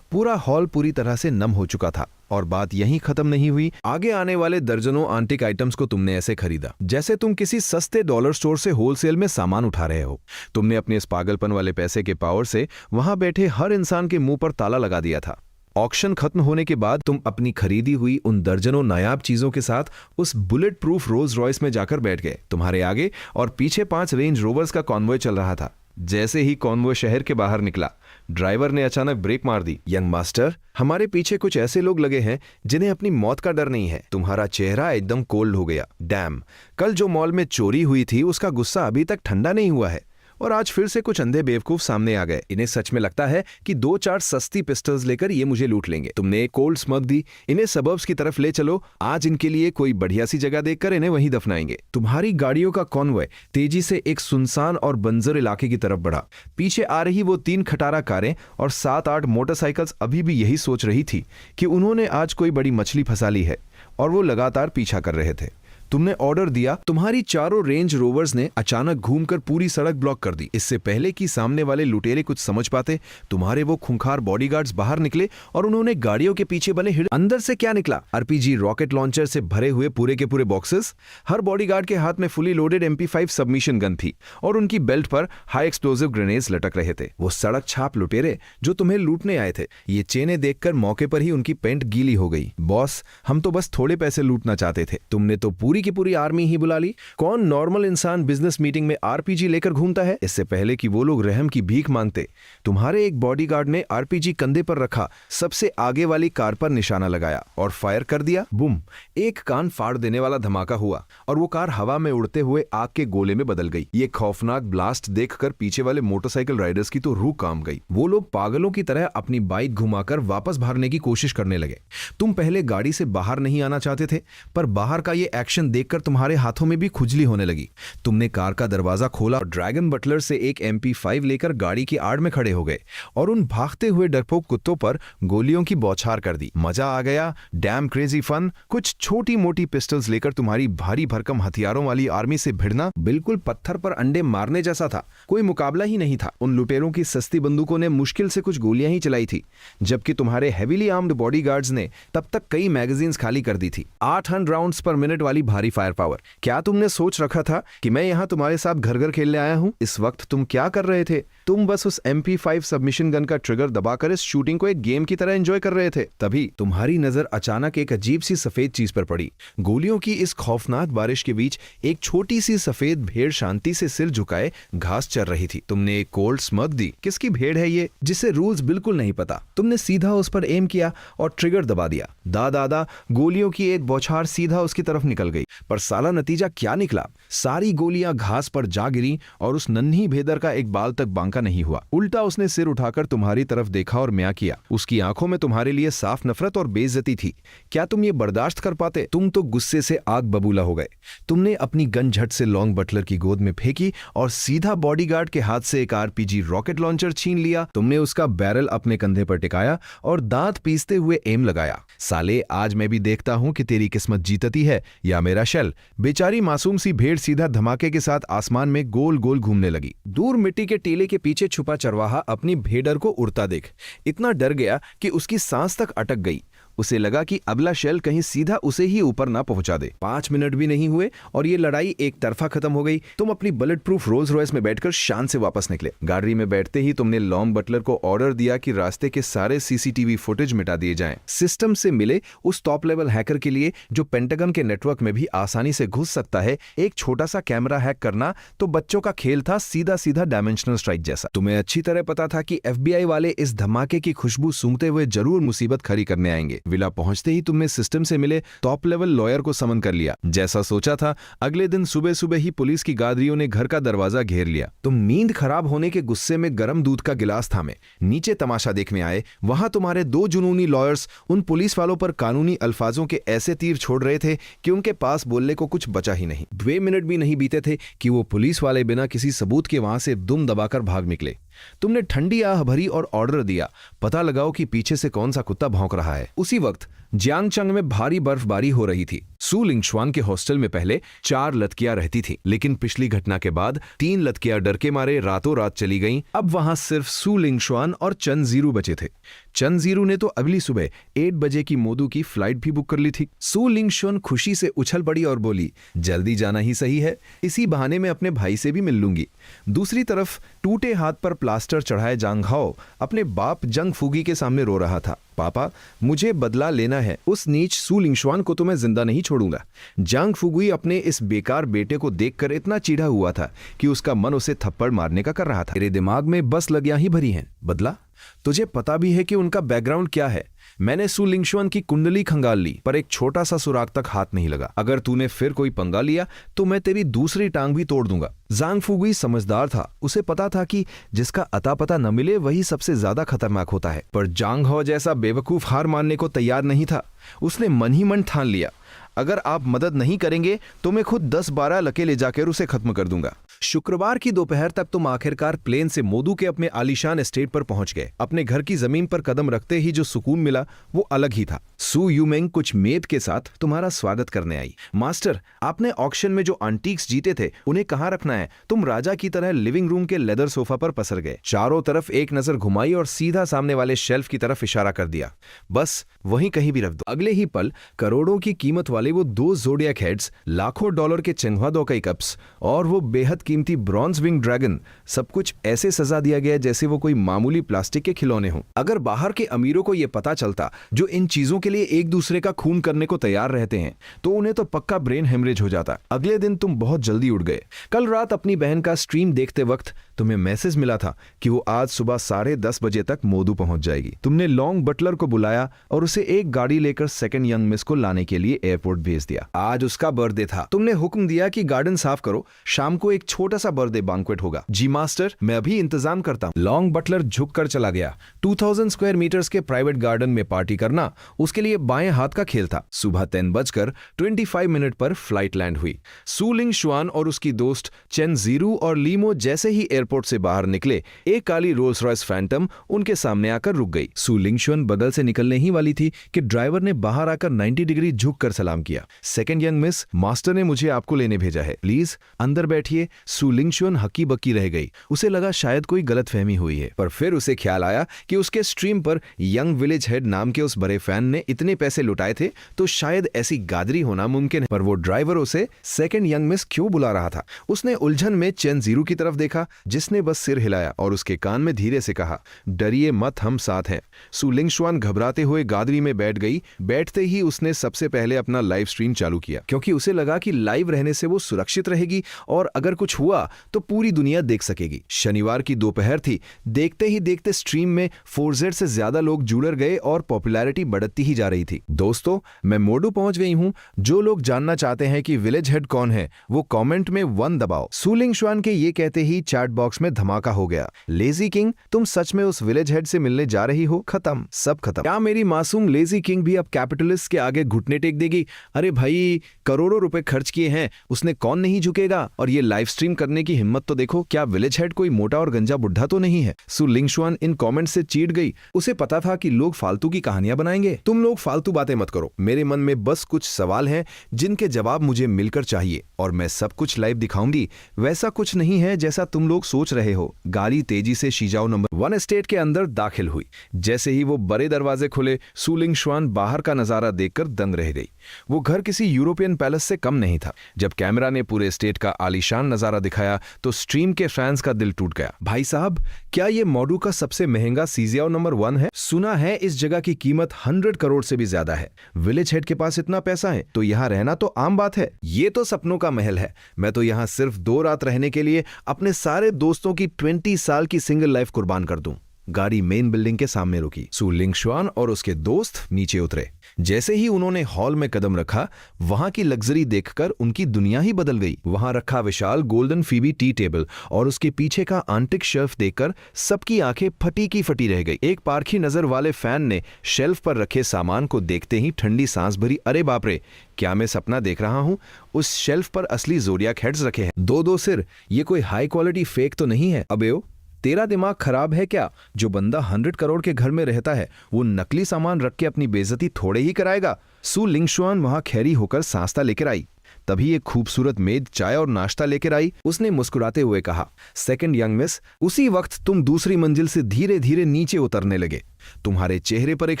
पूरा हॉल पूरी तरह से नम हो चुका था और बात यहीं खत्म नहीं हुई। आगे आने वाले दर्जनों आंटिक आइटम्स को तुमने ऐसे खरीदा जैसे तुम किसी सस्ते डॉलर स्टोर से होलसेल में सामान उठा रहे हो। तुमने अपने इस पागलपन वाले पैसे के पावर से वहां बैठे हर इंसान के मुंह पर ताला लगा दिया था। ऑक्शन खत्म होने के बाद तुम अपनी खरीदी हुई उन दर्जनों नायाब चीजों के साथ उस बुलेट प्रूफ रोल्स रॉयस में जाकर बैठ गए। तुम्हारे आगे और पीछे 5 रेंज रोवर्स का कॉन्वॉय चल रहा था। जैसे ही कॉन्वॉय शहर के बाहर निकला, ड्राइवर ने अचानक ब्रेक मार दी। यंग मास्टर, हमारे पीछे कुछ ऐसे लोग लगे हैं जिन्हें अपनी मौत का डर नहीं है। तुम्हारा चेहरा एकदम कोल्ड हो गया। डैम, कल जो मॉल में चोरी हुई थी उसका गुस्सा अभी तक ठंडा नहीं हुआ है और आज फिर से कुछ अंधे बेवकूफ सामने आ गए। इन्हें सच में लगता है कि 2-4 सस्ती पिस्टल्स लेकर ये मुझे लूट लेंगे। तुमने एक कोल्ड स्मग दी। इन्हें सबर्ब्स की तरफ ले चलो। आज इनके लिए कोई बढ़िया सी जगह देखकर इन्हें वहीं दफनाएंगे। तुम्हारी गाड़ियों का कॉन्वॉय तेजी से एक सुनसान और बंजर इलाके की तरफ बढ़ा। पीछे आ रही वो 3 खटारा कारें और 7-8 मोटरसाइकिल्स अभी भी यही सोच रही थी कि उन्होंने आज कोई बड़ी मछली फंसा ली है और वो लगातार पीछा कर रहे थे। तुमने ऑर्डर दिया। तुम्हारी चारों रेंज रोवर्स ने अचानक घूमकर पूरी सड़क ब्लॉक कर दी। इससे पहले कि सामने वाले लुटेरे कुछ समझ पाते, तुम्हारे वो खूंखार बॉडीगार्ड्स बाहर निकले और उन्होंने गाड़ियों के पीछे बने अंदर से क्या निकला? आरपीजी रॉकेट लॉन्चर से भरे हुए पूरे के पूरे बॉक्सेस। हर बॉडीगार्ड के हाथ में fully loaded MP5 submission gun थी और उनकी बेल्ट पर हाई एक्सप्लोजिव ग्रेनेड्स लटक रहे थे। वो सड़क छाप लुटेरे जो तुम्हें लूटने आए थे। ये चेनें देखकर मौके पर ही उनकी पेंट गीली हो गई। बॉस, हम तो बस थोड़े पैसे लूटना चाहते थे। तुमने तो पूरी की पूरी आर्मी ही बुला ली। कौन नॉर्मल इंसान बिजनेस मीटिंग में आरपीजी लेकर घूमता है? इससे पहले कि वो लोग रहम की भीख मांगते, तुम्हारे एक बॉडीगार्ड ने आरपीजी कंधे पर रखा सबसे आगे वाली कार पर निशाना लगाया और फायर कर दिया। बूम। एक कान फाड़ देने वाला धमाका हुआ और वो कार हवा में उड़ते हुए आग के गोले में बदल गई। ये खौफनाक ब्लास्ट देखकर पीछे वाले मोटरसाइकिल राइडर्स की तो रूह कांप गई। वो लोग पागलों की तरह अपनी बाइक घुमाकर वापस भागने की कोशिश करने लगे। तुम पहले गाड़ी से बाहर नहीं आना चाहते थे, पर बाहर का ये एक्शन देखकर तुम्हारे हाथों में भी खुजली होने लगी। तुमने कार का दरवाजा खोला और ड्रैगन बटलर से एक MP5 लेकर गाड़ी की आड़ में खड़े हो गए और उन भागते हुए डरपोक कुत्तों पर गोलियों की बौछार कर दी। मजा आ गया। Damn crazy fun. कुछ छोटी मोटी पिस्टल्स लेकर तुम्हारी भारी भरकम हथियारों वाली आर्मी से भिड़ना बिल्कुल पत्थर पर अंडे मारने जैसा था। कोई मुकाबला ही नहीं था। उन लुटेरों की सस्ती बंदूकों ने मुश्किल से कुछ गोलियां ही चलाई थी, जबकि तुम्हारे हेवीली आर्म्ड बॉडीगार्ड्स ने तब तक कई मैगजीन्स खाली कर दी थी। 800 राउंड्स पर मिनट वाली भारी फायर पावर। क्या तुमने सोच रखा था कि मैं यहां तुम्हारे साथ घर घर खेलने आया हूं? इस वक्त तुम क्या कर रहे थे? तुम बस उस MP5 सबमिशन गन का ट्रिगर दबाकर इस शूटिंग को एक गेम की तरह एंजॉय कर रहे थे। तभी तुम्हारी नजर अचानक एक अजीब सी सफेद चीज पर पड़ी। गोलियों की इस खौफनाक बारिश के बीच एक छोटी सी सफेद भेड़ शांति से सिर झुकाए घास चर रही थी। तुमने एक कोल्ड स्मग दी। किसकी भेड़ है ये, जिसे रूल्स बिल्कुल नहीं पता? तुमने सीधा उस पर एम किया और ट्रिगर दबा दिया। दादा, गोलियों की एक बौछार सीधा उसकी तरफ निकल गई, पर साला नतीजा क्या निकला? सारी गोलियां घास पर जा गिरी और उस नन्ही भेदर का एक बाल तक बांका नहीं हुआ। उल्टा उसने सिर उठाकर तुम्हारी तरफ देखा और म्यां किया। उसकी आंखों में तुम्हारे लिए साफ नफरत और बेइज्जती थी। क्या तुम ये बर्दाश्त कर पाते? तुम तो गुस्से से आग बबूला हो गए। तुमने अपनी गन झट से लॉन्ग बटलर की गोद में फेंकी और सीधा बॉडीगार्ड के हाथ से एक आरपीजी रॉकेट लॉन्चर छीन लिया। तुमने उसका बैरल अपने कंधे पर टिकाया और दांत पीसते हुए एम लगाया। साले, आज मैं भी देखता हूं कि तेरी किस्मत जीतती है या मेरा शल। बेचारी मासूम सी भेड़ सीधा धमाके के साथ आसमान में गोल गोल घूमने लगी। दूर मिट्टी के टीले के पीछे छुपा चरवाहा अपनी भेड़र को उड़ता देख इतना डर गया कि उसकी सांस तक अटक गई। उसे लगा कि अगला शेल कहीं सीधा उसे ही ऊपर ना पहुंचा दे। 5 मिनट भी नहीं हुए और ये लड़ाई एक तरफा खत्म हो गई। तुम अपनी बुलेट प्रूफ रोल्स रॉयस में बैठकर शान से वापस निकले। गाड़ी में बैठते ही तुमने लॉन्ग बटलर को ऑर्डर दिया कि रास्ते के सारे सीसीटीवी फुटेज मिटा दिए जाएं। सिस्टम से मिले उस टॉप लेवल हैकर के लिए जो पेंटागन के नेटवर्क में भी आसानी से घुस सकता है, एक छोटा सा कैमरा हैक करना तो बच्चों का खेल था, सीधा सीधा डायमेंशनल स्ट्राइक जैसा। तुम्हें अच्छी तरह पता था कि FBI वाले इस धमाके की खुशबू सूंघते हुए जरूर मुसीबत खड़ी करने आएंगे। विला पहुंचते ही तुमने सिस्टम से मिले टॉप लेवल लॉयर को समन कर लिया। जैसा सोचा था, अगले दिन सुबह सुबह ही पुलिस की गाड़ियों ने घर का दरवाजा घेर लिया। तुम नींद खराब होने के गुस्से में गर्म दूध का गिलास थामे नीचे तमाशा देखने आए। वहां तुम्हारे 2 जुनूनी लॉयर्स उन पुलिस वालों पर कानूनी अल्फाजों के ऐसे तीर छोड़ रहे थे कि उनके पास बोलने को कुछ बचा ही नहीं। 2 मिनट भी नहीं बीते थे कि वो पुलिस वाले बिना किसी सबूत के वहां से दुम दबाकर भाग निकले। तुमने ठंडी आह भरी और ऑर्डर दिया, पता लगाओ कि पीछे से कौन सा कुत्ता भौंक रहा है। उसी वक्त जियांगचंग में भारी बर्फबारी हो रही थी। सू लिंगशुआन के हॉस्टल में पहले 4 लड़कियां रहती थी, लेकिन पिछली घटना के बाद 3 लड़कियां डर के मारे रातों रात चली गईं। अब वहां सिर्फ सू लिंगशुआन और चन जीरू बचे थे। चन जीरू ने तो अगली सुबह 8 बजे की मोदू की फ्लाइट भी बुक कर ली थी। सू लिंगशुआन खुशी से उछल पड़ी और बोली, जल्दी जाना ही सही है, इसी बहाने में अपने भाई से भी मिल लूंगी। दूसरी तरफ टूटे हाथ पर प्लास्टर चढ़ाए जांग हाओ अपने बाप जंग फूगी के सामने रो रहा था। पापा, मुझे बदला लेना है, उस नीच सू लिंगशुआन को तो मैं जिंदा नहीं छोड़ूंगा। जांग फुगुई अपने इस बेकार बेटे को देखकर इतना चिढ़ा हुआ था कि उसका मन उसे थप्पड़ मारने का कर रहा था। तेरे दिमाग में बस लगियां ही भरी हैं। बदला? तुझे पता भी है कि उनका बैकग्राउंड क्या है? मैंने सू लिंगशुआन की कुंडली खंगाल ली, पर एक छोटा सा सुराग तक हाथ नहीं लगा। अगर तूने फिर कोई पंगा लिया तो मैं तेरी दूसरी टांग भी तोड़ दूंगा। जांग फुगुई समझदार था, उसे पता था कि जिसका अता पता न मिले वही सबसे ज्यादा खतरनाक होता है। पर जांग हो जैसा बेवकूफ हार मानने को तैयार नहीं था। उसने मन ही मन ठान लिया, अगर आप मदद नहीं करेंगे तो मैं खुद 10-12 लके ले जाकर उसे खत्म कर दूंगा। शुक्रवार की दोपहर तक तुम आखिरकार प्लेन से मोदू के अपने आलीशान एस्टेट पर पहुंच गए। अपने घर की जमीन पर कदम रखते ही जो सुकून मिला वो अलग ही था। सू यूमेंग कुछ मेद के साथ तुम्हारा स्वागत करने आई। मास्टर, आपने ऑक्शन में जो एंटीक्स जीते थे उन्हें कहाँ रखना है? तुम राजा की तरह लिविंग रूम के लेदर सोफा पर पसर गए, चारों तरफ एक नजर घुमाई और सीधा सामने वाले शेल्फ की तरफ इशारा कर दिया, बस वहीं कहीं भी रख दो। अगले ही पल करोड़ों की कीमत वाले वो 2 ज़ोडिएक हेड्स, लाखों डॉलर के चंगवा कई कप्स और वो बेहद कीमती ब्रॉन्ज विंग ड्रैगन, सब कुछ ऐसे सजा दिया गया जैसे वो कोई मामूली प्लास्टिक के खिलौने हों। अगर बाहर के अमीरों को यह पता चलता, जो इन चीजों के लिए एक दूसरे का खून करने को तैयार रहते हैं, तो उन्हें तो पक्का ब्रेन हेमरेज हो जाता। अगले दिन तुम बहुत जल्दी उठ गए। कल रात अपनी बहन का स्ट्रीम देखते वक्त तुम्हें मैसेज मिला था कि वो आज सुबह 10:30 बजे तक मोदू पहुंच जाएगी। तुमने लॉन्ग बटलर को बुलाया और उसे एक गाड़ी लेकर सेकंड यंग मिस को लाने के लिए एयरपोर्ट भेज दिया। आज उसका बर्थडे था। तुमने हुक्म दिया कि गार्डन साफ करो, शाम को एक छोटा सा बर्थडे बैंक्वेट होगा। जी मास्टर, मैं अभी इंतजाम करता हूं। लॉन्ग बटलर झुककर चला गया। 2000 स्क्वायर मीटर्स के प्राइवेट गार्डन में पार्टी करना उसके लिए बाएं हाथ का खेल था। सुबह 10:25 पर फ्लाइट लैंड हुई। सू लिंगशुआन और उसकी दोस्त चेन जीरू और लीमो जैसे ही एयरपोर्ट से बाहर निकले, एक काली रोल्स रॉयस फैंटम उनके सामने आकर रुक गई। सू लिंगशुआन बगल से निकलने ही वाली थी कि ड्राइवर ने बाहर आकर 90 डिग्री झुककर सलाम किया। सेकंड यंग मिस, मास्टर ने मुझे आपको लेने भेजा है, प्लीज अंदर बैठिए। सू लिंगशुआन हक्की बक्की रह गई। उसे लगा शायद कोई गलतफहमी हुई है, पर फिर उसे ख्याल आया कि उसके स्ट्रीम पर यंग विलेज हेड नाम के उस बड़े फैन ने इतने पैसे लुटाए थे, तो शायद ऐसी गादरी होना मुमकिन है। पर वो ड्राइवर उसे सेकंड यंग मिस क्यों बुला रहा था? उसने उलझन में चेन जीरू की तरफ देखा, जिसने बस सिर हिलाया और उसके कान में धीरे से कहा, डरिए मत, हम साथ हैं। सू लिंगशुआन घबराते हुए गादरी में बैठ गई। बैठते ही उसने सबसे पहले अपना लाइव स्ट्रीम चालू किया, क्योंकि उसे लगा कि लाइव रहने से वो सुरक्षित रहेगी और अगर कुछ हुआ तो पूरी दुनिया देख सकेगी। शनिवार की दोपहर थी। देखते ही देखते स्ट्रीम में 4Z से ज्यादा लोग जुड़ गए और पॉपुलैरिटी बढ़ती ही जा रही थी। दोस्तों, मैं मोडू पहुंच गई हूं। जो लोग जानना चाहते हैं कि विलेज हेड कौन है, वो कमेंट में 1 दबाओ। सू लिंगशुआन के ये कहते ही चैट बॉक्स में धमाका हो गया। लेजी किंग, तुम सच में उस विलेज हेड से मिलने जा रही हो? खत्म, सब खत्म। क्या मेरी मासूम लेजी किंग भी अब कैपिटलिस्ट के आगे घुटने टेक देगी? अरे भाई, करोड़ों रुपए खर्च किए हैं, उसने कौन नहीं झुकेगा? और ये लाइव स्ट्रीम करने की हिम्मत तो देखो। क्या विलेज हेड कोई मोटा और गंजा बुढ़ा तो नहीं है? सू लिंगशुआन इन कमेंट से चीड़ गई। उसे पता था कि लोग फालतू की कहानियां बनाएंगे। तुम लोग फालतू बातें मत करो, मेरे मन में बस कुछ सवाल हैं जिनके जवाब मुझे मिलकर चाहिए, और मैं सब कुछ लाइव दिखाऊंगी। वैसा कुछ नहीं है जैसा तुम लोग सोच रहे हो, गाड़ी तेजी से शीजाओ नंबर 1 एस्टेट के अंदर दाखिल हुई। जैसे ही वो बड़े दरवाजे खुले, सु लिंगशुआन बाहर का नजारा देखकर दंग रह गई। वो घर किसी यूरोपियन पैलेस से कम नहीं था। जब कैमरा ने पूरे एस्टेट का आलीशान नजारा दिखाया तो स्ट्रीम के फैंस का दिल टूट गया। भाई साहब, क्या ये मॉडू का सबसे महंगा सीजियाओ नंबर 1 है? सुना है इस जगह की कीमत 100 करोड़ से भी ज्यादा है। विलेज हेड के पास इतना पैसा है तो यहाँ रहना तो आम बात है। ये तो सपनों का महल है। मैं तो यहाँ सिर्फ 2 रात रहने के लिए अपने सारे दोस्तों की 20 साल की सिंगल लाइफ कुर्बान कर दूं। गाड़ी मेन बिल्डिंग के सामने रुकी। सु लिंगशुआन और उसके दोस्त नीचे उतरे। जैसे ही उन्होंने हॉल में कदम रखा, वहां की लग्जरी देखकर उनकी दुनिया ही बदल गई। वहां रखा विशाल गोल्डन फीबी टी टेबल और उसके पीछे का आंटिक शेल्फ देखकर सबकी आंखें फटी की फटी रह गई। एक पारखी नजर वाले फैन ने शेल्फ पर रखे सामान को देखते ही ठंडी सांस भरी। अरे बाप रे, क्या मैं सपना देख रहा हूं? उस शेल्फ पर असली ज़ोडियाक हेड्स रखे हैं, 2-2 सिर। ये कोई हाई क्वालिटी फेक तो नहीं है? अबे ओ, तेरा दिमाग खराब है क्या? जो बंदा 100 करोड़ के घर में रहता है वो नकली सामान रख के अपनी बेइज्जती थोड़े ही कराएगा। सु लिंगशुआन वहां खैरी होकर सांसता लेकर आई। तभी एक खूबसूरत मेड चाय और नाश्ता लेकर आई। उसने मुस्कुराते हुए कहा, सेकंड यंग मिस। उसी वक्त तुम दूसरी मंजिल से धीरे धीरे नीचे उतरने लगे। तुम्हारे चेहरे पर एक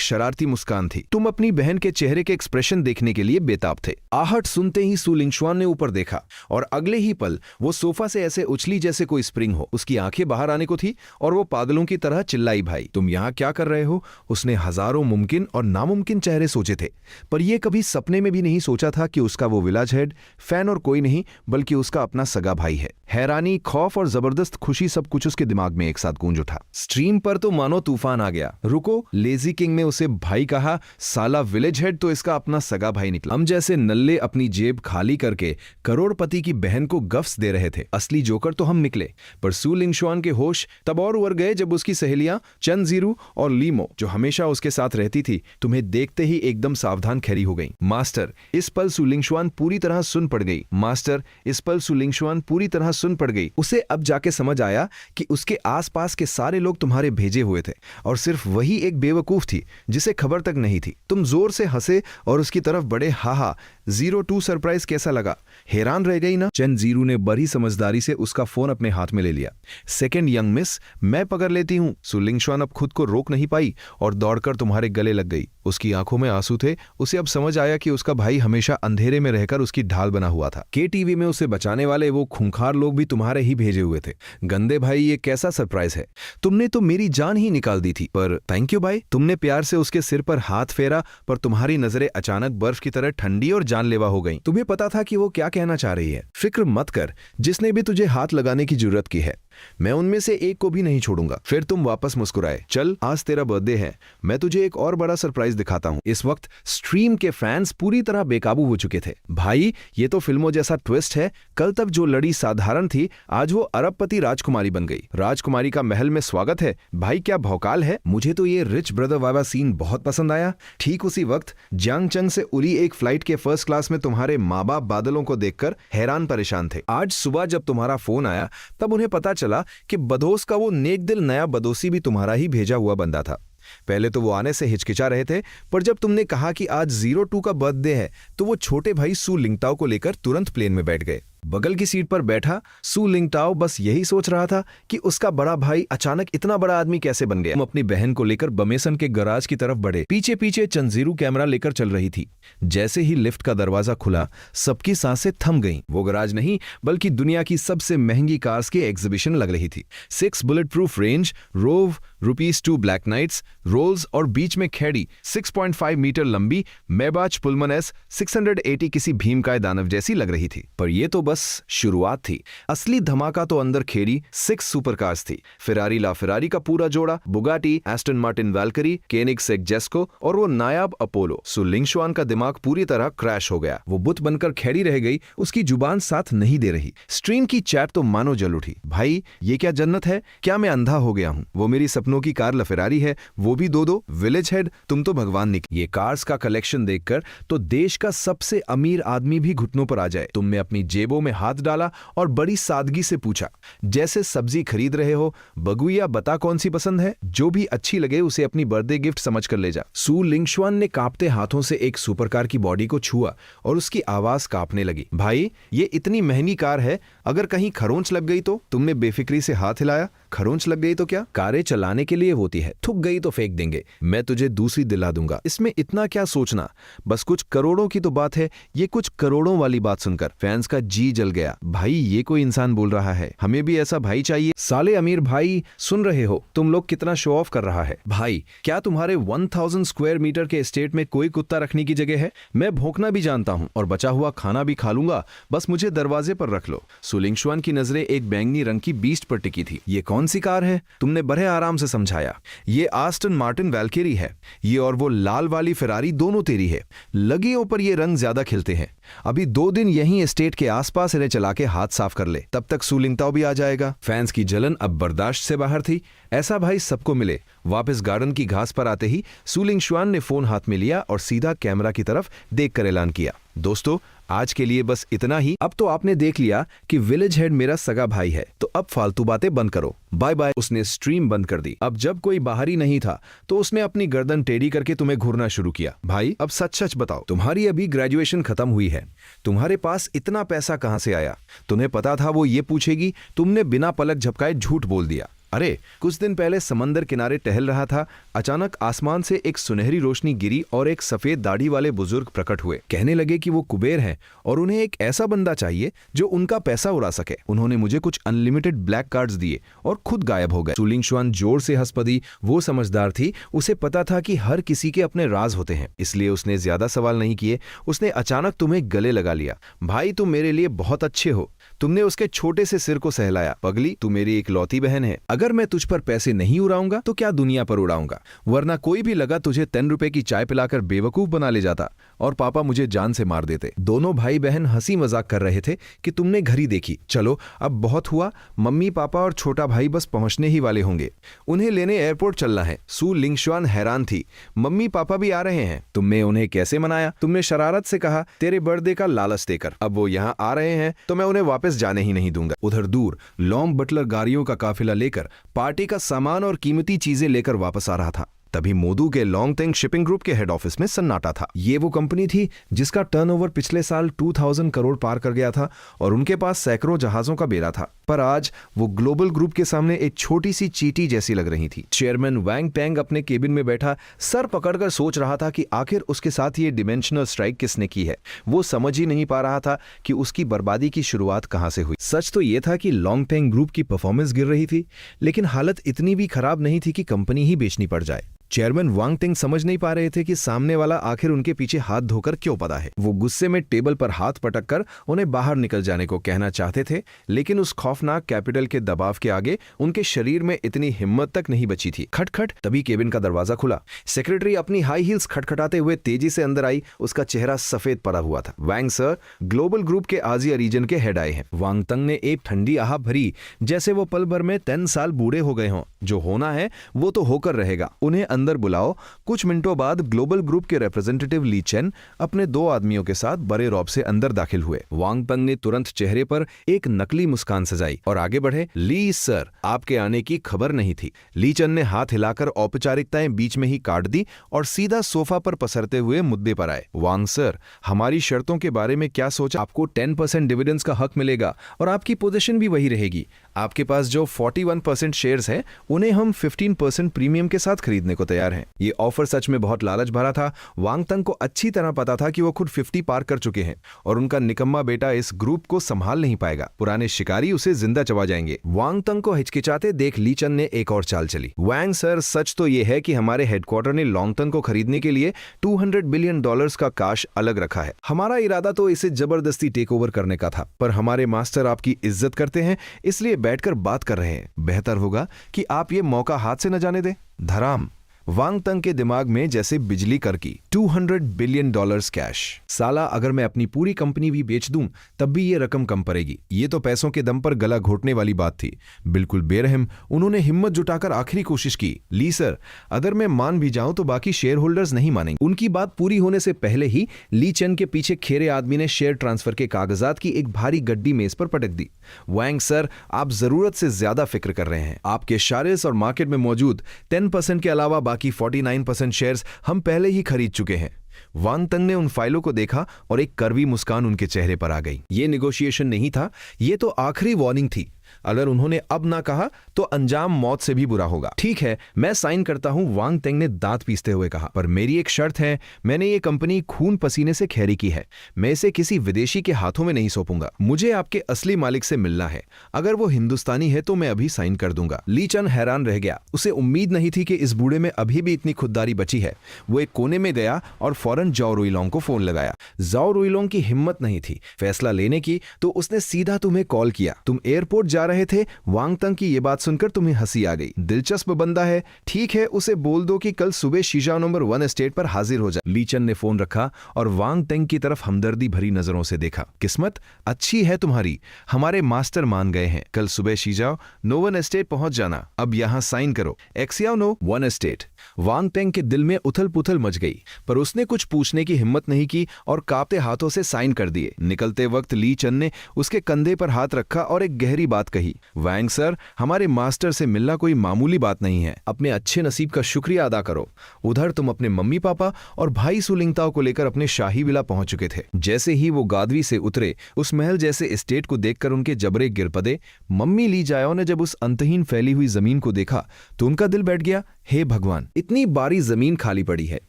शरारती मुस्कान थी। तुम अपनी बहन के चेहरे के एक्सप्रेशन देखने के लिए बेताब थे। आहट सुनते ही सु लिंगशुआन ने ऊपर देखा और अगले ही पल वो सोफा से ऐसे उछली जैसे कोई स्प्रिंग हो। उसकी आंखें बाहर आने को थी और वो पागलों की तरह चिल्लाई, भाई तुम यहाँ क्या कर रहे हो? उसने हजारों मुमकिन और नामुमकिन चेहरे सोचे थे, पर यह कभी सपने में भी नहीं सोचा था कि उसका वो विलेज हेड फैन और कोई नहीं बल्कि उसका अपना सगा भाई है। हैरानी, खौफ और जबरदस्त खुशी सब कुछ उसके दिमाग में एक साथ गूंज उठा। स्ट्रीम पर तो मानो तूफान आ गया। रुको, लेजी किंग ने उसे भाई कहा। साला विलेज हेड तो इसका अपना सगा भाई निकला। हम जैसे नल्ले अपनी जेब खाली करके करोड़पति की बहन को गफ्स दे रहे थे। असली जोकर तो हम निकले। पर सु लिंगशुआन के होश तब और उड़ गए जब उसकी सहेलियां चनजीरू और लीमो, जो हमेशा उसके साथ रहती थी, तुम्हें देखते ही एकदम सावधान खड़ी हो गई। मास्टर, इस पल सु लिंगशुआन पूरी तरह सुन पड़ गई। मास्टर, इस पल सु लिंगशुआन पूरी तरह सुन पड़ गई। उसे अब जाके समझ आया कि उसके आसपास के सारे लोग तुम्हारे भेजे हुए थे और सिर्फ वही एक बेवकूफ थी जिसे खबर तक नहीं थी। तुम जोर से हंसे और उसकी तरफ बड़े। हा 02 सरप्राइज कैसा लगा? हैरान रह गई ना? चनजीरू ने बड़ी समझदारी से उसका फोन अपने हाथ में ले लिया। सेकंड यंग मिस, मैं पकड़ लेती हूँ। सु लिंगशुआन अब खुद को रोक नहीं पाई और दौड़कर तुम्हारे गले लग गई। उसकी आंखों में आंसू थे। उसे अब समझ आया कि उसका भाई हमेशा अंधेरे में रहकर उसकी ढाल बना हुआ था। KTV में उसे बचाने वाले वो खूंखार लोग भी तुम्हारे ही भेजे हुए थे। गंदे भाई, ये कैसा सरप्राइज है? तुमने तो मेरी जान ही निकाल दी थी। पर थैंक यू भाई। तुमने प्यार से उसके सिर पर हाथ फेरा, पर तुम्हारी नजरें अचानक बर्फ की तरह ठंडी और जानलेवा हो गईं। तुम्हें पता था कि वो क्या कहना चाह रही है। फिक्र मत कर, जिसने भी तुझे हाथ लगाने की जरूरत की है, मैं उनमें से एक को भी नहीं छोड़ूंगा। फिर तुम वापस मुस्कुराए। चल, आज तेरा बर्थडे है, मैं तुझे एक और बड़ा सरप्राइज दिखाता हूँ। इस वक्त स्ट्रीम के फैंस पूरी तरह बेकाबू हो चुके थे। भाई, ये तो फिल्मों जैसा ट्विस्ट है। कल तक जो लड़ी साधारण थी, आज वो अरबपति राजकुमारी बन गई। राजकुमारी का महल में स्वागत है। भाई, क्या भौकाल है? मुझे तो ये रिच ब्रदर वाला सीन बहुत पसंद आया। ठीक उसी वक्त जियांगचंग से उड़ी एक फ्लाइट के फर्स्ट क्लास में तुम्हारे माँ बाप बादलों को देखकर हैरान परेशान थे। आज सुबह जब तुम्हारा फोन आया तब उन्हें पता चला कि बदोस का वो नेक दिल नया बदोसी भी तुम्हारा ही भेजा हुआ बंदा था। पहले तो वो आने से हिचकिचा रहे थे, पर जब तुमने कहा कि आज 02 का बर्थडे है तो वो छोटे भाई सु लिंगताओ को लेकर तुरंत प्लेन में बैठ गए। बगल की सीट पर बैठा सु लिंगताओ बस यही सोच रहा था कि उसका बड़ा भाई अचानक इतना बड़ा आदमी कैसे बन गया। तुम अपनी बहन को लेकर बमेसन के गराज की तरफ बढ़े। पीछे पीछे चनजीरू कैमरा लेकर चल रही थी। जैसे ही लिफ्ट का दरवाजा खुला, सबकी सांसें थम गईं। वो गराज नहीं बल्कि दुनिया की सबसे महंगी कार्स की एग्जीबिशन लग रही थी। 6 bulletproof range Rover, ₹2 black knights, Rolls और बीच में खैड़ी 6.5 मीटर लंबी मेबाच पुलमन S 680 किसी भीमकाय दानव जैसी लग रही थी। पर यह तो बस शुरुआत थी। असली धमाका तो अंदर खेड़ी 6 सुपरकार्स थी। फेरारी ला फेरारी का पूरा जोड़ा, बुगाटी, एस्टन मार्टिन वैल्करी, केनिगसेग जेस्को और वो नायाब अपोलो। सु लिंगशुआन का दिमाग पूरी तरह क्रैश हो गया। वो बुत बनकर खड़ी रह गई। उसकी जुबान साथ नहीं दे रही। स्ट्रीम की चैट तो मानो जल उठी। भाई, ये क्या जन्नत है? क्या मैं अंधा हो गया हूँ? वो मेरी सपनों की कार लफेरारी है, वो भी 2-2। विलेज हेड, तुम तो भगवान निकले। ये कार्स का कलेक्शन देखकर तो देश का सबसे अमीर आदमी भी घुटनों पर आ जाए। तुम में अपनी जेबों जेबों में हाथ डाला और बड़ी सादगी से पूछा, जैसे सब्जी खरीद रहे हो, बगुइया बता कौन सी पसंद है, जो भी अच्छी लगे उसे अपनी बर्थडे गिफ्ट समझ कर ले जा। सू लिंगशुआन ने कांपते हाथों से एक सुपरकार की बॉडी को छुआ और उसकी आवाज कांपने लगी। भाई, ये इतनी महंगी कार है, अगर कहीं खरोंच लग गई तो? तुमने बेफिक्री से हाथ हिलाया। खरोंच लग गई तो क्या? कारें चलाने के लिए होती है, थूक गई तो फेंक देंगे, मैं तुझे दूसरी दिला दूंगा, इसमें इतना क्या सोचना, बस कुछ करोड़ों की तो बात है। ये कुछ करोड़ों वाली बात सुनकर फैंस का जी जल गया। भाई, ये कोई इंसान बोल रहा है, हमें भी ऐसा भाई चाहिए। साले अमीर भाई, सुन रहे हो तुम लोग कितना शो ऑफ कर रहा है? भाई, क्या तुम्हारे 1000 स्क्वायर मीटर के एस्टेट में कोई कुत्ता रखने की जगह है? मैं भौंकना भी जानता हूँ और बचा हुआ खाना भी खा लूंगा, बस मुझे दरवाजे पर रख लो। सू लिंगशुआन की नजरें एक बैंगनी रंग की बीस्ट पर टिकी थी। ये कौन सी कार है? तुमने बड़े आराम से समझाया। ये आस्टन मार्टिन वैल्केरी है। ये और वो लाल वाली फेरारी दोनों तेरी है। लगियों पर ये रंग ज्यादा खिलते हैं। अभी 2 दिन यहीं एस्टेट के आसपास इन्हें चला के हाथ साफ कर ले, तब तक सू लिंगताओ भी आ जाएगा। फैंस की जलन अब बर्दाश्त से बाहर थी। ऐसा भाई सबको मिले। वापस गार्डन की घास पर आते ही सू लिंगशुआन ने फोन हाथ में लिया और सीधा कैमरा की तरफ देखकर ऐलान किया, दोस्तों, आज के लिए बस इतना ही। अब तो आपने देख लिया कि विलेज हेड मेरा सगा भाई है, तो अब फालतू बातें बंद करो, बाय बाय। उसने स्ट्रीम बंद कर दी। अब जब कोई बाहरी नहीं था तो उसने अपनी गर्दन टेढ़ी करके तुम्हें घूरना शुरू किया। भाई, अब सच सच बताओ, तुम्हारी अभी ग्रेजुएशन खत्म हुई है, तुम्हारे पास इतना पैसा कहां से आया? तुम्हें पता था वो ये पूछेगी, तुमने बिना पलक झपकाए झूठ बोल दिया। अरे, कुछ दिन पहले समंदर किनारे टहल रहा था, अचानक आसमान से एक सुनहरी रोशनी गिरी और एक सफेद दाढ़ी वाले बुजुर्ग प्रकट हुए। कहने लगे कि वो कुबेर हैं और उन्हें एक ऐसा बंदा चाहिए जो उनका पैसा उड़ा सके। उन्होंने मुझे कुछ अनलिमिटेड ब्लैक कार्ड्स दिए और खुद गायब हो गए। सू लिंगशुआन जोर से हंस पड़ी। वो समझदार थी, उसे पता था कि हर किसी के अपने राज होते हैं, इसलिए उसने ज्यादा सवाल नहीं किए। उसने अचानक तुम्हें गले लगा लिया। भाई, तुम मेरे लिए बहुत अच्छे हो। तुमने उसके छोटे से सिर को सहलाया। पगली, तू मेरी इकलौती बहन है। अगर मैं तुझ पर पैसे नहीं उड़ाऊंगा तो क्या दुनिया पर उड़ाऊंगा, वरना कोई भी लगा तुझे 10 रुपए की चाय पिलाकर बेवकूफ बना ले जाता और पापा मुझे जान से मार देते। दोनों भाई बहन हंसी मजाक कर रहे थे कि तुमने घड़ी देखी। चलो, अब बहुत हुआ, मम्मी पापा और छोटा भाई बस पहुंचने ही वाले होंगे, उन्हें लेने एयरपोर्ट चलना है। सू लिंगशुआन हैरान थी। मम्मी पापा भी आ रहे हैं? तुमने उन्हें कैसे मनाया? तुमने शरारत से कहा तेरे बर्थडे का लालच देकर। अब वो यहाँ आ रहे हैं तो मैं उन्हें वापस जाने ही नहीं दूंगा। उधर दूर लॉन्ग बटलर गाड़ियों का काफिला लेकर पार्टी का सामान और कीमती चीजें लेकर वापस आ रहा था। तभी मोदू के लॉन्गटेंग शिपिंग ग्रुप के हेड ऑफिस में सन्नाटा था। ये वो कंपनी थी जिसका टर्नओवर पिछले साल 2000 करोड़ पार कर गया था और उनके पास सैकड़ों जहाजों का बेड़ा था, पर आज वो ग्लोबल ग्रुप के सामने एक छोटी सी चींटी जैसी लग रही थी। चेयरमैन वैंग टैंग अपने केबिन में बैठा सर पकड़कर सोच रहा था कि आखिर उसके साथ ये डिमेंशनल स्ट्राइक किसने की है। वो समझ ही नहीं पा रहा था कि उसकी बर्बादी की शुरुआत कहां से हुई। सच तो ये था कि लॉन्गटेंग ग्रुप की परफॉर्मेंस गिर रही थी, लेकिन हालत इतनी भी खराब नहीं थी कि कंपनी ही बेचनी पड़ जाए। चेयरमैन वांग टिंग समझ नहीं पा रहे थे कि सामने वाला आखिर उनके पीछे हाथ धोकर क्यों पड़ा है। वो गुस्से में टेबल पर हाथ पटक कर उन्हें बाहर निकल जाने को कहना चाहते थे, लेकिन उस खौफनाक कैपिटल के दबाव के आगे उनके शरीर में इतनी हिम्मत तक नहीं बची थी। खटखट, तभी केबिन का दरवाजा खुला। सेक्रेटरी अपनी हाई हील्स खटखटाते हुए तेजी से अंदर आई। उसका चेहरा सफेद पड़ा हुआ था। वैंग सर, ग्लोबल ग्रुप के आजिया रीजन के हेड आए हैं। वांग तंग ने एक ठंडी आह भरी, जैसे वो पल भर में 10 साल बूढ़े हो गए हों। जो होना है वो तो होकर रहेगा, उन्हें अंदर बुलाओ। कुछ मिनटों बाद ग्लोबल ग्रुप के रिप्रेजेंटेटिव ली चेन अपने 2 आदमियों के साथ बड़े रौब से अंदर दाखिल हुए। वांग तंग ने तुरंत चेहरे पर एक नकली मुस्कान सजाई और आगे बढ़े। ली सर, आपके आने की खबर नहीं थी। ली चेन ने हाथ हिलाकर औपचारिकताएं बीच में ही काट दी और सीधा सोफा पर पसरते हुए मुद्दे पर आए। वांग सर, हमारी शर्तों के बारे में क्या सोचा? आपको 10% डिविडेंड्स का हक मिलेगा और आपकी पोजीशन भी वही रहेगी। आपके पास जो 41% शेयर्स हैं, उन्हें हम 15% प्रीमियम के साथ खरीदने को तैयार हैं। ये ऑफर सच में बहुत लालच भरा था। वांग तंग को अच्छी तरह पता था कि वो खुद 50 पार कर चुके हैं और उनका निकम्मा बेटा इस ग्रुप को संभाल नहीं पाएगा। पुराने शिकारी उसे जिंदा चबा जाएंगे। वांग तंग को हिचकिचाते देख ली चन ने एक और चाल चली। वांग सर, सच तो ये है कि हमारे हेडक्वार्टर ने लॉन्गटन को खरीदने के लिए $200 बिलियन का काश अलग रखा है। हमारा इरादा तो इसे जबरदस्ती टेक ओवर करने का था, पर हमारे मास्टर आपकी इज्जत करते हैं, इसलिए बैठकर बात कर रहे हैं। बेहतर होगा कि आप ये मौका हाथ से न जाने दें। धराम, वांग तंग के दिमाग में जैसे बिजली करकी। $200 बिलियन कैश। साला अगर मैं अपनी पूरी कंपनी भी बेच दूं तब भी ये रकम कम पड़ेगी। ये तो पैसों के दम पर गला घोटने वाली बात थी। बिल्कुल बेरहम उन्होंने हिम्मत जुटाकर आखिरी कोशिश की। ली सर, अगर मैं मान भी जाऊं तो बाकी शेयर होल्डर्स नहीं मानेंगे। उनकी बात पूरी होने से पहले ही ली चेन के पीछे खेरे आदमी ने शेयर ट्रांसफर के कागजात की एक भारी गड्डी मेज पर पटक दी। वांग सर, आप जरूरत से ज्यादा फिक्र कर रहे हैं। आपके शेयर्स और मार्केट में मौजूद 10% के अलावा बाकी 49% शेयर्स हम पहले ही खरीद चुके हैं। वांग तंग ने उन फाइलों को देखा और एक कड़वी मुस्कान उनके चेहरे पर आ गई। ये नेगोशिएशन नहीं था, ये तो आखिरी वार्निंग थी। अगर उन्होंने अब ना कहा तो अंजाम मौत से भी बुरा होगा। ठीक है, मैं साइन करता हूं, वांग तेंग ने दांत पीसते हुए कहा, पर मेरी एक शर्त है। मैंने ये कंपनी खून पसीने से खैरी की है। मैं इसे किसी विदेशी के हाथों में नहीं सौंपूंगा। मुझे आपके असली मालिक से मिलना है। अगर वो हिंदुस्तानी है तो मैं अभी साइन कर दूंगा। ली चन हैरान रह गया। उसे उम्मीद नहीं थी कि इस बूढ़े में अभी भी इतनी खुददारी बची है। वो एक कोने में गया और फौरन जाओ रुइलोंग को फोन लगाया। जाओ रुइलोंग की हिम्मत नहीं थी फैसला लेने की, तो उसने सीधा तुम्हें कॉल किया। तुम एयरपोर्ट जा रहे थे। वांग तंग की ये बात सुनकर तुम्हें हंसी आ गई। दिलचस्प बंदा है। ठीक है, उसे बोल दो कि कल सुबह शीजा नंबर 1 एस्टेट पर हाजिर हो जाए। ली चन ने फोन रखा और वांग तेंग की तरफ हमदर्दी भरी नजरों से देखा। किस्मत अच्छी है तुम्हारी, हमारे मास्टर मान गए हैं। कल सुबह शीजाओ नोवन एस्टेट पहुंच जाना। अब यहां साइन करो। एक्सियाओ नो 1 एस्टेट। वांग तेंग के दिल में उथल पुथल मच गई, पर उसने कुछ पूछने की हिम्मत नहीं की और कांपते हाथों से साइन कर दिए। निकलते वक्त ली चन ने उसके कंधे पर हाथ रखा और एक गहरी बात कही। वांग सर, हमारे मास्टर से मिलना कोई मामूली बात नहीं है। अपने अच्छे नसीब का शुक्रिया अदा करो। उधर तुम अपने मम्मी पापा और भाई सुलिंगताओ को लेकर अपने शाही विला पहुंच चुके थे। जैसे ही वो गादवी से उतरे, उस महल जैसे एस्टेट को देखकर उनके जबरे गिर पड़े। मम्मी ली जाओ ने जब उस अंतहीन फैली हुई जमीन को देखा तो उनका दिल बैठ गया। हे भगवान, इतनी बारी जमीन खाली पड़ी है,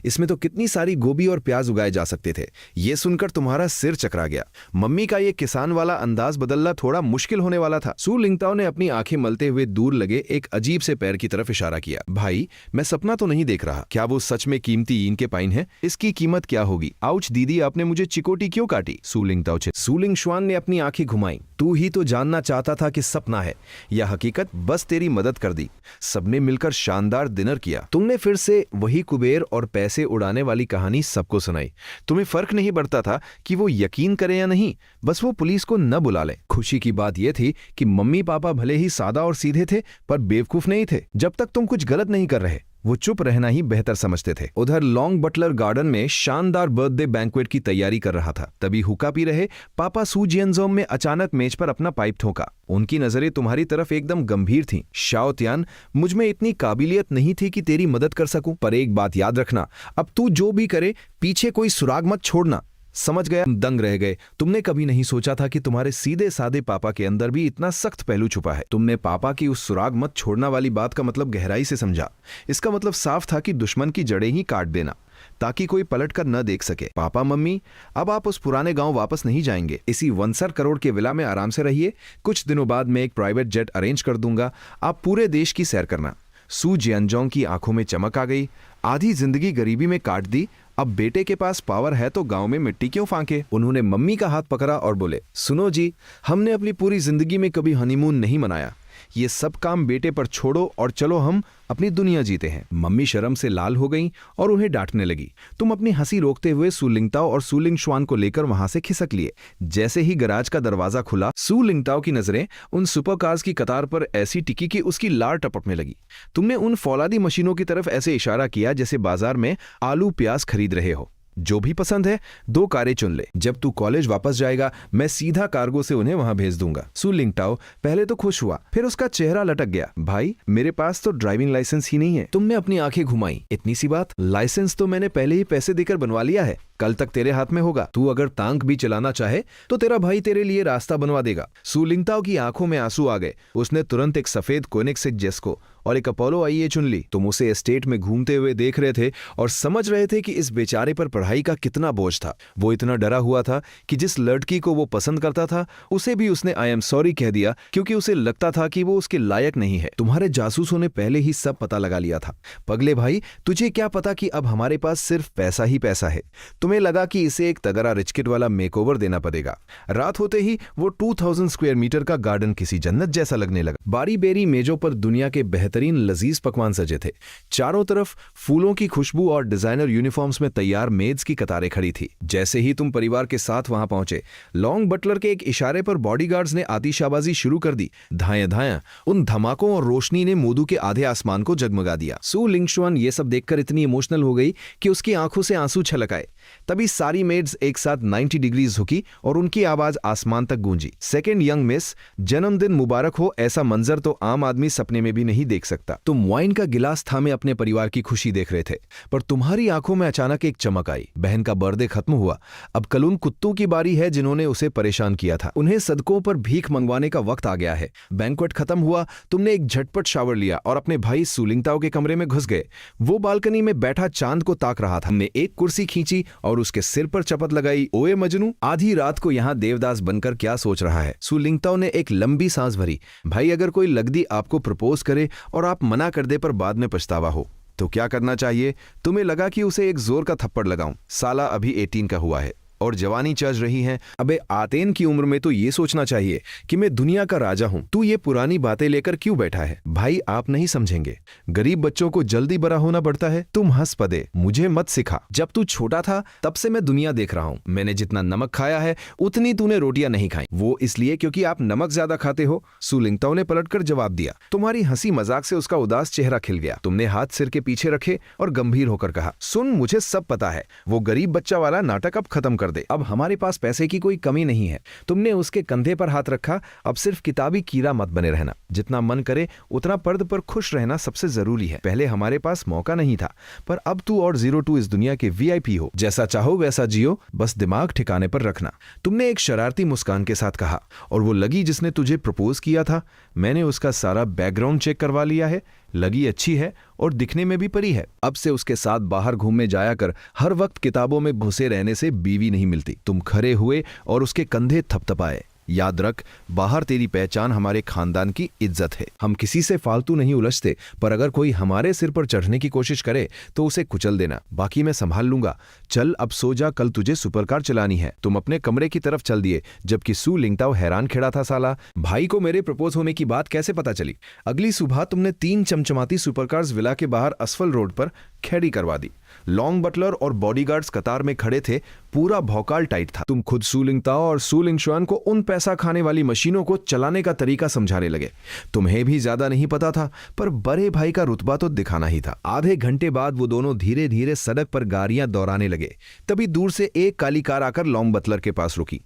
इसमें तो कितनी सारी गोभी और प्याज उगाए जा सकते थे। ये सुनकर तुम्हारा सिर चकरा गया। मम्मी का ये किसान वाला अंदाज बदलना थोड़ा मुश्किल होने वाला था। सु लिंगताओ ने अपनी आंखें मलते हुए दूर लगे एक अजीब से पैर की तरफ इशारा किया। भाई, मैं सपना तो नहीं देख रहा। क्या वो सच में कीमती ईन के पाइन है? इसकी कीमत क्या होगी? आउच दीदी, आपने मुझे चिकोटी क्यों काटी? सु लिंगताओ छे। सु लिंगशुआन ने अपनी आंखें घुमाई। तू ही तो जानना चाहता था कि सपना है या हकीकत। बस तेरी मदद कर दी। सबने मिलकर शानदार डिनर किया। तुमने फिर से वही कुबेर और पैसे उड़ाने वाली कहानी सबको सुनाई। तुम्हें फर्क नहीं पड़ता था कि वो यकीन करे या नहीं, बस वो पुलिस को न बुला ले। खुशी की बात यह थी कि मम्मी पापा भले ही सादा और सीधे थे, पर बेवकूफ नहीं थे। जब तक तुम कुछ गलत नहीं कर रहे, वो चुप रहना ही बेहतर समझते थे। उधर लॉन्ग बटलर गार्डन में शानदार बर्थडे बैंक्वेट की तैयारी कर रहा था। तभी हुक्का पी रहे पापा सू जियनजोंग में अचानक मेज पर अपना पाइप ठोका। उनकी नजरें तुम्हारी तरफ एकदम गंभीर थीं। शाओ तियान, मुझ में इतनी काबिलियत नहीं थी कि तेरी मदद कर सकूं, पर एक बात याद रखना, अब तू जो भी करे पीछे कोई सुराग मत छोड़ना। समझ गया? दंग रह गए। तुमने कभी नहीं सोचा था कि तुम्हारे सीधे सादे पापा के अंदर भी इतना सख्त पहलू छुपा है। तुमने पापा की उस सुराग मत छोड़ना वाली बात का मतलब गहराई से समझा। इसका मतलब साफ था कि दुश्मन की जड़ें ही काट देना ताकि कोई पलट कर न देख सके। पापा मम्मी, अब आप उस पुराने गांव वापस नहीं जाएंगे। इसी 1 करोड़ के विला में आराम से रहिए। कुछ दिनों बाद मैं एक प्राइवेट जेट अरेंज कर दूंगा। आप पूरे देश की सैर करना। सू जियनजोंग की आंखों में चमक आ गई। आधी जिंदगी गरीबी में काट दी, अब बेटे के पास पावर है तो गांव में मिट्टी क्यों फांके। उन्होंने मम्मी का हाथ पकड़ा और बोले, सुनो जी, हमने अपनी पूरी जिंदगी में कभी हनीमून नहीं मनाया। ये सब काम बेटे पर छोड़ो और चलो हम अपनी दुनिया जीते हैं। मम्मी शर्म से लाल हो गईं और उन्हें डांटने लगी। तुम अपनी हंसी रोकते हुए सु लिंगताओ और सु लिंगशुआन को लेकर वहां से खिसक लिए। जैसे ही गैराज का दरवाजा खुला, सु लिंगताओ की नजरें उन सुपरकार्स की कतार पर ऐसी टिकी कि उसकी लार टपकने लगी। तुमने उन फौलादी मशीनों की तरफ ऐसे इशारा किया जैसे बाजार में आलू प्याज खरीद रहे हो। जो भी पसंद है 2 कारें चुन ले। जब तू कॉलेज वापस जाएगा मैं सीधा कार्गो से उन्हें वहां भेज दूंगा। सु लिंगताओ पहले तो खुश हुआ, फिर उसका चेहरा लटक गया। भाई, मेरे पास तो ड्राइविंग लाइसेंस ही नहीं है। तुमने अपनी आंखें घुमाई। इतनी सी बात? लाइसेंस तो मैंने पहले ही पैसे देकर बनवा लिया है, कल तक तेरे हाथ में होगा। तू अगर तांक भी चलाना चाहे तो तेरा भाई तेरे लिए रास्ता बनवा देगा। सु लिंगताओ की आंखों में आंसू आ गए। उसने तुरंत एक सफेद कोनिग्सेक जेस्को और एक अपोलो आईए चुन ली। तुम उसे एस्टेट में घूमते हुए देख रहे थे और समझ रहे थे कि इस बेचारे पर पढ़ाई का कितना बोझ था। वो इतना डरा हुआ था कि जिस लड़की को वो पसंद करता था उसे भी उसने आई एम सॉरी कह दिया, क्योंकि उसे लगता था कि वो उसके लायक नहीं है। तुम्हारे जासूसों ने पहले ही सब पता लगा लिया था। पगले भाई, तुझे क्या पता कि अब हमारे पास सिर्फ पैसा ही पैसा है। तुम्हें लगा कि इसे एक तगड़ा रिच किड वाला मेकओवर देना पड़ेगा। रात होते ही वो 2000 स्क्वायर मीटर का गार्डन किसी जन्नत जैसा लगने लगा। बारी बेरी मेजों पर दुनिया के बेहतरीन लजीज पकवान सजे थे। चारों तरफ फूलों की खुशबू और डिजाइनर यूनिफॉर्म्स में तैयार मेड्स की कतारें खड़ी थी। जैसे ही तुम परिवार के साथ वहां पहुंचे, लॉन्ग बटलर के एक इशारे पर बॉडीगार्ड्स ने आतिशबाजी शुरू कर दी। धाएं धाएं उन धमाकों और रोशनी ने मोदू के आधे आसमान को जगमगा दिया। सू लिंगशुआन ये सब देखकर इतनी इमोशनल हो गई कि उसकी आंखों से आंसू छलक आए। तभी सारी मेड्स एक साथ 90 डिग्री झुकी और उनकी आवाज आसमान तक गूंजी। सेकेंड यंग मिस, जन्मदिन मुबारक हो। ऐसा मंजर तो आम आदमी सपने में भी नहीं देख सकता। तुम वाइन का गिलास थामे अपने परिवार की खुशी देख रहे थे, पर तुम्हारी आंखों में अचानक एक चमक आई। बहन का बर्थडे खत्म हुआ, अब कल उन कुत्तों की बारी है जिन्होंने उसे परेशान किया था। उन्हें सदकों पर भीख मंगवाने का वक्त आ गया है। बैंक्वेट खत्म हुआ, तुमने एक झटपट शावर लिया और अपने भाई सुलिंगताओ के कमरे में घुस गए। वो बालकनी में बैठा चांद को ताक रहा था। हमने एक कुर्सी खींची और उसके सिर पर चपत लगाई। ओए मजनू, आधी रात को यहाँ देवदास बनकर क्या सोच रहा है? सुलिंगताओ ने एक लंबी सांस भरी। भाई, अगर कोई लगदी आपको प्रपोज करे और आप मना कर दे पर बाद में पछतावा हो तो क्या करना चाहिए? तुम्हें लगा कि उसे एक जोर का थप्पड़ लगाऊं। साला अभी 18 का हुआ है और जवानी चढ़ रही है। अबे आतेन की उम्र में तो ये सोचना चाहिए कि मैं दुनिया का राजा हूं। तू ये पुरानी बातें लेकर क्यों बैठा है? भाई, आप नहीं समझेंगे, गरीब बच्चों को जल्दी बड़ा होना पड़ता है। तुम हंस पदे, मुझे मत सिखा। जब तू छोटा था तब से मैं दुनिया देख रहा हूं। मैंने जितना नमक खाया है उतनी तूने रोटियां नहीं खाई। वो इसलिए क्योंकि आप नमक ज्यादा खाते हो। सुलिंगताओ ने पलटकर जवाब दिया। तुम्हारी हंसी मजाक से उसका उदास चेहरा खिल गया। तुमने हाथ सिर के पीछे रखे और गंभीर होकर कहा, सुन, मुझे सब पता है। वो गरीब बच्चा वाला नाटक अब खत्म कर दे। अब हमारे पास पैसे की कोई कमी नहीं है। तुमने उसके कंधे पर हाथ रखा। अब सिर्फ किताबी कीड़ा मत बने रहना। जितना मन करे उतना पर्द पर खुश रहना सबसे जरूरी है। पहले हमारे पास मौका नहीं था, पर अब तू और 02 इस दुनिया के VIP हो। जैसा चाहो वैसा जियो, बस दिमाग ठिकाने पर रखना। तुमने एक शरारती मुस्कान के साथ कहा। और वो लगी जिसने तुझे प्रपोज किया था, मैंने उसका सारा बैकग्राउंड चेक करवा लिया है। लगी अच्छी है और दिखने में भी परी है। अब से उसके साथ बाहर घूमने जाया कर। हर वक्त किताबों में घुसे रहने से बीवी नहीं मिलती। तुम खड़े हुए और उसके कंधे थपथपाए। याद रख, बाहर तेरी पहचान हमारे खानदान की इज्जत है। हम किसी से फालतू नहीं उलझते, पर अगर कोई हमारे सिर पर चढ़ने की कोशिश करे तो उसे कुचल देना। बाकी मैं संभाल लूंगा। चल अब सो जा, कल तुझे सुपरकार चलानी है। तुम अपने कमरे की तरफ चल दिए, जबकि सू लिंगताओ हैरान खड़ा था। साला, भाई को मेरे प्रपोज होने की बात कैसे पता चली? अगली सुबह तुमने 3 चमचमाती सुपरकार्स विला के बाहर असफल रोड पर खड़ी करवा दी। लॉन्ग बटलर और बॉडीगार्ड्स कतार में खड़े थे। पूरा भौकाल टाइट था। तुम खुद सू लिंगताओ और सू लिंगशुआन को उन पैसा खाने वाली मशीनों को चलाने का तरीका समझाने लगे। तुम्हें भी ज्यादा नहीं पता था, पर बड़े भाई का रुतबा तो दिखाना ही था। आधे घंटे बाद वो दोनों धीरे धीरे सड़क पर गाड़ियां दौड़ाने लगे। तभी दूर से एक काली कार आकर लॉन्ग बटलर के पास रुकी।